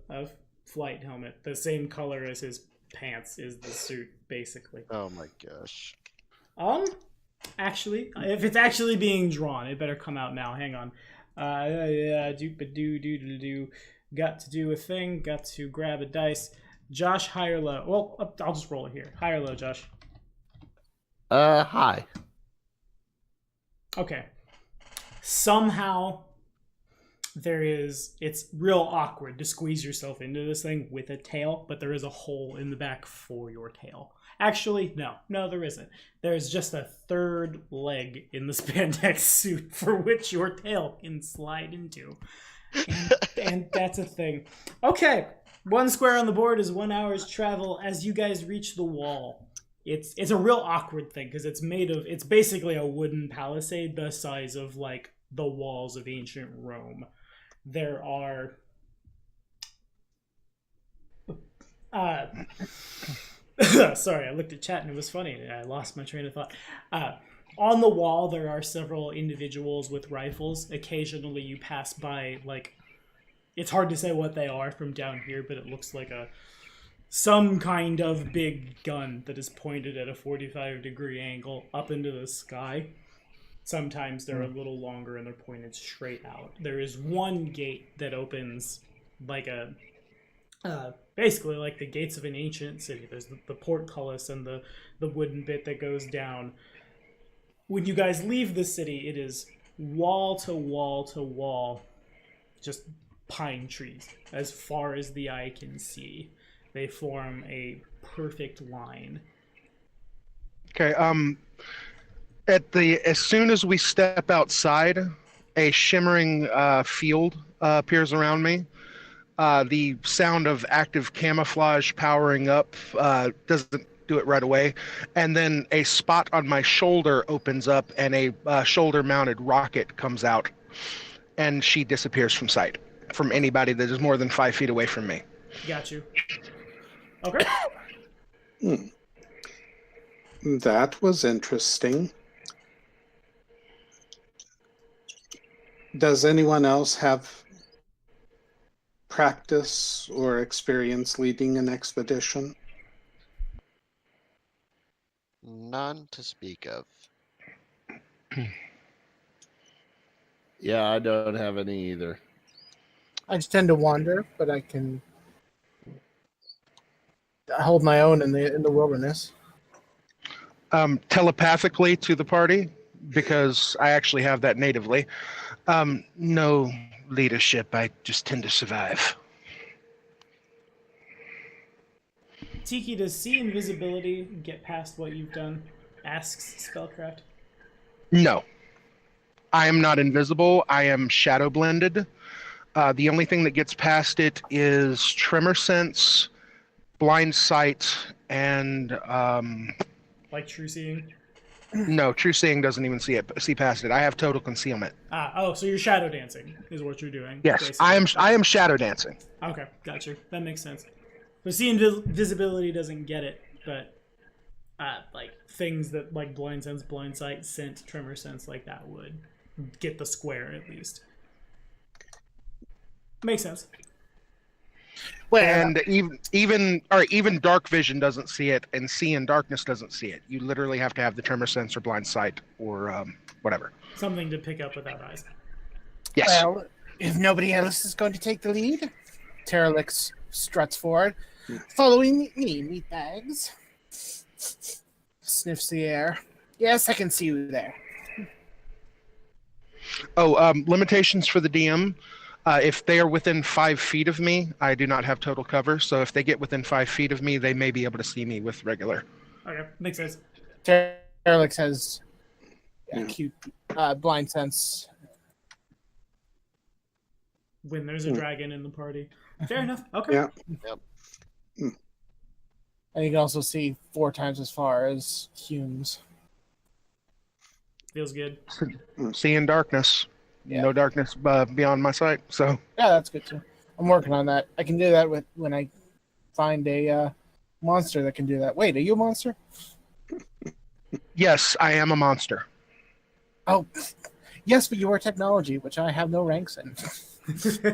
flight helmet, the same color as his pants is the suit, basically. Oh my gosh. Actually, if it's actually being drawn, it better come out now. Hang on. Do. Got to do a thing. Got to grab a dice. Josh, high or low? Well, I'll just roll it here. High or low, Josh? Hi. Okay. Somehow it's real awkward to squeeze yourself into this thing with a tail, but there is a hole in the back for your tail. Actually, no, there isn't. There's just a third leg in the spandex suit for which your tail can slide into. And that's a thing. Okay, 1 square on the board is 1 hour's travel as you guys reach the wall. It's a real awkward thing because it's basically a wooden palisade the size of like the walls of ancient Rome. There are sorry, I looked at chat and it was funny. I lost my train of thought. On the wall, there are several individuals with rifles. Occasionally, you pass by, like, it's hard to say what they are from down here, but it looks like some kind of big gun that is pointed at a 45-degree angle up into the sky. Sometimes they're a little longer and they're pointed straight out. There is one gate that opens like basically like the gates of an ancient city. There's the portcullis and the wooden bit that goes down. When you guys leave the city, it is wall to wall to wall, just pine trees as far as the eye can see. They form a perfect line. Okay. As soon as we step outside, a shimmering field appears around me. The sound of active camouflage powering up doesn't do it right away, and then a spot on my shoulder opens up, and a shoulder-mounted rocket comes out, and she disappears from sight from anybody that is more than 5 feet away from me. Got you. Okay. That was interesting. Does anyone else have practice or experience leading an expedition? None to speak of. Yeah, I don't have any either. I just tend to wander, but I can hold my own in the wilderness. Telepathically to the party, because I actually have that natively. No leadership. I just tend to survive. Tiki, does see invisibility get past what you've done? Asks Spellcraft. No. I am not invisible. I am shadow blended. The only thing that gets past it is tremor sense, blind sight, and Like true seeing? no, true seeing doesn't even see past it. I have total concealment. So you're shadow dancing is what you're doing. Yes, basically. I am shadow dancing. Okay, got you. That makes sense. So see invisibility doesn't get it, but like things that like blind sense, blind sight, scent, tremor sense, like that would get the square at least. Makes sense. Well, And even dark vision doesn't see it, and see in darkness doesn't see it. You literally have to have the tremor sense or blind sight or whatever. Something to pick up without eyes. Yes. well, if nobody else is going to take the lead, Terralix struts forward, following me, meatbags. Sniffs the air. Yes, I can see you there. Limitations for the DM. If they are within 5 feet of me, I do not have total cover. So if they get within 5 feet of me, they may be able to see me with regular. Okay, makes sense. Terralix has Yeah. cute blind sense. When there's a dragon in the party. Fair enough. Okay. Yeah. And you can also see 4 times as far as Humes. Feels good. See in darkness. Yeah. No darkness beyond my sight. So Yeah, that's good too. I'm working on that. I can do that when I find a monster that can do that. Wait, are you a monster? Yes, I am a monster. Oh, yes, but you are technology, which I have no ranks in.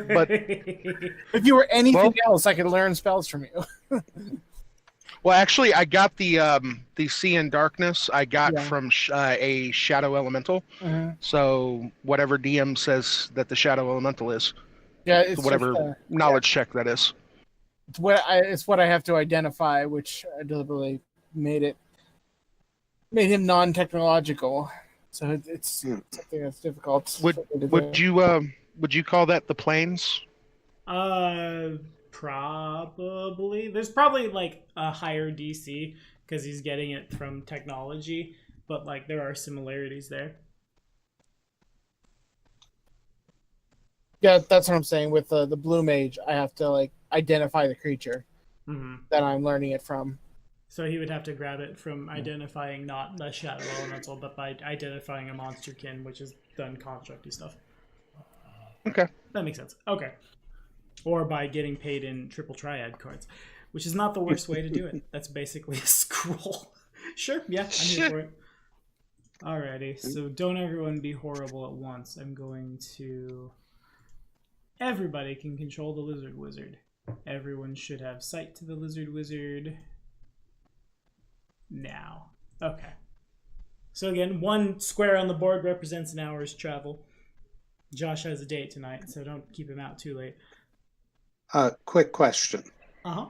But- If you were anything else, I could learn spells from you. Well, actually, I got the Sea and Darkness. I got Yeah. from a Shadow Elemental. Mhm. So whatever DM says that the Shadow Elemental is, Yeah, it's whatever just, knowledge check that is. it's what I have to identify, which I deliberately made him non-technological. So it's something that's difficult. for me to do. Would you call that the planes? Probably. There's probably like a higher DC because he's getting it from technology, but like there are similarities there. Yeah, that's what I'm saying. With the blue mage, I have to like identify the creature that I'm learning it from. So he would have to grab it from identifying not the shadow elemental, but by identifying a monsterkin, which is done constructy stuff. Okay. That makes sense. Okay. Or by getting paid in triple triad cards, which is not the worst way to do it. That's basically a scroll. Sure, yeah, I'm here for it. Alrighty, so don't everyone be horrible at once. I'm going to... Everybody can control the lizard wizard. Everyone should have sight to the lizard wizard. Now. Okay. So again, one square on the board represents an hour's travel. Josh has a date tonight, so don't keep him out too late. Quick question. Uh-huh.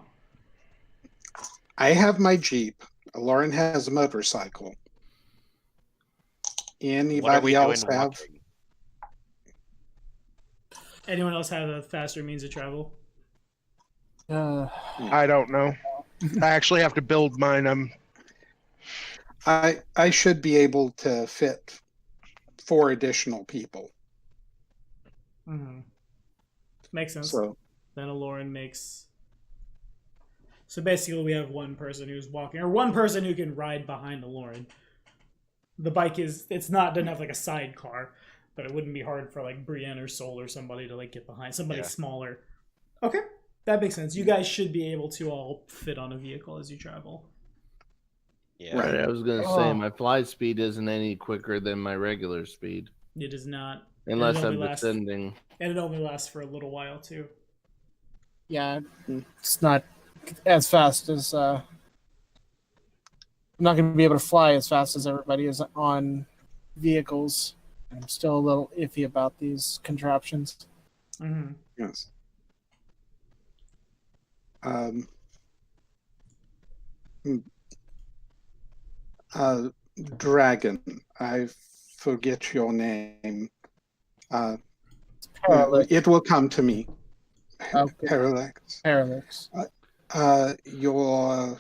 I have my Jeep. Lauren has a motorcycle. Anybody else have? walking? Anyone else have a faster means of travel? I don't know. I actually have to build mine. I should be able to fit 4 additional people. Mm-hmm. Makes sense. So Then a Lauren makes... So basically we have one person who's walking, or one person who can ride behind the Lauren. The bike is, doesn't have like a sidecar, but it wouldn't be hard for like Brienne or Sol or somebody to like get behind, somebody smaller. Okay, that makes sense. You guys should be able to all fit on a vehicle as you travel. Yeah. Right, I was gonna say my fly speed isn't any quicker than my regular speed, It is not. unless I'm descending. And it only lasts for a little while too. Yeah, it's not as fast as... I'm not going to be able to fly as fast as everybody is on vehicles. I'm still a little iffy about these contraptions. Mm-hmm. yes. Dragon. I forget your name. Parallax. It will come to me. Okay. Parallax. Parallax. Your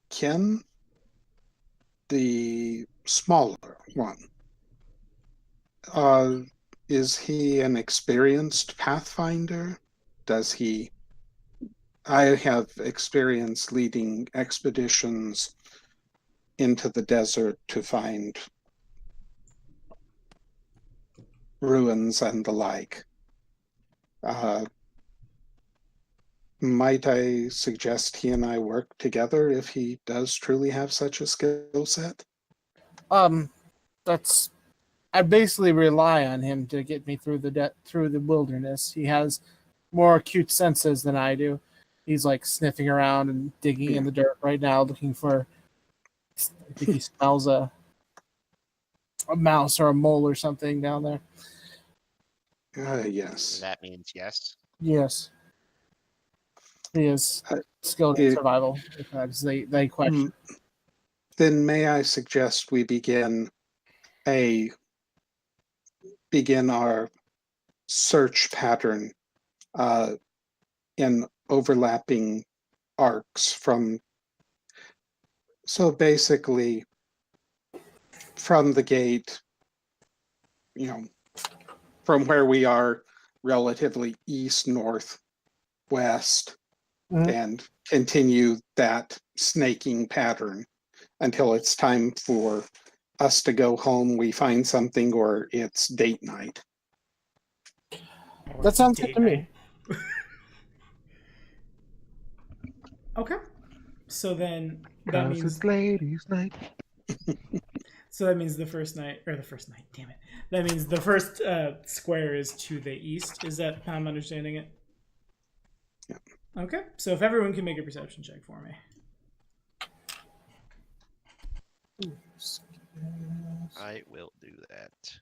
Ken, the smaller one, is he an experienced pathfinder? I have experience leading expeditions into the desert to find ruins and the like. Might I suggest he and I work together if he does truly have such a skill set? I basically rely on him to get me through the wilderness. He has more acute senses than I do. He's like sniffing around and digging in the dirt right now, looking for... I think he smells a mouse or a mole or something down there. Yes. That means yes. Yes. He is skilled in survival. Because they question. Then may I suggest we begin our search pattern in overlapping arcs so basically from the gate, from where we are relatively east, north, west, and continue that snaking pattern until it's time for us to go home, we find something, or it's date night. That sounds good to me. Okay. So then that 'Cause means it's ladies' night. the first night, or the first night. Damn it. That means the first square is to the east. Is that how I'm understanding it? Yeah. Okay. So if everyone can make a perception check for me. I will do that.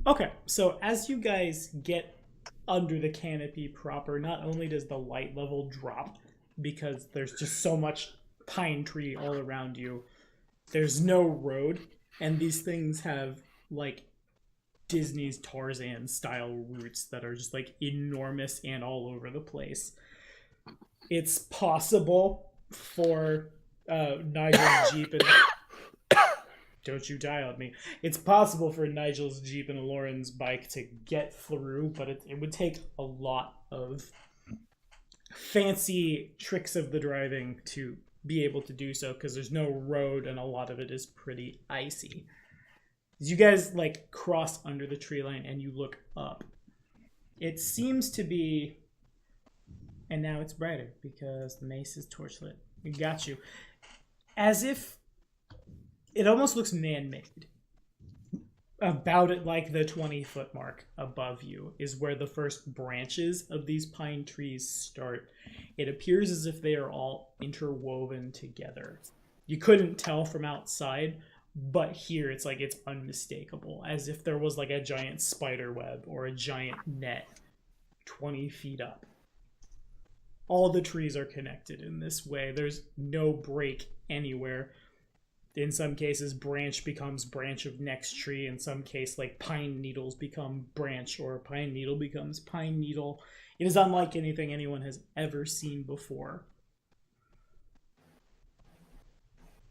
Okay, so as you guys get under the canopy proper, not only does the light level drop because there's just so much pine tree all around you, there's no road, and these things have like Disney's Tarzan style roots that are just like enormous and all over the place. It's possible for Nigel's Jeep and don't you die on me. It's possible for Nigel's Jeep and Lauren's bike to get through, but it would take a lot of fancy tricks of the driving to be able to do so because there's no road and a lot of it is pretty icy. As you guys like cross under the tree line and you look up, it seems to be, and now it's brighter because the mace is torchlit. It got you. As if it almost looks man-made. About it like the 20-foot mark above you is where the first branches of these pine trees start. It appears as if they are all interwoven together. You couldn't tell from outside, but here it's like it's unmistakable, as if there was like a giant spider web or a giant net 20 feet up. All the trees are connected in this way. There's no break anywhere. In some cases, branch becomes branch of next tree. In some case, like pine needles become branch or pine needle becomes pine needle. It is unlike anything anyone has ever seen before.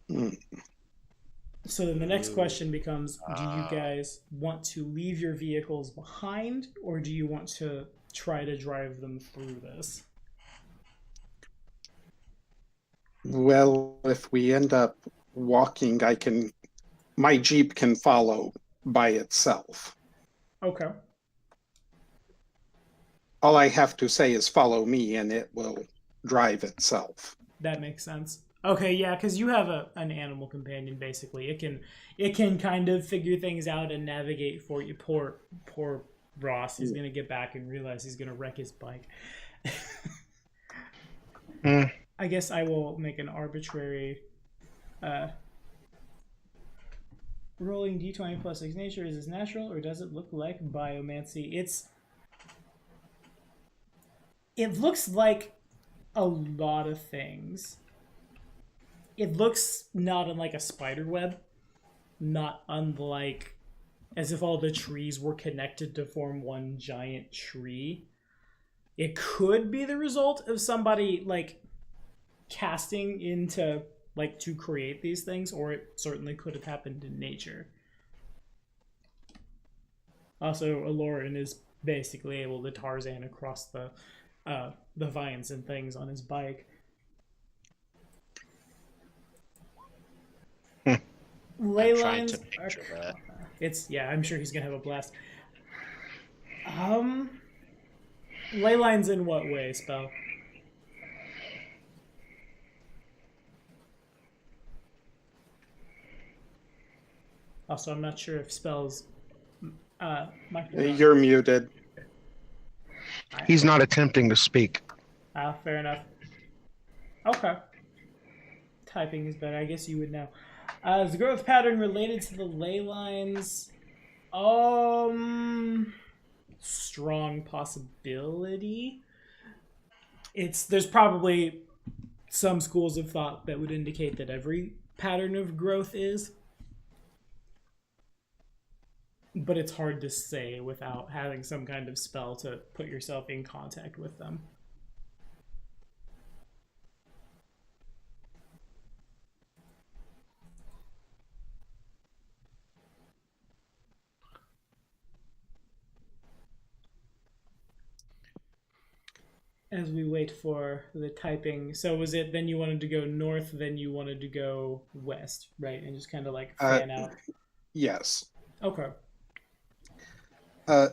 So then the next question becomes, do you guys want to leave your vehicles behind, or do you want to try to drive them through this? Well, if we end up walking, my Jeep can follow by itself. Okay. All I have to say is follow me and it will drive itself. That makes sense. Okay, yeah, because you have an animal companion. Basically, it can kind of figure things out and navigate for you. Poor Ross. He's gonna get back and realize he's gonna wreck his bike. I guess I will make an arbitrary rolling d20 plus 6 nature. Is this natural or does it look like biomancy? It looks like a lot of things. It looks not unlike a spider web, not unlike as if all the trees were connected to form one giant tree. It could be the result of somebody like casting into like to create these things, or it certainly could have happened in nature. Also, Aloran is basically able to Tarzan across the vines and things on his bike. Ley I'm trying lines to picture that. I'm sure he's gonna have a blast. Ley lines in what way, Spell? Also, I'm not sure if Spell's You're muted. He's not attempting to speak. Fair enough. Okay. Typing is better. I guess you would know. Is the growth pattern related to the ley lines? Strong possibility. There's probably some schools of thought that would indicate that every pattern of growth is, but it's hard to say without having some kind of spell to put yourself in contact with them. as we wait for the typing, so was it then you wanted to go north, then you wanted to go west, right? And just kind of like fan out? Yes. Okay.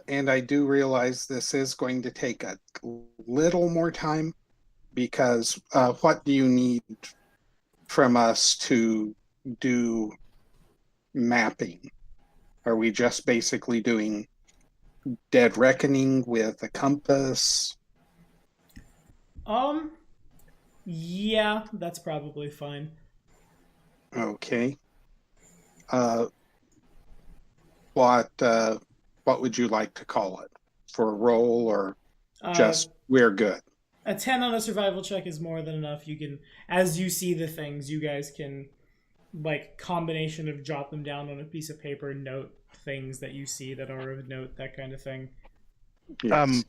And I do realize this is going to take a little more time because what do you need from us to do mapping? Are we just basically doing dead reckoning with a compass? Yeah, that's probably fine. Okay. What would you like to call it? For a roll or just we're good? A 10 on a survival check is more than enough. You can, as you see the things, you guys can, like, combination of jot them down on a piece of paper, note things that you see that are of note, that kind of thing. Yes.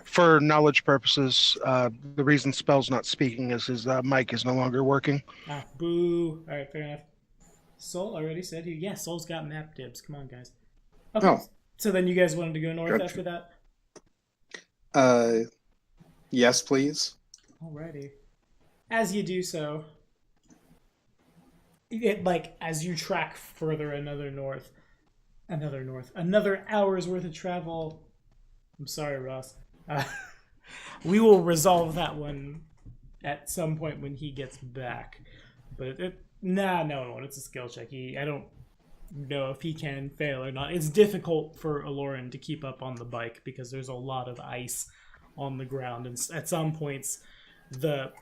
For knowledge purposes, the reason Spell's not speaking is his mic is no longer working. Ah, boo. All right, fair enough. Soul already said he. Yeah, Soul's got map dibs. Come on, guys. Okay. Oh. So then you guys wanted to go north Gotcha. after that? Yes, please. Alrighty. As you do so, as you track further another hour's worth of travel. I'm sorry, Ross. We will resolve that one at some point when he gets back. But no, it's a skill check. I don't know if he can fail or not. It's difficult for Aloran to keep up on the bike because there's a lot of ice on the ground, and at some points the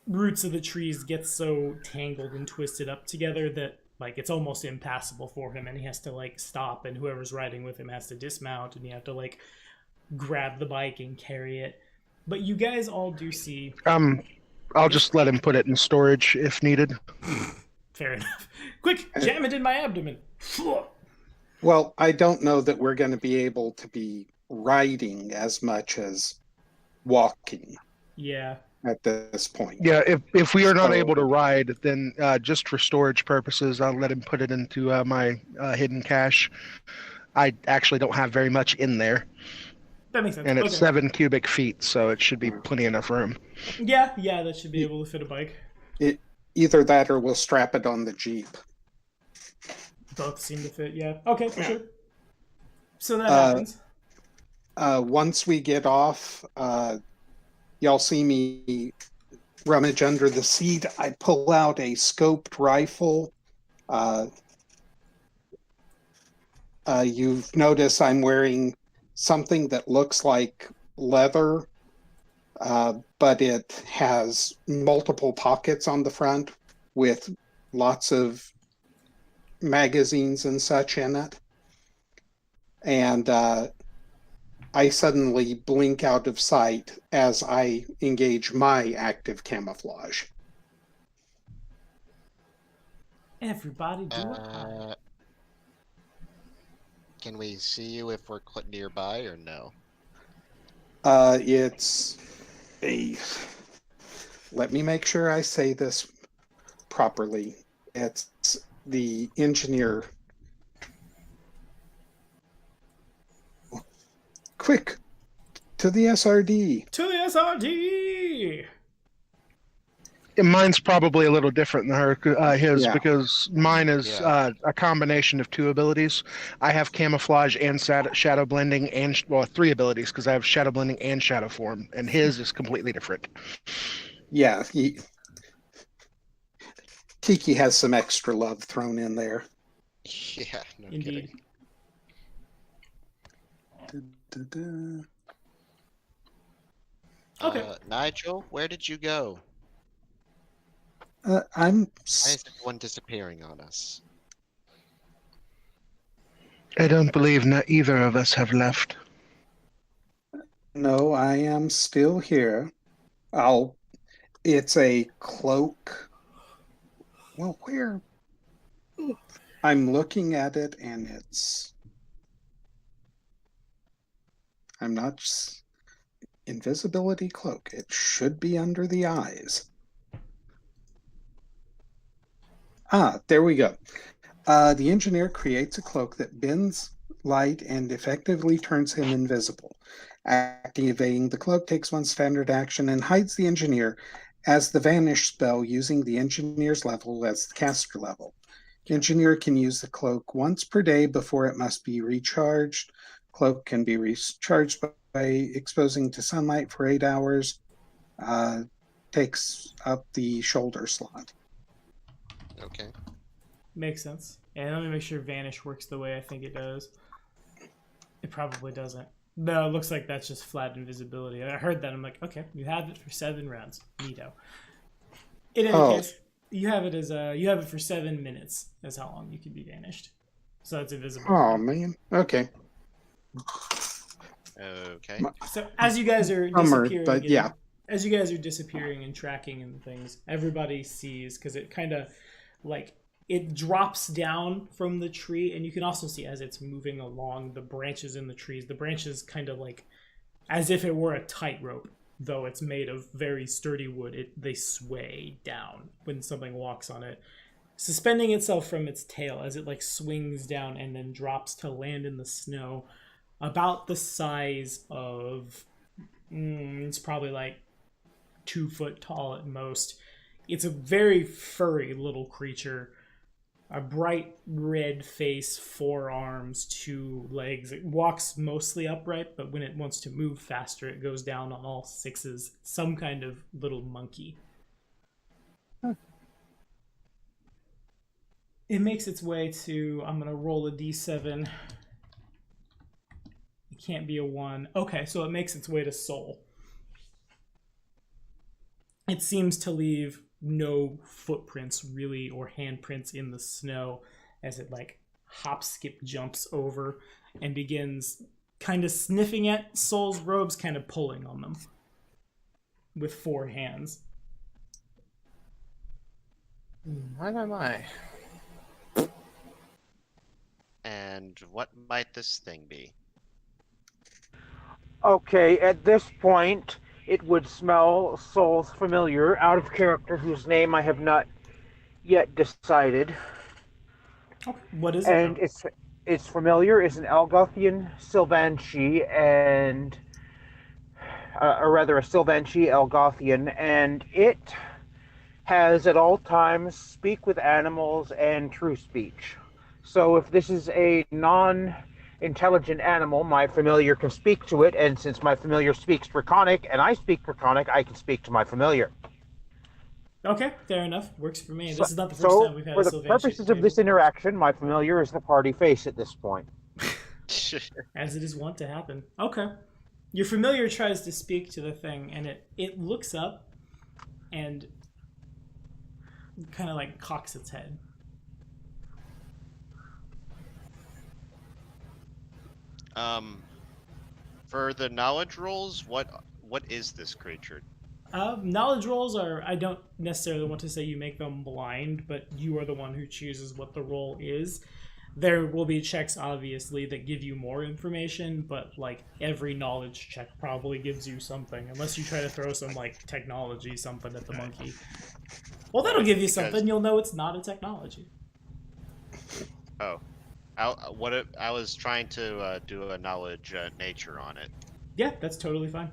roots of the trees get so tangled and twisted up together that it's almost impassable for him, and he has to stop, and whoever's riding with him has to dismount, and you have to grab the bike and carry it. But you guys all do see I'll just let him put it in storage if needed. Fair enough. Quick, jam it in my abdomen. Well, I don't know that we're going to be able to be riding as much as walking. Yeah. At this point. Yeah, if we are not able to ride, then just for storage purposes, I'll let him put it into my hidden cache. I actually don't have very much in there. That makes sense. And it's 7 cubic feet, so it should be plenty enough room. Yeah, that should be able to fit a bike. Either that or we'll strap it on the Jeep. Both seem to fit, yeah. Okay, for sure. So that happens. Once we get off, y'all see me rummage under the seat. I pull out a scoped rifle. You've noticed I'm wearing something that looks like leather, but it has multiple pockets on the front with lots of magazines and such in it. And I suddenly blink out of sight as I engage my active camouflage. Everybody do it. Can we see you if we're nearby or no? It's a... Let me make sure I say this properly. It's the engineer. Quick! To the SRD! To the SRD! Mine's probably a little different than his, because mine is a combination of 2 abilities. I have camouflage and shadow blending, and 3 abilities because I have shadow blending and shadow form, and his is completely different. Yeah, Kiki has some extra love thrown in there. Yeah, no Indeed. kidding. Okay. Nigel, where did you go? Why is everyone disappearing on us? I don't believe either of us have left. No, I am still here. It's a cloak. Well, where? I'm looking at it and I'm not... Invisibility cloak. It should be under the eyes. There we go. The engineer creates a cloak that bends light and effectively turns him invisible. Activating the cloak takes 1 standard action and hides the engineer as the vanish spell using the engineer's level as the caster level. Engineer can use the cloak once per day before it must be recharged. Cloak can be recharged by exposing to sunlight for 8 hours. Takes up the shoulder slot. Okay. Makes sense. And let me make sure Vanish works the way I think it does. It probably doesn't. No, it looks like that's just flat invisibility. I heard that. I'm like, okay, you have it for 7 rounds. Neato. In any case, you have it for 7 minutes. That's how long you can be vanished. So it's invisible. Oh man. Okay. Okay. So as you guys are Bummer, disappearing, but yeah. As you guys are disappearing and tracking and things, everybody sees, because it kind of like it drops down from the tree, and you can also see as it's moving along the branches in the trees. The branches kind of like as if it were a tightrope, though it's made of very sturdy wood. They sway down when something walks on it, suspending itself from its tail as it like swings down and then drops to land in the snow, about the size of it's probably like 2 foot tall at most. It's a very furry little creature. A bright red face, 4 arms, 2 legs. It walks mostly upright, but when it wants to move faster, it goes down on all 6s. Some kind of little monkey. It makes its way to... I'm going to roll a d7. It can't be a 1. Okay, so it makes its way to Soul. It seems to leave no footprints really or handprints in the snow as it like hop, skip, jumps over and begins kind of sniffing at Soul's robes, kind of pulling on them with 4 hands. My. And what might this thing be? Okay, at this point, it would smell Soul's familiar, out of character, whose name I have not yet decided. Okay. What is it? And its familiar is an Algothian Sylvanchi, and or rather a Sylvanchi Algothian, and it has at all times speak with animals and true speech. So if this is a non-intelligent animal, my familiar can speak to it, and since my familiar speaks Draconic and I speak Draconic, I can speak to my familiar. Okay, fair enough. Works for me. This is not the first time we've had a for the Sylvanchi purposes of this interaction, my familiar is the party face at this point. As it is wont to happen. Okay. Your familiar tries to speak to the thing, and it looks up and kind of like cocks its head. For the knowledge rolls, what is this creature? Knowledge rolls are, I don't necessarily want to say you make them blind, but you are the one who chooses what the roll is. There will be checks, obviously, that give you more information, but like every knowledge check probably gives you something, unless you try to throw some like technology something at the monkey. Well, that'll give you something. You'll know it's not a technology. Oh. I was trying to do a knowledge nature on it. Yeah, that's totally fine.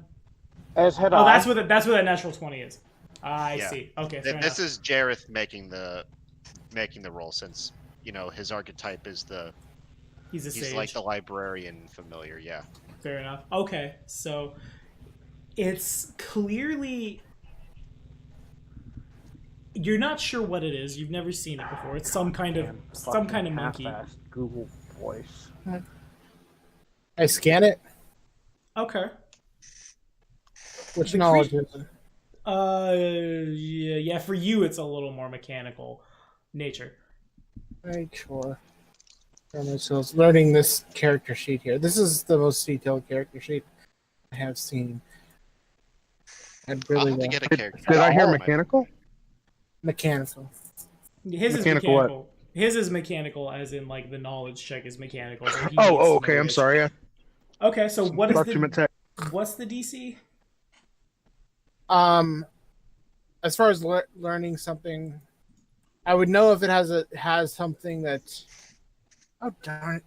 As had Oh, I. that's what that natural 20 is. I see. Okay, fair This enough. is Jareth making the roll, since his archetype is He's a sage. he's like the librarian familiar. Yeah. Fair enough. Okay, so it's clearly you're not sure what it is. You've never seen it before. It's some kind of monkey. Half-assed Google Voice. I scan it. Okay. Which The knowledge cre- is it? Yeah. For you, it's a little more mechanical nature. Right, sure. So it's learning this character sheet here. This is the most detailed character sheet I have seen. I'd I'll really have to want get a character. Did I hear Oh, mechanical? mechanical. His is Mechanical what? mechanical. His is mechanical, as in like the knowledge check is mechanical. So he needs Oh, to okay. know I'm it. sorry. I Okay, so what is thought you meant tech. what's the DC? As far as learning something, I would know if it has something that. Oh darn it!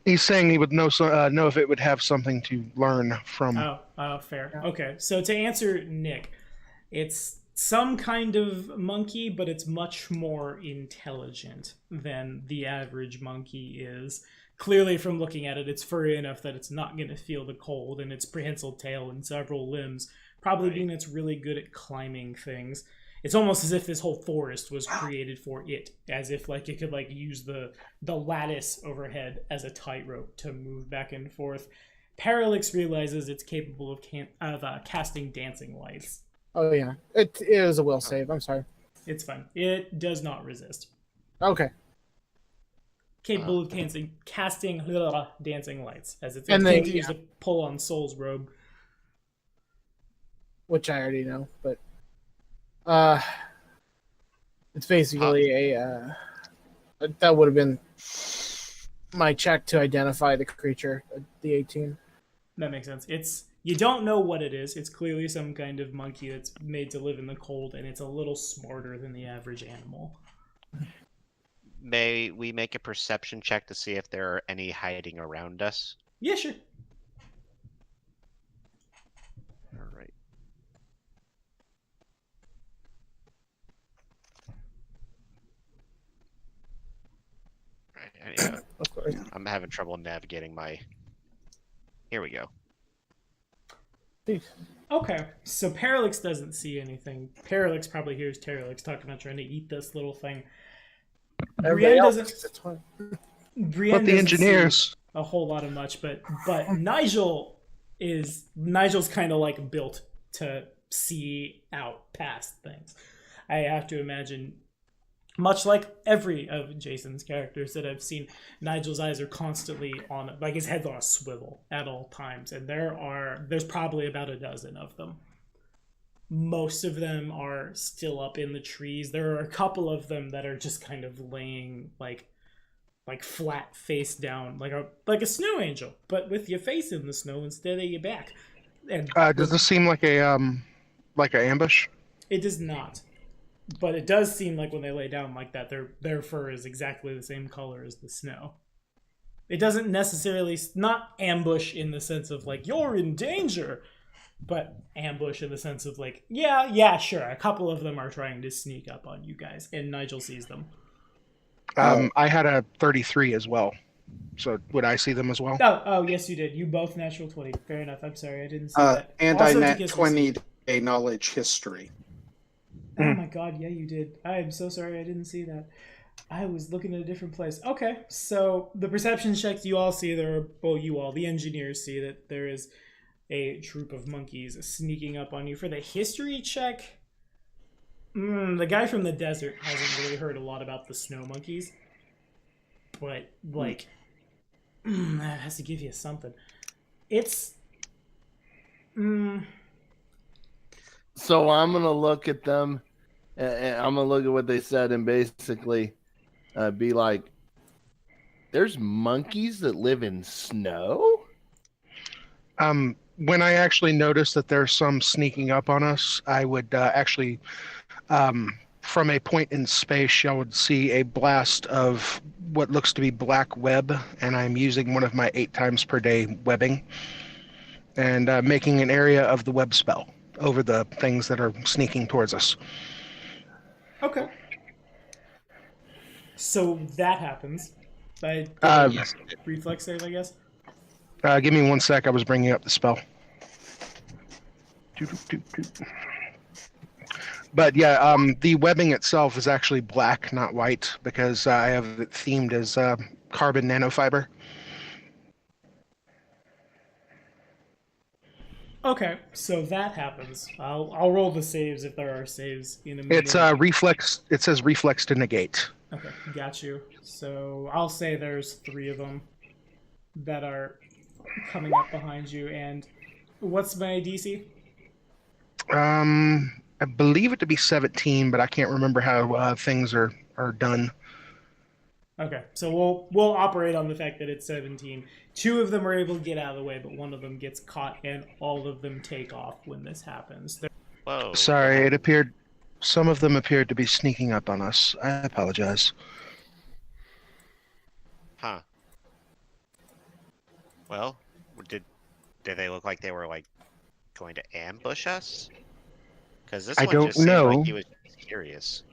He's saying he would know if it would have something to learn from. Oh, fair. Okay, so to answer Nick, it's some kind of monkey, but it's much more intelligent than the average monkey is. Clearly, from looking at it, it's furry enough that it's not going to feel the cold, and its prehensile tail and several limbs probably mean it's really good at climbing things. It's almost as if this whole forest was created for it, as if like it could like use the lattice overhead as a tightrope to move back and forth. Parallax realizes it's capable of casting dancing lights. Oh yeah, it is a will save. I'm sorry. It's fine. It does not resist. Okay. Capable of casting dancing lights as it continues to pull on Soul's robe. Which I already know, but it's basically that would have been my check to identify the creature, the 18. That makes sense. You don't know what it is. It's clearly some kind of monkey that's made to live in the cold, and it's a little smarter than the average animal. May we make a perception check to see if there are any hiding around us? Yeah, sure. All right. Of course. I'm having trouble navigating my... Here we go. Okay, so Parallax doesn't see anything. Parallax probably hears Terralix talking about trying to eat this little thing. Brienne doesn't. Brienne But the engineers. a whole lot of much, but Nigel's kind of like built to see out past things. I have to imagine, much like every of Jason's characters that I've seen, Nigel's eyes are constantly on, like his head's on a swivel at all times, and there's probably about a dozen of them. Most of them are still up in the trees. There are a couple of them that are just kind of laying like flat face down, like a snow angel, but with your face in the snow instead of your back. And Does this seem like an ambush? it does not. But it does seem like when they lay down like that, their fur is exactly the same color as the snow. It doesn't necessarily, not ambush in the sense of like, you're in danger, but ambush in the sense of like, yeah, sure. A couple of them are trying to sneak up on you guys, and Nigel sees them. I had a 33 as well. So would I see them as well? Oh, yes, you did. You both natural 20. Fair enough. I'm sorry, I didn't see that. And Also, I net Tikis 20 a knowledge history. Oh my god, yeah, you did. I am so sorry I didn't see that. I was looking at a different place. Okay, so the perception checks, you all see the engineers see that there is a troop of monkeys sneaking up on you. For the history check, the guy from the desert hasn't really heard a lot about the snow monkeys. But, like, that has to give you something. It's... So I'm going to look at them, and I'm going to look at what they said and basically be like, there's monkeys that live in snow? When I actually notice that there's some sneaking up on us, I would actually, from a point in space, I would see a blast of what looks to be black web, and I'm using one of my 8 times per day webbing, and making an area of the web spell over the things that are sneaking towards us. Okay. So that happens. Reflex save, I guess. Give me 1 sec. I was bringing up the spell. But yeah, the webbing itself is actually black, not white, because I have it themed as carbon nanofiber. Okay, so that happens. I'll roll the saves if there are saves in a minute. It's reflex. It says reflex to negate. Okay, got you. So I'll say there's 3 of them that are coming up behind you. And what's my DC? I believe it to be 17, but I can't remember how things are done. Okay, so we'll operate on the fact that it's 17. 2 of them are able to get out of the way, but 1 of them gets caught, and all of them take off when this happens. Whoa. Sorry, some of them appeared to be sneaking up on us. I apologize. Huh. Well, did they look like they were like going to ambush us? Because this I one don't just seemed like know. he was curious.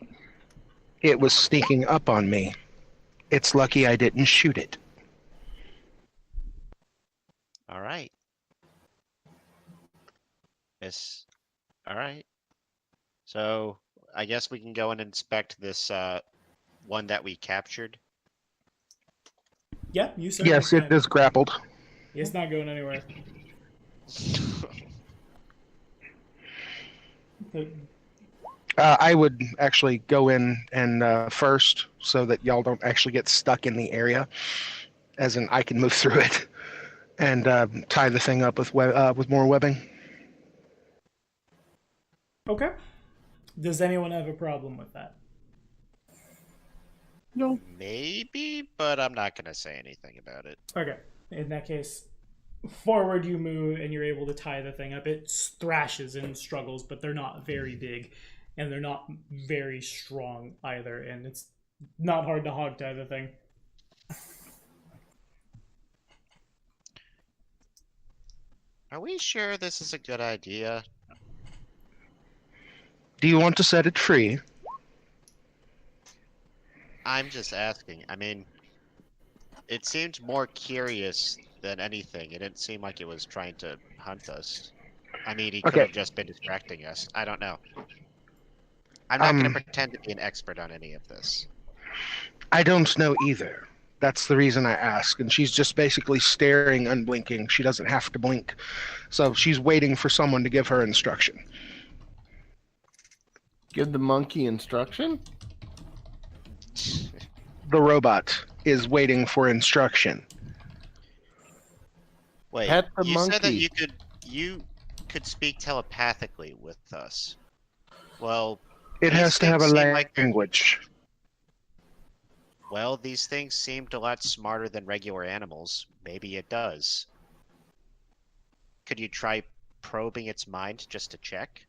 It was sneaking up on me. It's lucky I didn't shoot it. All right. Yes. All right. So I guess we can go and inspect this one that we captured. Yeah, you certainly Yes, it can. is grappled. It's not going anywhere. The- I would actually go in and first, so that y'all don't actually get stuck in the area, as in I can move through it, and tie the thing up with more webbing. Okay. Does anyone have a problem with that? No. Maybe, but I'm not gonna say anything about it. Okay. In that case, forward you move and you're able to tie the thing up. It thrashes and struggles, but they're not very big and they're not very strong either, and it's not hard to hog tie the thing. Are we sure this is a good idea? Do you want to set it free? I'm just asking. I mean, it seemed more curious than anything. It didn't seem like it was trying to hunt us. I mean, he could Okay. have just been distracting us. I don't know. I'm not going to Um, pretend to be an expert on any of this. I don't know either. That's the reason I ask. And she's just basically staring, unblinking. She doesn't have to blink. So she's waiting for someone to give her instruction. Give the monkey instruction. The robot is waiting for instruction. Wait, Pet the you said that monkey. you could speak telepathically with us. Well, It these has to have a things seem like they're- language. Well, these things seemed a lot smarter than regular animals. Maybe it does. Could you try probing its mind just to check?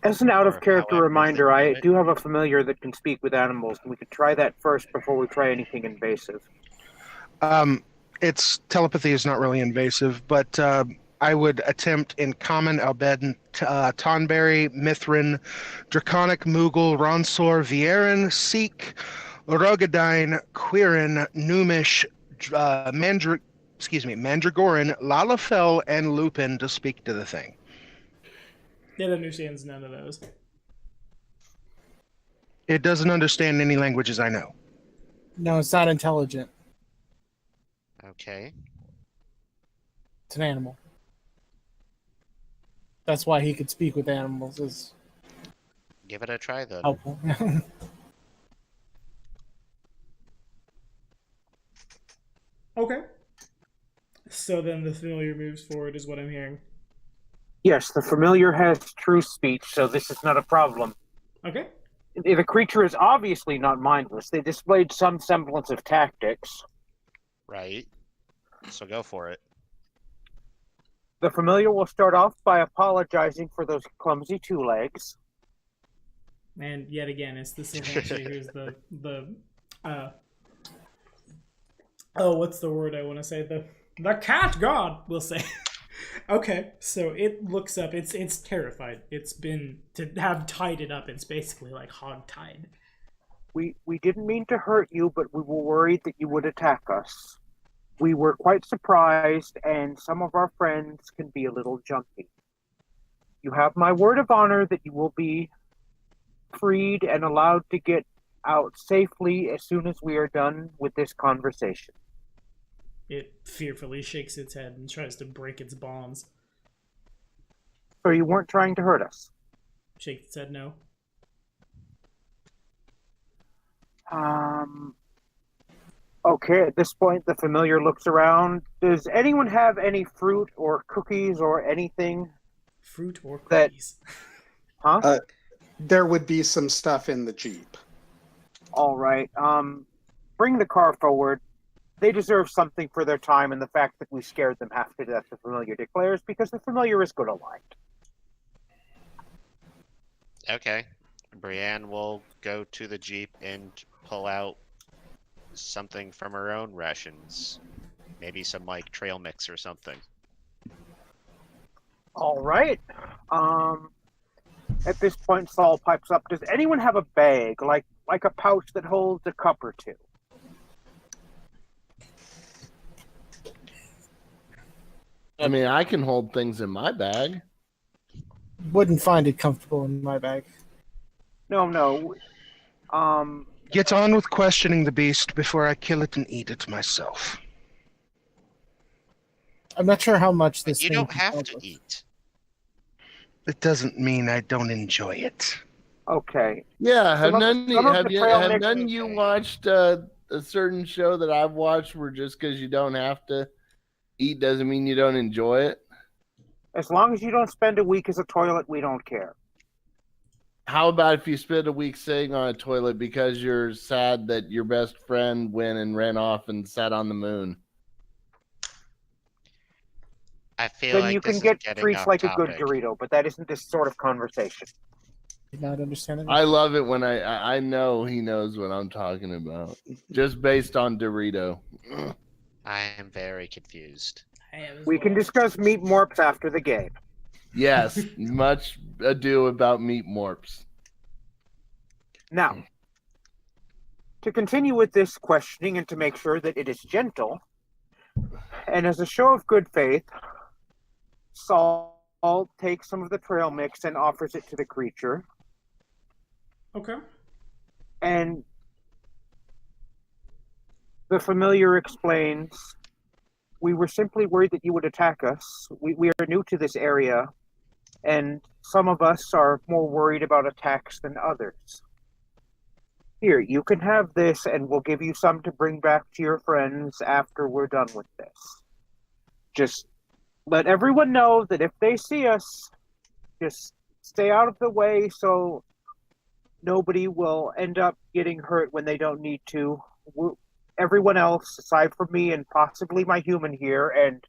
As an out Or of character however reminder, they I do it. do have a familiar that can speak with animals, and we could try that first before we try anything invasive. Its telepathy is not really invasive, but I would attempt in Common, Albed, Tonberry, Mithrin, Draconic, Moogle, Ronsor, Vieran, Seek, Rogadine, Quirin, Numish, Mandragoran, Lalafell, and Lupin to speak to the thing. It understands none of those. It doesn't understand any languages I know. No, it's not intelligent. Okay. It's an animal. That's why he could speak with animals. Is Give it a try then. helpful. Okay. So then the familiar moves forward, is what I'm hearing. Yes, the familiar has true speech, so this is not a problem. Okay. The creature is obviously not mindless. They displayed some semblance of tactics. Right. So go for it. The familiar will start off by apologizing for those clumsy two legs. And yet again, it's the Sylvantia who's what's the word I want to say? The cat god, we'll say. Okay, so it looks up. It's terrified. It's been to have tied it up. It's basically like hog tied. We didn't mean to hurt you, but we were worried that you would attack us. We were quite surprised, and some of our friends can be a little junky. You have my word of honor that you will be freed and allowed to get out safely as soon as we are done with this conversation. It fearfully shakes its head and tries to break its bonds. So you weren't trying to hurt us? Shakes its head no. Okay, at this point, the familiar looks around. Does anyone have any fruit or cookies or anything? Fruit or That- cookies. Huh? There would be some stuff in the Jeep. All right. Bring the car forward. They deserve something for their time and the fact that we scared them half to death, the familiar declares, because the familiar is good aligned. Okay. Brienne will go to the Jeep and pull out something from our own rations. Maybe some like trail mix or something. All right. At this point, Saul pipes up. Does anyone have a bag, like a pouch that holds a cup or two? I mean, I can hold things in my bag. Wouldn't find it comfortable in my bag. No. Get on with questioning the beast before I kill it and eat it myself. I'm not sure how much this You thing don't can have help to us. eat. It doesn't mean I don't enjoy it. Okay. Yeah, have Some none of the trail have mix- none you watched a certain show that I've watched where just because you don't have to eat doesn't mean you don't enjoy it? As long as you don't spend a week as a toilet, we don't care. How about if you spend a week sitting on a toilet because you're sad that your best friend went and ran off and sat on the moon? I feel Then like you this can is get getting treats off like topic. a good Dorito, but that isn't this sort of conversation. Did not understand it. I love it when I know he knows what I'm talking about. Just based on Dorito. I am very confused. I am as We can well. discuss meat morps after the game. Yes, much ado about meat morps. Now, to continue with this questioning and to make sure that it is gentle, and as a show of good faith, Saul takes some of the trail mix and offers it to the creature. Okay. And the familiar explains, we were simply worried that you would attack us. We are new to this area, and some of us are more worried about attacks than others. Here, you can have this, and we'll give you some to bring back to your friends after we're done with this. Just let everyone know that if they see us, just stay out of the way so nobody will end up getting hurt when they don't need to. Everyone else, aside from me and possibly my human here, and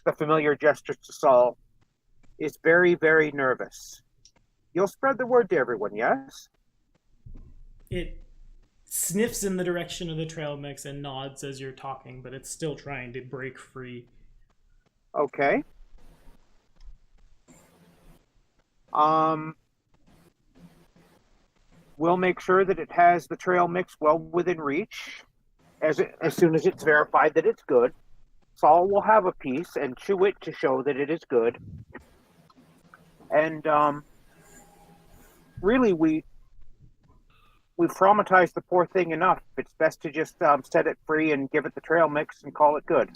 the familiar gestures to Saul, is very, very nervous. You'll spread the word to everyone, yes? It sniffs in the direction of the trail mix and nods as you're talking, but it's still trying to break free. Okay. We'll make sure that it has the trail mix well within reach. As soon as it's verified that it's good, Saul will have a piece and chew it to show that it is good. And really, we've traumatized the poor thing enough. It's best to just set it free and give it the trail mix and call it good.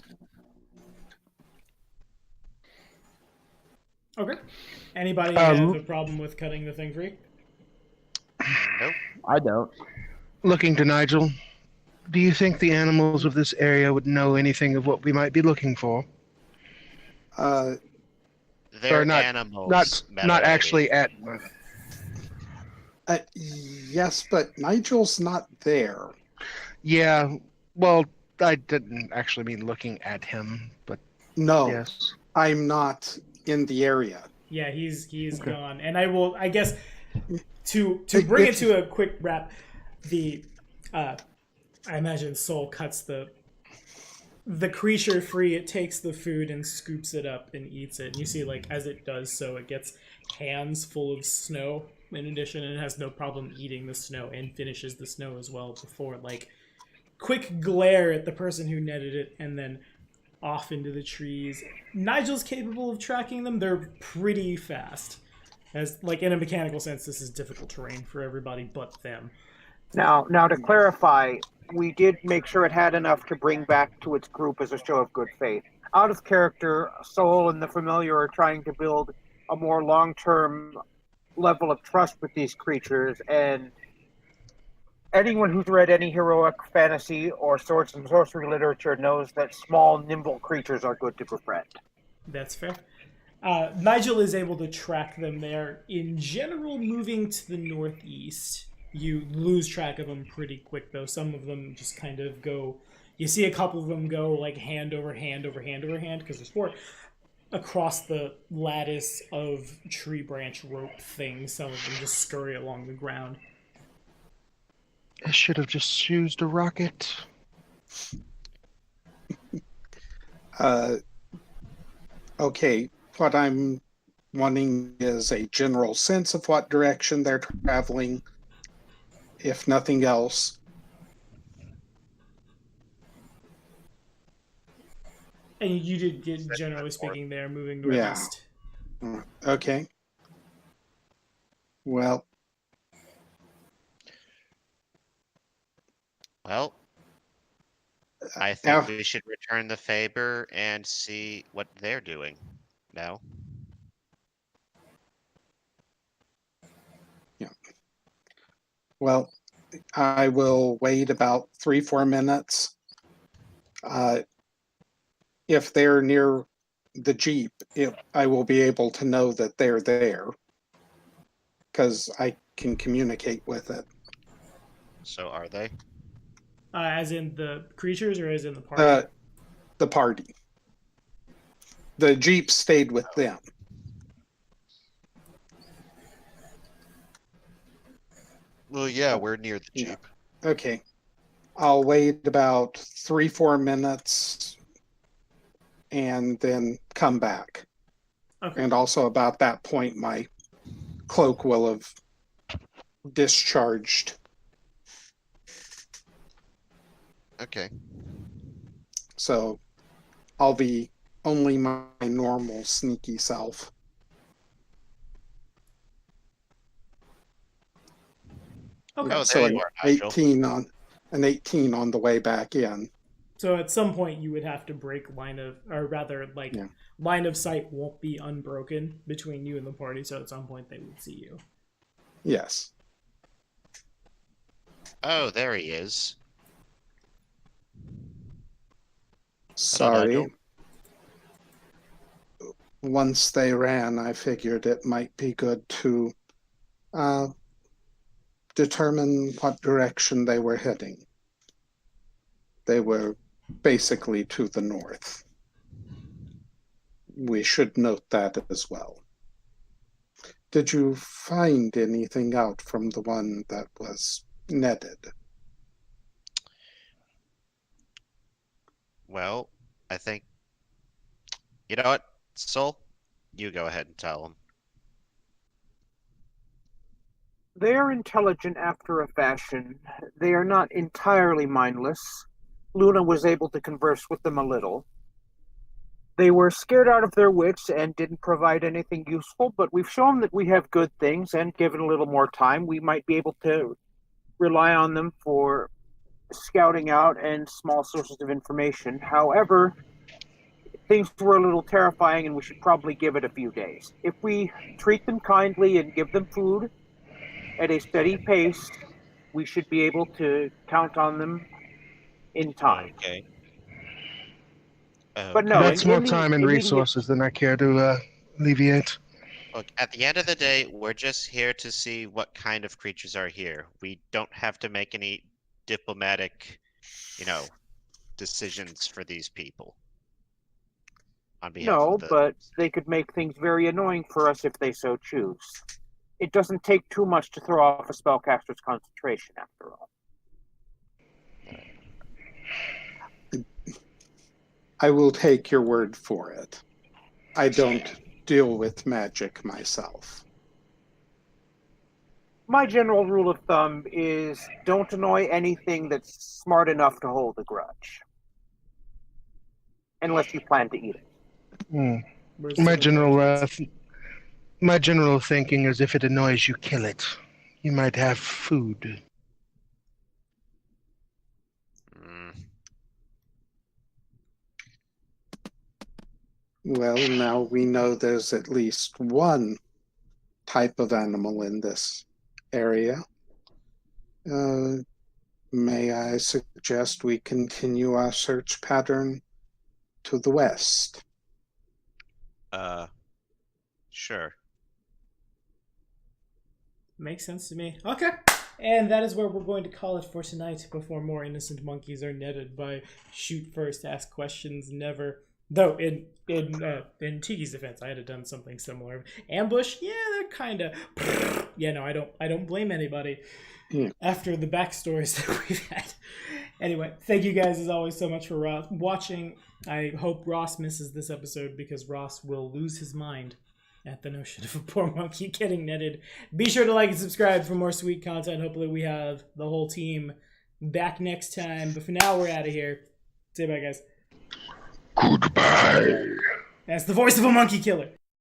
Okay. Anybody have a problem with cutting the thing free? Nope. I don't. Looking to Nigel, do you think the animals of this area would know anything of what we might be looking for? They're not- animals. Not actually at... Yes, but Nigel's not there. Yeah, well, I didn't actually mean looking at him, but No, yes. I'm not in the area. Yeah, he's gone. And I guess to bring it to a quick wrap, I imagine Soul cuts the creature free. It takes the food and scoops it up and eats it. And you see, like, as it does so, it gets hands full of snow in addition, and it has no problem eating the snow and finishes the snow as well before, like, quick glare at the person who netted it and then off into the trees. Nigel's capable of tracking them. They're pretty fast. As, like, in a mechanical sense, this is difficult terrain for everybody but them. Now to clarify, we did make sure it had enough to bring back to its group as a show of good faith. Out of character, Soul and the Familiar are trying to build a more long-term level of trust with these creatures, and anyone who's read any heroic fantasy or swords and sorcery literature knows that small, nimble creatures are good to befriend. That's fair. Nigel is able to track them. They're, in general, moving to the northeast. You lose track of them pretty quick, though. Some of them just kind of go... You see a couple of them go, like, hand over hand over hand over hand, because there's four, across the lattice of tree branch rope things. Some of them just scurry along the ground. I should have just used a rocket. Okay, what I'm wanting is a general sense of what direction they're traveling, if nothing else. And you did get, generally speaking, they're moving northeast. Yeah. Okay. Well, Well, I think we should return the favor and see what they're doing. No? yeah. Well, I will wait about 3-4 minutes. If they're near the Jeep, I will be able to know that they're there because I can communicate with it. So are they? As in the creatures or as in the party? The party. The Jeep stayed with them. Well, yeah, we're near the Jeep. Yeah. Okay. I'll wait about 3-4 minutes and then come back. Okay. And also about that point, my cloak will have discharged. Okay. So I'll be only my normal sneaky self. Okay. Oh, So there an you are, Nigel. 18 on the way back in. So at some point you would have to break line of, or rather, like, line of sight won't be unbroken between you and the party. So at some point they would see you. Yes. Oh, there he is. Sorry. Once they ran, I figured it might be good to determine what direction they were heading. They were basically to the north. We should note that as well. Did you find anything out from the one that was netted? Well, I think... You know what, Soul? You go ahead and tell him. They are intelligent after a fashion. They are not entirely mindless. Luna was able to converse with them a little. They were scared out of their wits and didn't provide anything useful, but we've shown that we have good things, and given a little more time, we might be able to rely on them for scouting out and small sources of information. However, things were a little terrifying, and we should probably give it a few days. If we treat them kindly and give them food at a steady pace, we should be able to count on them in time. Okay. But no, That's more the time and immediate- resources than I care to alleviate. Look, at the end of the day, we're just here to see what kind of creatures are here. We don't have to make any diplomatic, decisions for these people. On behalf No, of the... but they could make things very annoying for us if they so choose. It doesn't take too much to throw off a spellcaster's concentration, after all. I will take your word for it. I don't deal with magic myself. My general rule of thumb is don't annoy anything that's smart enough to hold a grudge. Unless you plan to eat it. My general thinking is if it annoys you, kill it. You might have food. Well, now we know there's at least one type of animal in this area. May I suggest we continue our search pattern to the west? Sure. Makes sense to me. Okay. And that is where we're going to call it for tonight before more innocent monkeys are netted by shoot first, ask questions never. Though in Tiki's defense, I had done something similar. Ambush, yeah, they're kind of. Yeah, no, I don't blame anybody. Yeah. After the backstories that we've had, Anyway, thank you guys as always so much for watching. I hope Ross misses this episode because Ross will lose his mind at the notion of a poor monkey getting netted. Be sure to like and subscribe for more sweet content. Hopefully we have the whole team back next time. But for now, we're out of here. Say bye, guys. Goodbye. That's the voice of a monkey killer.